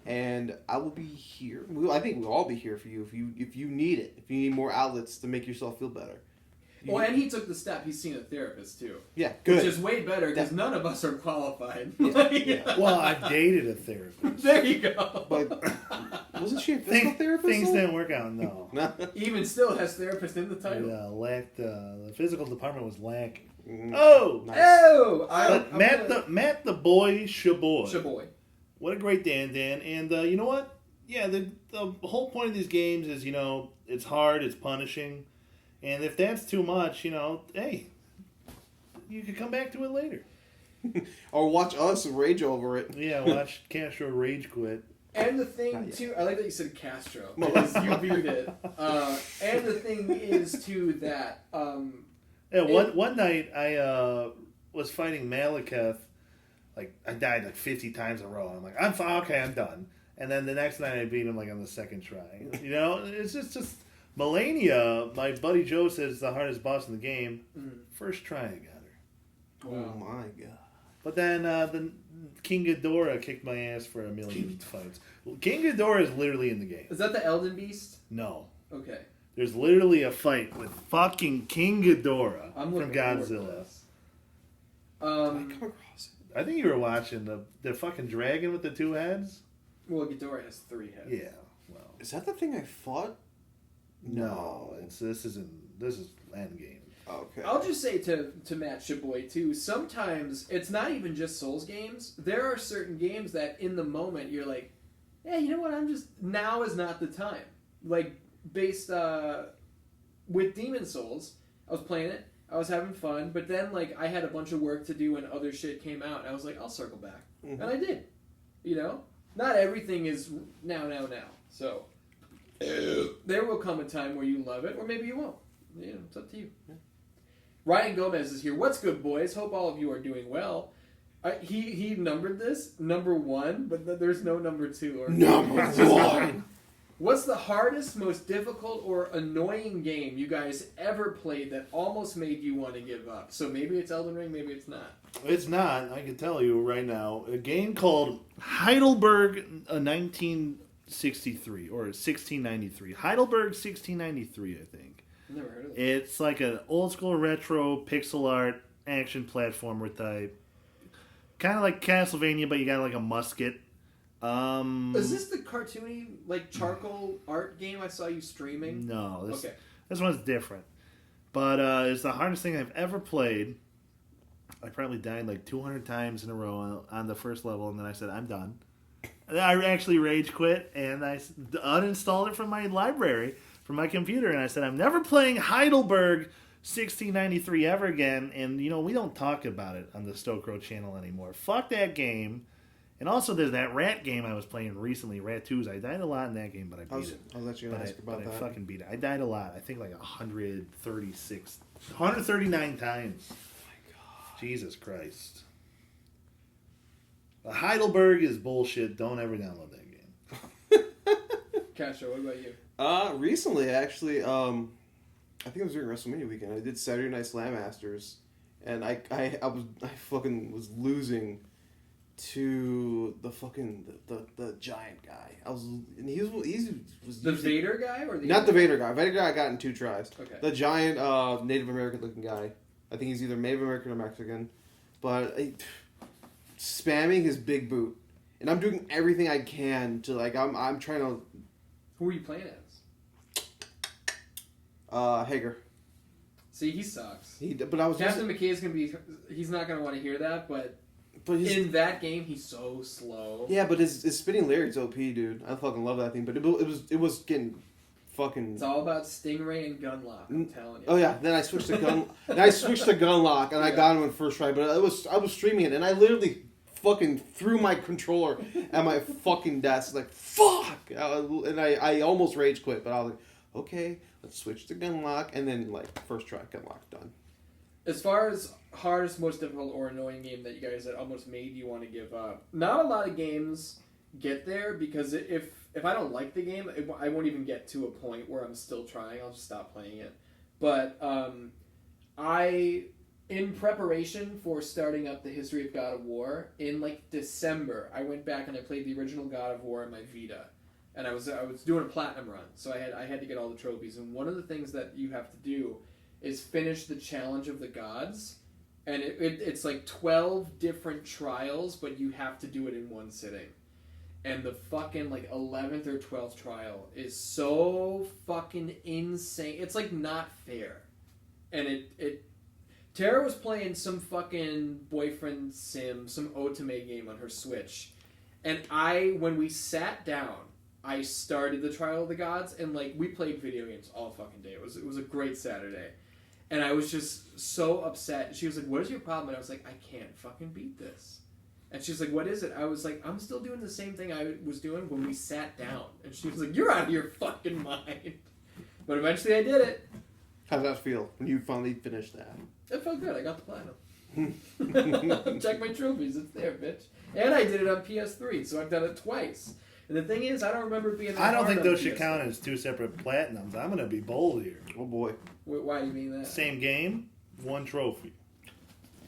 And I will be here. I think we'll all be here for you if you need it. If you need more outlets to make yourself feel better. Well, and he took the step. He's seen a therapist, too. Yeah, good. Which is way better, because none of us are qualified. Yeah. Well, I've dated a therapist. There you go. But wasn't she a physical therapist? Things though? didn't work out, no. Even still has therapist in the title. The physical department was lacking. Mm. Oh! Nice. Oh! But Matt the boy Shaboy. Shaboy. What a great Dan. And you know what? Yeah, the whole point of these games is, it's hard, it's punishing. And if that's too much, hey, you could come back to it later. Or watch us rage over it. Yeah, watch Castro rage quit. And the thing, too, I like that you said Castro, because you viewed it. And the thing is, too, that... Yeah, one night I was fighting Malekith. Like, I died like 50 times in a row. I'm like, I'm done. And then the next night I beat him like on the second try. It's just Melania, my buddy Joe says it's the hardest boss in the game. First try I got her. Wow. Oh my god. But then the King Ghidorah kicked my ass for a million fights. King Ghidorah is literally in the game. Is that the Elden Beast? No. Okay. There's literally a fight with fucking King Ghidorah I'm from looking forward to Godzilla. this. I come across it. I think you were watching the fucking dragon with the two heads. Well, Ghidorah has 3 heads. Yeah. Well, Is that the thing I fought? no. This is Endgame. Okay. I'll just say to Matt Shaboy, too, sometimes it's not even just Souls games. There are certain games that in the moment you're like, yeah, you know what, now is not the time. Like, based, with Demon Souls, I was playing it, I was having fun, but then, like, I had a bunch of work to do and other shit came out, and I was like, I'll circle back. Mm-hmm. And I did. Not everything is now. So, there will come a time where you love it, or maybe you won't. It's up to you. Yeah. Ryan Gomez is here. What's good, boys? Hope all of you are doing well. He numbered this number 1, but there's no number 2 or Number 1. What's the hardest, most difficult, or annoying game you guys ever played that almost made you want to give up? So maybe it's Elden Ring, maybe it's not. It's not. I can tell you right now. A game called Heidelberg 1963 or 1693. Heidelberg 1693, I think. Never heard of it. It's like an old school retro pixel art action platformer type. Kind of like Castlevania, but you got like a musket. Is this the cartoony, like, charcoal art game I saw you streaming? No. Okay. This one's different. But it's the hardest thing I've ever played. I probably died like 200 times in a row on the first level, and then I said, I'm done. And I actually rage quit, and I uninstalled it from my library, from my computer, and I said, I'm never playing Heidelberg 1693 ever again, and, we don't talk about it on the Stokro channel anymore. Fuck that game. And also, there's that Rat game I was playing recently, Rat 2s. I died a lot in that game, but I beat it. I was actually going to ask about that. I fucking beat it. I died a lot. I think like 139 times. Oh my god. Jesus Christ. But Heidelberg is bullshit. Don't ever download that game. Castro, what about you? Recently, actually, I think it was during WrestleMania weekend. I did Saturday Night Slam Masters, and I fucking was losing to the fucking the giant guy. He was The Vader guy or the not the Vader guy. Vader guy I got in 2 tries. Okay. The giant Native American looking guy. I think he's either Native American or Mexican. But spamming his big boot. And I'm doing everything I can to, like, I'm trying to... Who are you playing as? Hager. See, he sucks. But I was Captain McKay is going to be... He's not going to want to hear that, but in that game, he's so slow. Yeah, but his spinning lariat's OP, dude. I fucking love that thing. But it was getting fucking... It's all about Stingray and Gunlock, I'm telling you. Oh, yeah. Then I switched to Gunlock, and I got him in first try. But I was streaming it, and I literally fucking threw my controller at my fucking desk. Like, fuck! And I almost rage quit, but I was like, okay, let's switch to Gunlock. And then, like, first try, Gunlock, done. As far as hardest, most difficult, or annoying game that you guys that almost made you want to give up, not a lot of games get there, because if I don't like the game, I won't even get to a point where I'm still trying. I'll just stop playing it. But in preparation for starting up the history of God of War, in like December, I went back and I played the original God of War on my Vita, and I was doing a platinum run, so I had to get all the trophies. And one of the things that you have to do is finish the Challenge of the Gods, and it's like 12 different trials, but you have to do it in one sitting. And the fucking like 11th or 12th trial is so fucking insane. It's like not fair. And Tara was playing some fucking boyfriend sim, some Otome game on her Switch. And when we sat down, I started the Trial of the Gods, and like we played video games all fucking day. It was a great Saturday. And I was just so upset. She was like, "What is your problem?" And I was like, "I can't fucking beat this." And she was like, "What is it?" I was like, "I'm still doing the same thing I was doing when we sat down." And she was like, "You're out of your fucking mind." But eventually I did it. How did that feel when you finally finished that? It felt good. I got the platinum. Check my trophies. It's there, bitch. And I did it on PS3, so I've done it twice. And the thing is, I don't remember being that I don't hard think on those should PS3. count as two separate platinums. I'm going to be bold here. Oh boy. Why do you mean that? Same game, one trophy.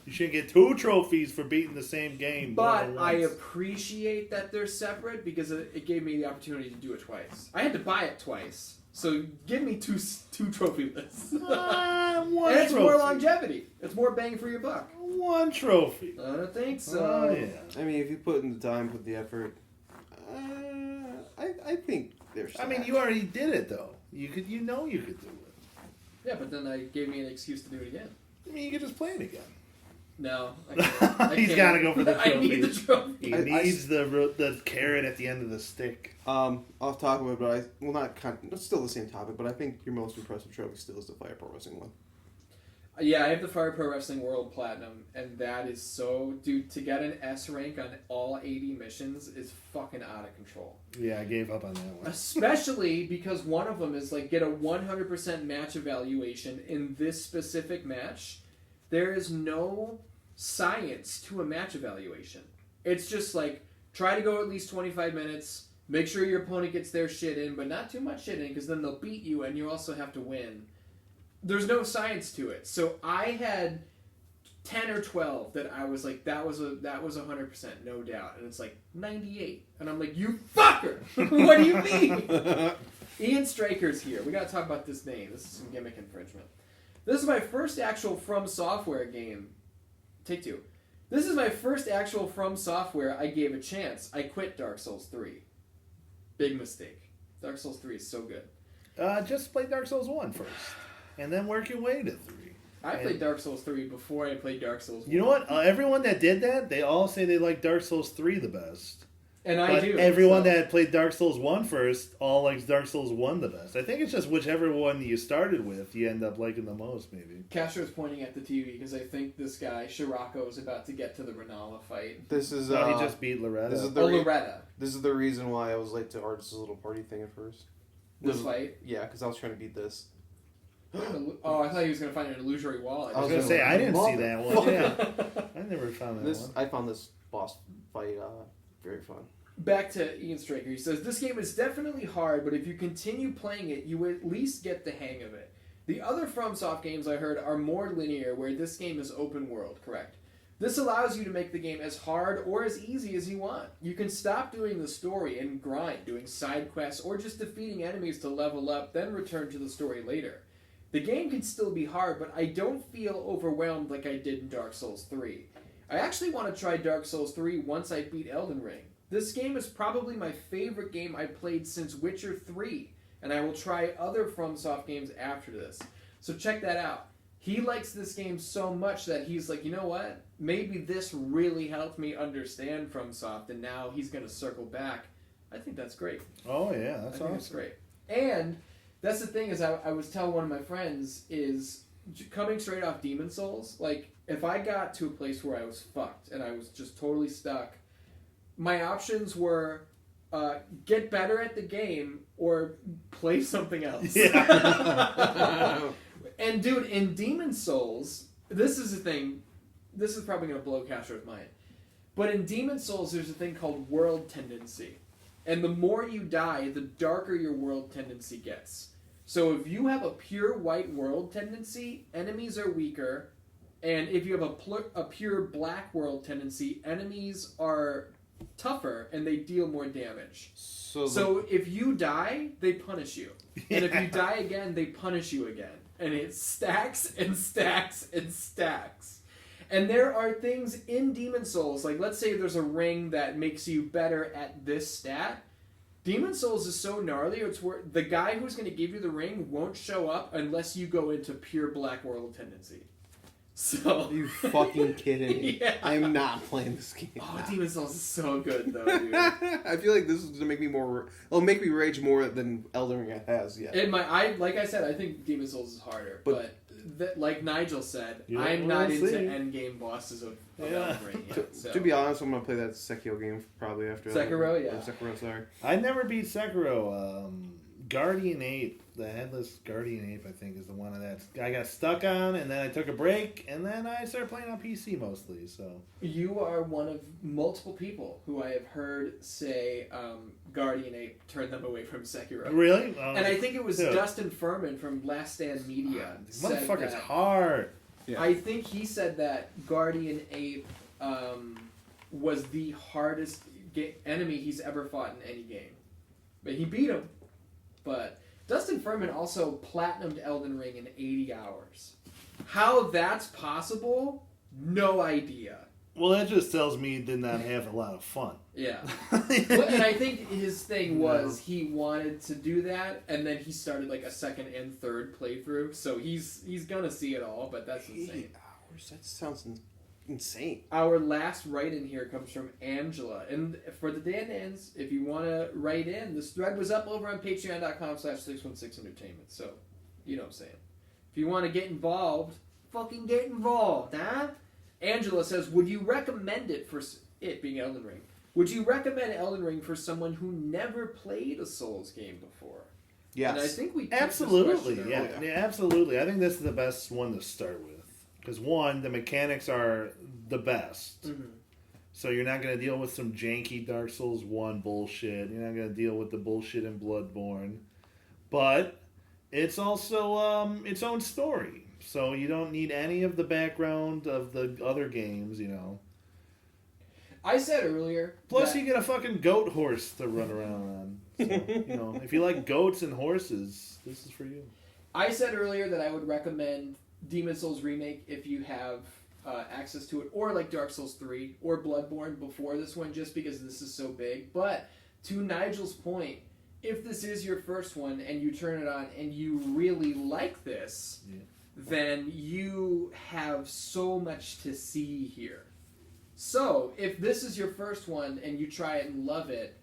You shouldn't get 2 trophies for beating the same game. But I appreciate that they're separate, because it gave me the opportunity to do it twice. I had to buy it twice. So give me two trophy lists. One and it's trophy. more longevity. It's more bang for your buck. 1 trophy. I don't think so. Oh, yeah. I mean, if you put in the time, put the effort, I think there's. I mean, you already did it, though. You could do it. Yeah, but then I gave me an excuse to do it again. I mean, you could just play it again. No, I can't. He's got to go for the trophy. I need the trophy. He needs the carrot at the end of the stick. Off topic, but it's still the same topic, but I think your most impressive trophy still is the Fire Pro Wrestling one. Yeah, I have the Fire Pro Wrestling World Platinum, and that is so... Dude, to get an S rank on all 80 missions is fucking out of control. Yeah, I gave up on that one. Especially because one of them is, like, get a 100% match evaluation in this specific match. There is no science to a match evaluation. It's just, like, try to go at least 25 minutes, make sure your opponent gets their shit in, but not too much shit in, because then they'll beat you, and you also have to win. There's no science to it. So I had 10 or 12 that I was like, that was 100%, no doubt. And it's like 98. And I'm like, you fucker! What do you mean? Ian Straker's here. We gotta talk about this name. This is some gimmick infringement. This is my first actual FromSoftware game. Take 2. This is my first actual FromSoftware I gave a chance. I quit Dark Souls 3. Big mistake. Dark Souls 3 is so good. Just play Dark Souls 1 first. And then work your way to 3. I played Dark Souls 3 before I played Dark Souls 1. You know what? Everyone that did that, they all say they like Dark Souls 3 the best. And I But do. everyone that played Dark Souls 1 first all likes Dark Souls 1 the best. I think it's just whichever one you started with, you end up liking the most, maybe. Castro's pointing at the TV because I think this guy, Shirako, is about to get to the Renala fight. This is. He just beat Loretta. Loretta. This is the reason why I was late to Art's little party thing at first. This fight? Yeah, because I was trying to beat this. Oh, I thought he was going to find an illusory wall. I was going to say, I didn't see that one. Yeah. I never found that one. I found this boss fight very fun. Back to Ian Straker. He says, this game is definitely hard, but if you continue playing it, you at least get the hang of it. The other FromSoft games I heard are more linear, where this game is open world, correct? This allows you to make the game as hard or as easy as you want. You can stop doing the story and grind, doing side quests, or just defeating enemies to level up, then return to the story later. The game can still be hard, but I don't feel overwhelmed like I did in Dark Souls 3. I actually want to try Dark Souls 3 once I beat Elden Ring. This game is probably my favorite game I played since Witcher 3, and I will try other FromSoft games after this. So check that out. He likes this game so much that he's like, you know what? Maybe this really helped me understand FromSoft, and now he's going to circle back. I think that's great. Oh, yeah, that's I think awesome. it's great. And that's the thing is I was telling one of my friends is coming straight off Demon Souls, like if I got to a place where I was fucked and I was just totally stuck, my options were get better at the game or play something else. Yeah. And dude, in Demon Souls, this is the thing, this is probably going to blow Castro's mind, but in Demon Souls there's a thing called world tendency. And the more you die, the darker your world tendency gets. So if you have a pure white world tendency, enemies are weaker. And if you have a pure black world tendency, enemies are tougher and they deal more damage. So if you die, they punish you. And if you die again, they punish you again. And it stacks and stacks and stacks. And there are things in Demon Souls, like let's say there's a ring that makes you better at this stat. Demon Souls is so gnarly, it's where the guy who's going to give you the ring won't show up unless you go into pure black world tendency. So Are you fucking kidding me? Yeah. I'm not playing this game. Oh, Demon Souls is so good though, dude. I feel like this is gonna make me more. It'll make me rage more than Elden Ring has yet. Like I said, I think Demon Souls is harder, but like Nigel said, Yeah, I'm not we'll into see. endgame bosses of Elden Ring yet. So. To be honest, I'm gonna play that Sekiro game probably after. Sekiro, yeah. Sekiro, sorry. I never beat Sekiro. Guardian Ape, the headless Guardian Ape, I think, is the one that I got stuck on, and then I took a break, and then I started playing on PC mostly. So You are one of multiple people who I have heard say Guardian Ape turned them away from Sekiro. really, And I think it was yeah. Dustin Furman from Last Stand Media. said Motherfucker's that- hard. Yeah. I think he said that Guardian Ape was the hardest enemy he's ever fought in any game. But he beat him. But Dustin Furman also platinumed Elden Ring in 80 hours. How that's possible, no idea. Well, that just tells me he did not have a lot of fun. Yeah. Well, and I think his thing was he wanted to do that, and then he started like a second and third playthrough. So he's gonna see it all, but that's insane. 80 hours? That sounds insane. Our last write-in here comes from Angela. And for the Dan Dans, if you want to write in, this thread was up over on patreon.com/616Entertainment. So, you know what I'm saying. If you want to get involved, fucking get involved, huh? Angela says, would you recommend it for it being Elden Ring? Would you recommend Elden Ring for someone who never played a Souls game before? Yes. And I think we took Absolutely, this question yeah. earlier. Yeah, absolutely. I think this is the best one to start with. Because, one, the mechanics are the best. Mhm. So you're not going to deal with some janky Dark Souls 1 bullshit. You're not going to deal with the bullshit in Bloodborne. But it's also its own story. So you don't need any of the background of the other games, you know. I said earlier. Plus, that- you get a fucking goat horse to run around on. So, you know, if you like goats and horses, this is for you. I said earlier that I would recommend Demon Souls Remake if you have access to it, or like Dark Souls 3 or Bloodborne before this one, just because this is so big. But to Nigel's point, if this is your first one and you turn it on and you really like this, then you have so much to see here. So if this is your first one and you try it and love it,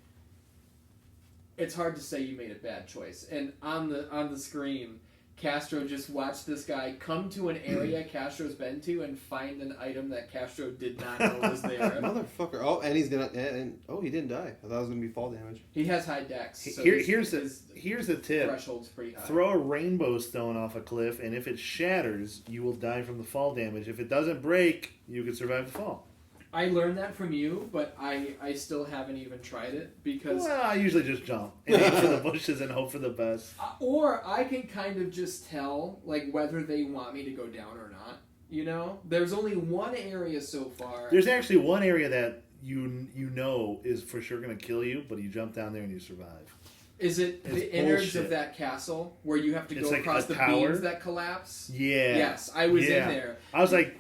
it's hard to say you made a bad choice. And on the screen, Castro just watched this guy come to an area Castro's been to and find an item that Castro did not know was there. Motherfucker. Oh, and he's gonna. And he didn't die. I thought it was gonna be fall damage. He has high dex. So Here's his a tip. threshold's pretty high. Throw a rainbow stone off a cliff, and if it shatters, you will die from the fall damage. If it doesn't break, you can survive the fall. I learned that from you, but I still haven't even tried it because... Well, I usually just jump and aim for the bushes and hope for the best. Or I can kind of just tell like whether they want me to go down or not. You know? There's only one area so far. There's actually one area that you know is for sure going to kill you, but you jump down there and you survive. Is it It's the innards bullshit. of that castle where you have to It's go like across a the tower? beams that collapse? Yeah. Yes, I was Yeah. in there. I was like,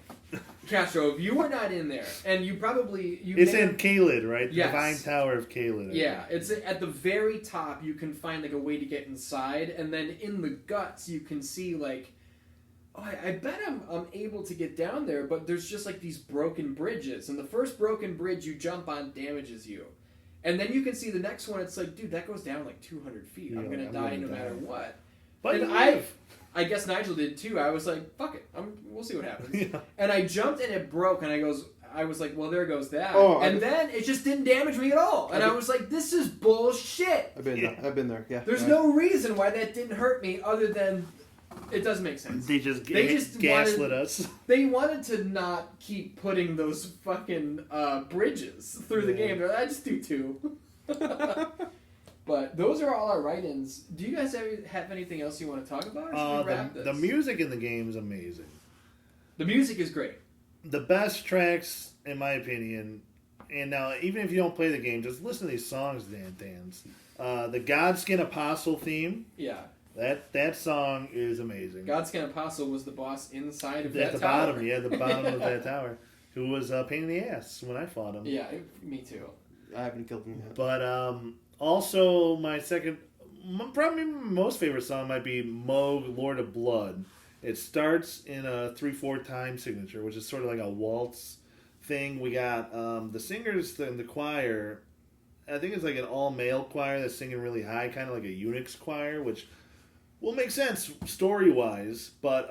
Castro, if you were not in there, and you probably... it's may in have- Caelid, right? The Yes. Divine Tower of Caelid. I Yeah, think. it's at the very top. You can find like a way to get inside, and then in the guts you can see like, oh, I bet I'm able to get down there, but there's just like these broken bridges, and the first broken bridge you jump on damages you, and then you can see the next one. It's like, dude, that goes down like 200 feet. Yeah, I'm gonna I'm die gonna no die. matter what. But and you live. I guess Nigel did too. I was like, fuck it, we'll see what happens. Yeah. And I jumped and it broke, and I was like, well, there goes that. Oh, and then it just didn't damage me at all. And I was like, this is bullshit. I've been there. Yeah. There's Right. no reason why that didn't hurt me other than it doesn't make sense. They just wanted- gaslit us. They wanted to not keep putting those fucking bridges through the Yeah. game. They're like, I just do two. But those are all our write-ins. Do you guys have anything else you want to talk about? Or should we wrap this? The music in the game is amazing. The music is great. The best tracks, in my opinion, and now even if you don't play the game, just listen to these songs, Dance. The Godskin Apostle theme, Yeah. that song is amazing. Godskin Apostle was the boss inside of At that the tower. bottom, yeah, the bottom of that tower, who was a pain in the ass when I fought him. Yeah, me too. I haven't killed him yet. But also probably my most favorite song might be Moog, Lord of Blood. It starts in a 3/4 time signature, which is sort of like a waltz thing. We got the singers in the choir. I think it's like an all-male choir that's singing really high, kind of like a Unix choir, which will make sense story-wise. But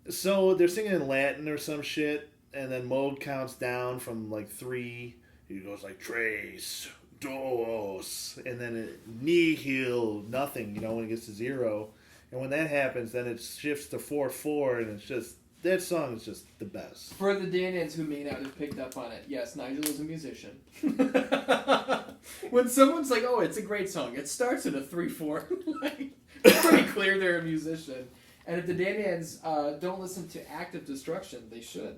so they're singing in Latin or some shit, and then Moog counts down from like 3. He goes like tres, dos, and then nihil, nothing. When it gets to 0. And when that happens, then it shifts to 4/4, and it's just that song is just the best. For the Danians who may not have picked up on it, yes, Nigel is a musician. When someone's like, "Oh, it's a great song," it starts in a 3/4. Like, it's pretty clear they're a musician. And if the Danians don't listen to Active Destruction, they should.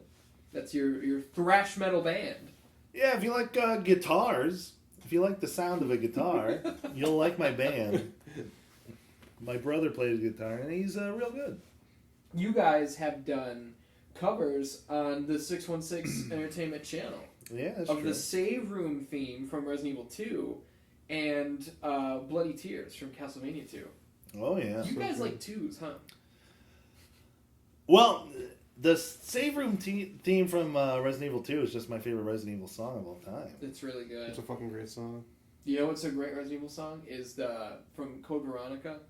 That's your thrash metal band. Yeah, if you like guitars, if you like the sound of a guitar, you'll like my band. My brother plays guitar, and he's real good. You guys have done covers on the 616 Entertainment channel Yeah, that's of true. the Save Room theme from Resident Evil 2 and Bloody Tears from Castlevania 2. Oh, yeah. You guys like twos, huh? Well, the Save Room theme from Resident Evil 2 is just my favorite Resident Evil song of all time. It's really good. It's a fucking great song. You know what's a great Resident Evil song? Is from Code Veronica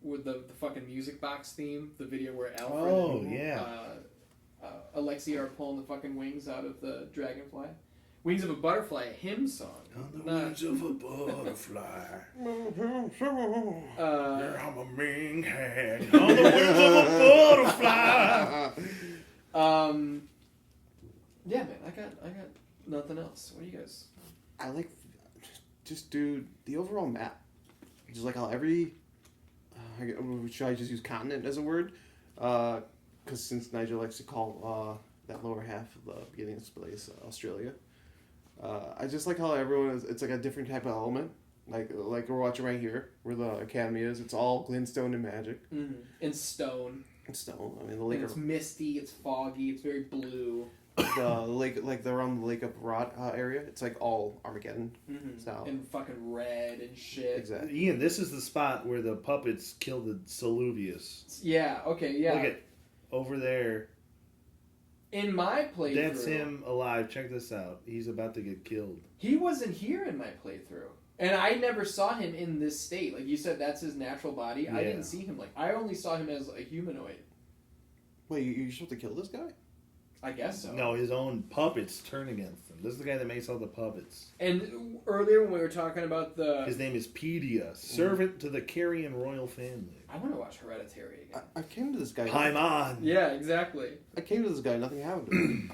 with the fucking music box theme, the video where Alfred Oh, and yeah. Alexia are pulling the fucking wings out of the dragonfly. Wings of a Butterfly, a hymn song. On the Not- wings of a butterfly, Uh, I'm a ming hag. On the wings of a butterfly. yeah, man, I got nothing else. What do you guys? I like, just dude, the overall map. Just like how every, should I just use continent as a word? Because since Nigel likes to call that lower half of the beginning of this place Australia, I just like how everyone is. It's like a different type of element. Like we're watching right here, where the academy is. It's all glintstone and magic. Mm-hmm. And stone. And stone. I mean, the And lake it's of misty. It's foggy. It's very blue. the lake, like they're around the Lake of Rot area. It's like all Armageddon. Mm-hmm. So And fucking red and shit. exactly. Ian, this is the spot where the puppets killed the Soluvius. Yeah. Okay. Yeah. Look at over there. In my playthrough, That's him alive. Check this out. He's about to get killed. He wasn't here in my playthrough, and I never saw him in this state. Like you said, that's his natural body. I Yeah. didn't see him I only saw him as a humanoid. Wait, you're supposed to kill this guy? I guess so. No, his own puppets turn against him. This is the guy that makes all the puppets. And earlier when we were talking about His name is Pedia, servant to the Carrion royal family. I want to watch Hereditary again. I came to this guy. Paimon. Yeah, exactly. I came to this guy. Nothing happened to him.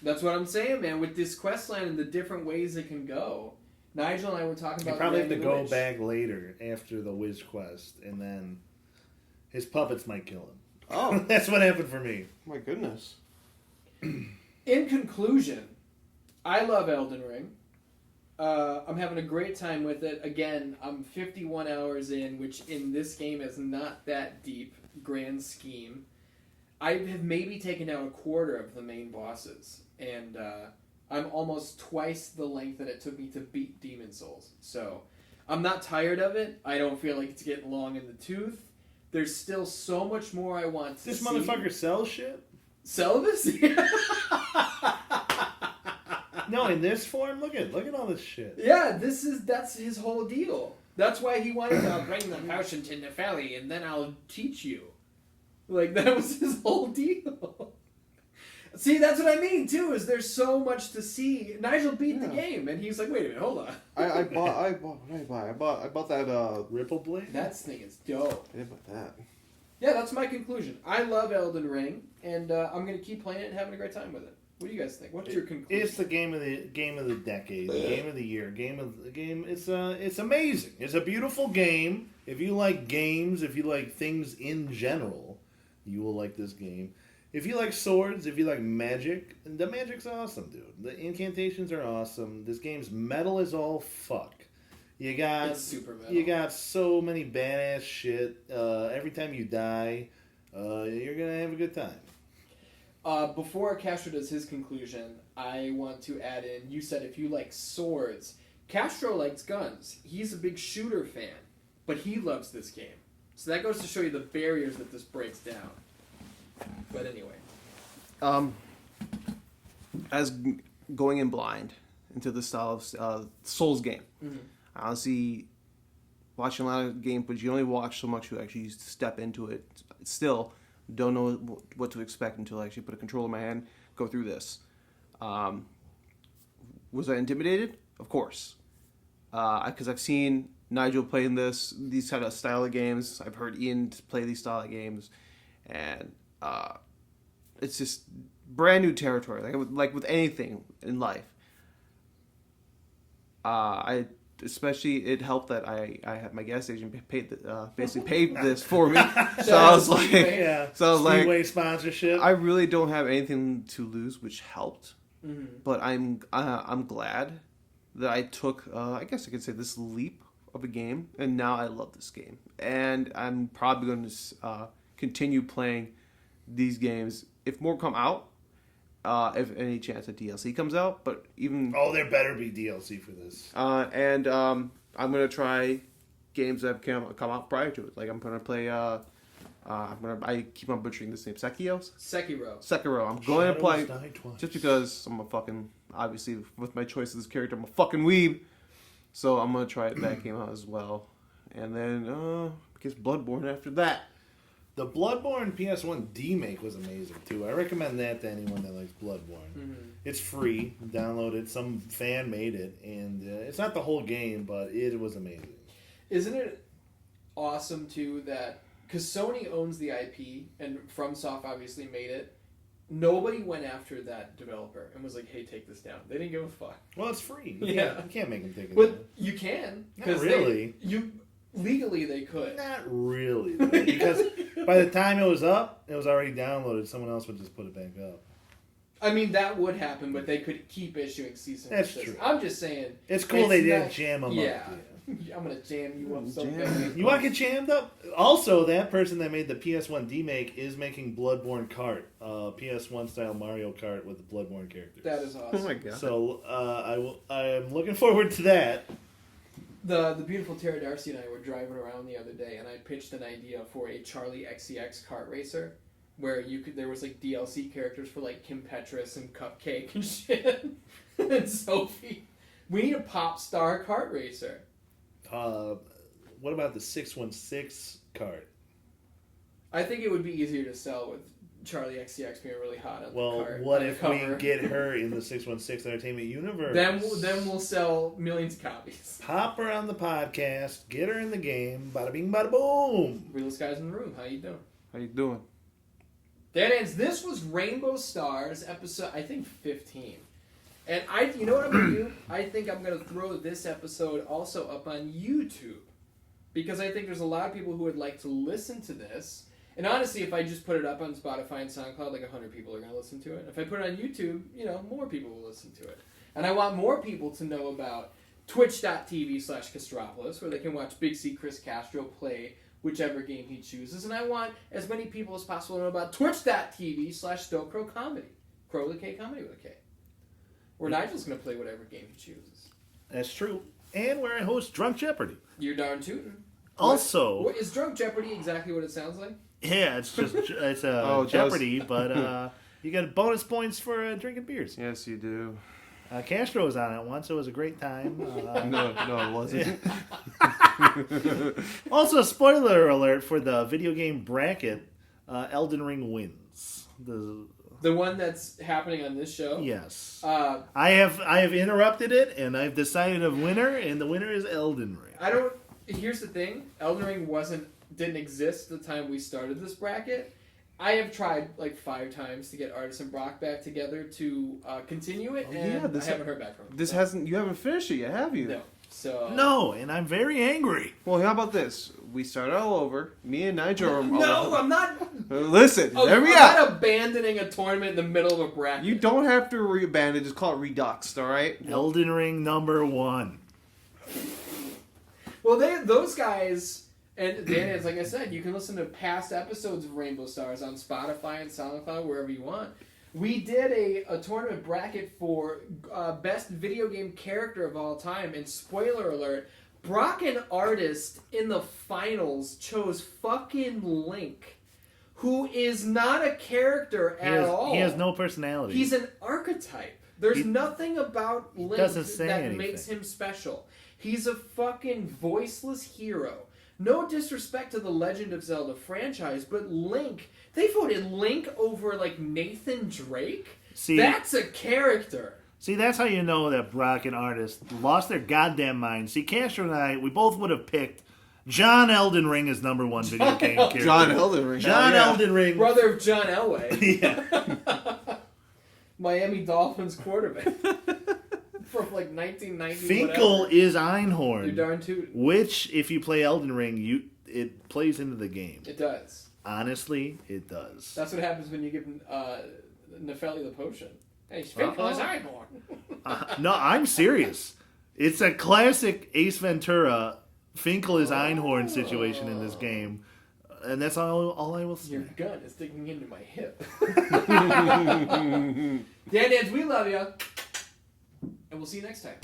That's what I'm saying, man. With this quest line and the different ways it can go. Nigel and I were talking You about. probably have to Randy go Witch. back later after the Wiz quest, and then his puppets might kill him. Oh, That's what happened for me. my goodness. In conclusion, I love Elden Ring. I'm having a great time with it. Again, I'm 51 hours in, which in this game is not that deep, grand scheme. I have maybe taken out a quarter of the main bosses, and I'm almost twice the length that it took me to beat Demon Souls. So I'm not tired of it. I don't feel like it's getting long in the tooth. There's still so much more I want to This see. motherfucker sells shit? Celibacy? No, in this form, look at all this shit. Yeah, that's his whole deal. That's why he wanted to bring the potion to Nefeli, and then I'll teach you. Like, that was his whole deal. See, that's what I mean, too, is there's so much to see. Nigel beat the game, and he's like, wait a minute, hold on. I bought what did I buy? I bought that Ripple Blade? That thing is dope. I didn't buy that. Yeah, that's my conclusion. I love Elden Ring, and I'm going to keep playing it and having a great time with it. What do you guys think? What's your conclusion? It's the game of the decade, the game of the year, game. It's amazing. It's a beautiful game. If you like games, if you like things in general, you will like this game. If you like swords, if you like magic, the magic's awesome, dude. The incantations are awesome. This game's metal as all fuck. It's super metal. You got so many badass shit. Every time you die, you're gonna have a good time. Before Castro does his conclusion, I want to add in, you said if you like swords, Castro likes guns. He's a big shooter fan, but he loves this game. So that goes to show you the barriers that this breaks down. But anyway. As going in blind into the style of Souls game, I honestly watching a lot of game, but you only watch so much. You actually step into it. Still, don't know what to expect until I actually put a controller in my hand, go through this. Was I intimidated? Of course, because I've seen Nigel playing these kind of style of games. I've heard Ian play these style of games, and it's just brand new territory. Like with anything in life, especially it helped that I had my gas station basically paid this for me. So I was like, Speedway sponsorship. I really don't have anything to lose, which helped. Mm-hmm. But I'm glad that I took I guess I could say this leap of a game, and now I love this game, and I'm probably going to continue playing these games if more come out. If any chance a DLC comes out, but even there better be DLC for this. And I'm gonna try games that have come out prior to it. Like I'm gonna play. I keep on butchering this name. Sekiro. I'm going to play just because I'm a fucking obviously with my choice of this character. I'm a fucking weeb, so I'm gonna try that game out as well. And then I guess Bloodborne after that. The Bloodborne PS1 demake was amazing, too. I recommend that to anyone that likes Bloodborne. Mm-hmm. It's free. Download it. Some fan made it. And it's not the whole game, but it was amazing. Isn't it awesome, too, that... Because Sony owns the IP, and FromSoft obviously made it. Nobody went after that developer and was like, hey, take this down. They didn't give a fuck. Well, it's free. You can't make them take it down. down. But you can. Not really. Legally, they could. Not really, though, because by the time it was up, it was already downloaded. Someone else would just put it back up. I mean, that would happen, but they could keep issuing cease and desist. That's true. I'm just saying. It's cool they didn't jam them up. Yeah. I'm going to jam you up so bad. You want to get jammed up? Also, that person that made the PS1 demake is making Bloodborne Kart. PS1 style Mario Kart with the Bloodborne characters. That is awesome. Oh my god. So, I am looking forward to that. The beautiful Tara Darcy and I were driving around the other day, and I pitched an idea for a Charlie XCX kart racer, where there was like DLC characters for like Kim Petras and Cupcake and shit, and Sophie. We need a pop star kart racer. What about the 616 kart? I think it would be easier to sell with Charlie XCX being really hot on the cart. What if we get her in the 616 Entertainment universe? Then we'll sell millions of copies. Pop her on the podcast, get her in the game, bada bing, bada boom. Realest guys in the room, how you doing? Dan's, this was Rainbow Stars episode, I think 15. And you know what I'm going to do? I think I'm going to throw this episode also up on YouTube. Because I think there's a lot of people who would like to listen to this. And honestly, if I just put it up on Spotify and SoundCloud, like 100 people are going to listen to it. If I put it on YouTube, more people will listen to it. And I want more people to know about twitch.tv/Castropolis, where they can watch Big C Chris Castro play whichever game he chooses. And I want as many people as possible to know about twitch.tv/StoneCrow Comedy. Crow with a K, comedy with a K. Where Nigel's going to play whatever game he chooses. That's true. And where I host Drunk Jeopardy. You're darn tootin'. Also... Is Drunk Jeopardy exactly what it sounds like? Yeah, it's just Jeopardy, but you get bonus points for drinking beers. Yes, you do. Castro was on it once. It was a great time. No, it wasn't. Also, spoiler alert for the video game bracket, Elden Ring wins. The one that's happening on this show? Yes. I have interrupted it, and I've decided a winner, and the winner is Elden Ring. Here's the thing. Elden Ring didn't exist the time we started this bracket. I have tried like 5 times to get Artis and Brock back together to continue it, and I haven't heard back from them. You haven't finished it yet, have you? No. So No, and I'm very angry. Well, how about this? We start all over. Me and Nigel are... No, I'm not... Listen, I'm not abandoning a tournament in the middle of a bracket. You don't have to abandon. Just call it Redux, all right? Elden Ring #1. Well, those guys... And Dan, like I said, you can listen to past episodes of Rainbow Stars on Spotify and SoundCloud, wherever you want. We did a tournament bracket for best video game character of all time, and spoiler alert, Brock and Artist in the finals chose fucking Link, who is not a character at all. He has no personality. He's an archetype. There's nothing about Link that makes him special. He's a fucking voiceless hero. No disrespect to the Legend of Zelda franchise, but Link, they voted Link over, like, Nathan Drake? That's a character. See, that's how you know that Brock and Artist lost their goddamn minds. See, Castro and I, we both would have picked John Elden Ring as #1 video game character. John Elden Ring. Elden Ring. Brother of John Elway. Yeah. Miami Dolphins quarterback. From like 1990. Finkel whatever. is Einhorn. You're darn tootin'. Which, if you play Elden Ring, it plays into the game. It does. Honestly, it does. That's what happens when you give Nepheli the potion. Hey, Finkel is Einhorn. No, I'm serious. It's a classic Ace Ventura, Finkel is Einhorn situation in this game. And that's all I will say. Your gun is digging into my hip. Dan, we love you. And we'll see you next time.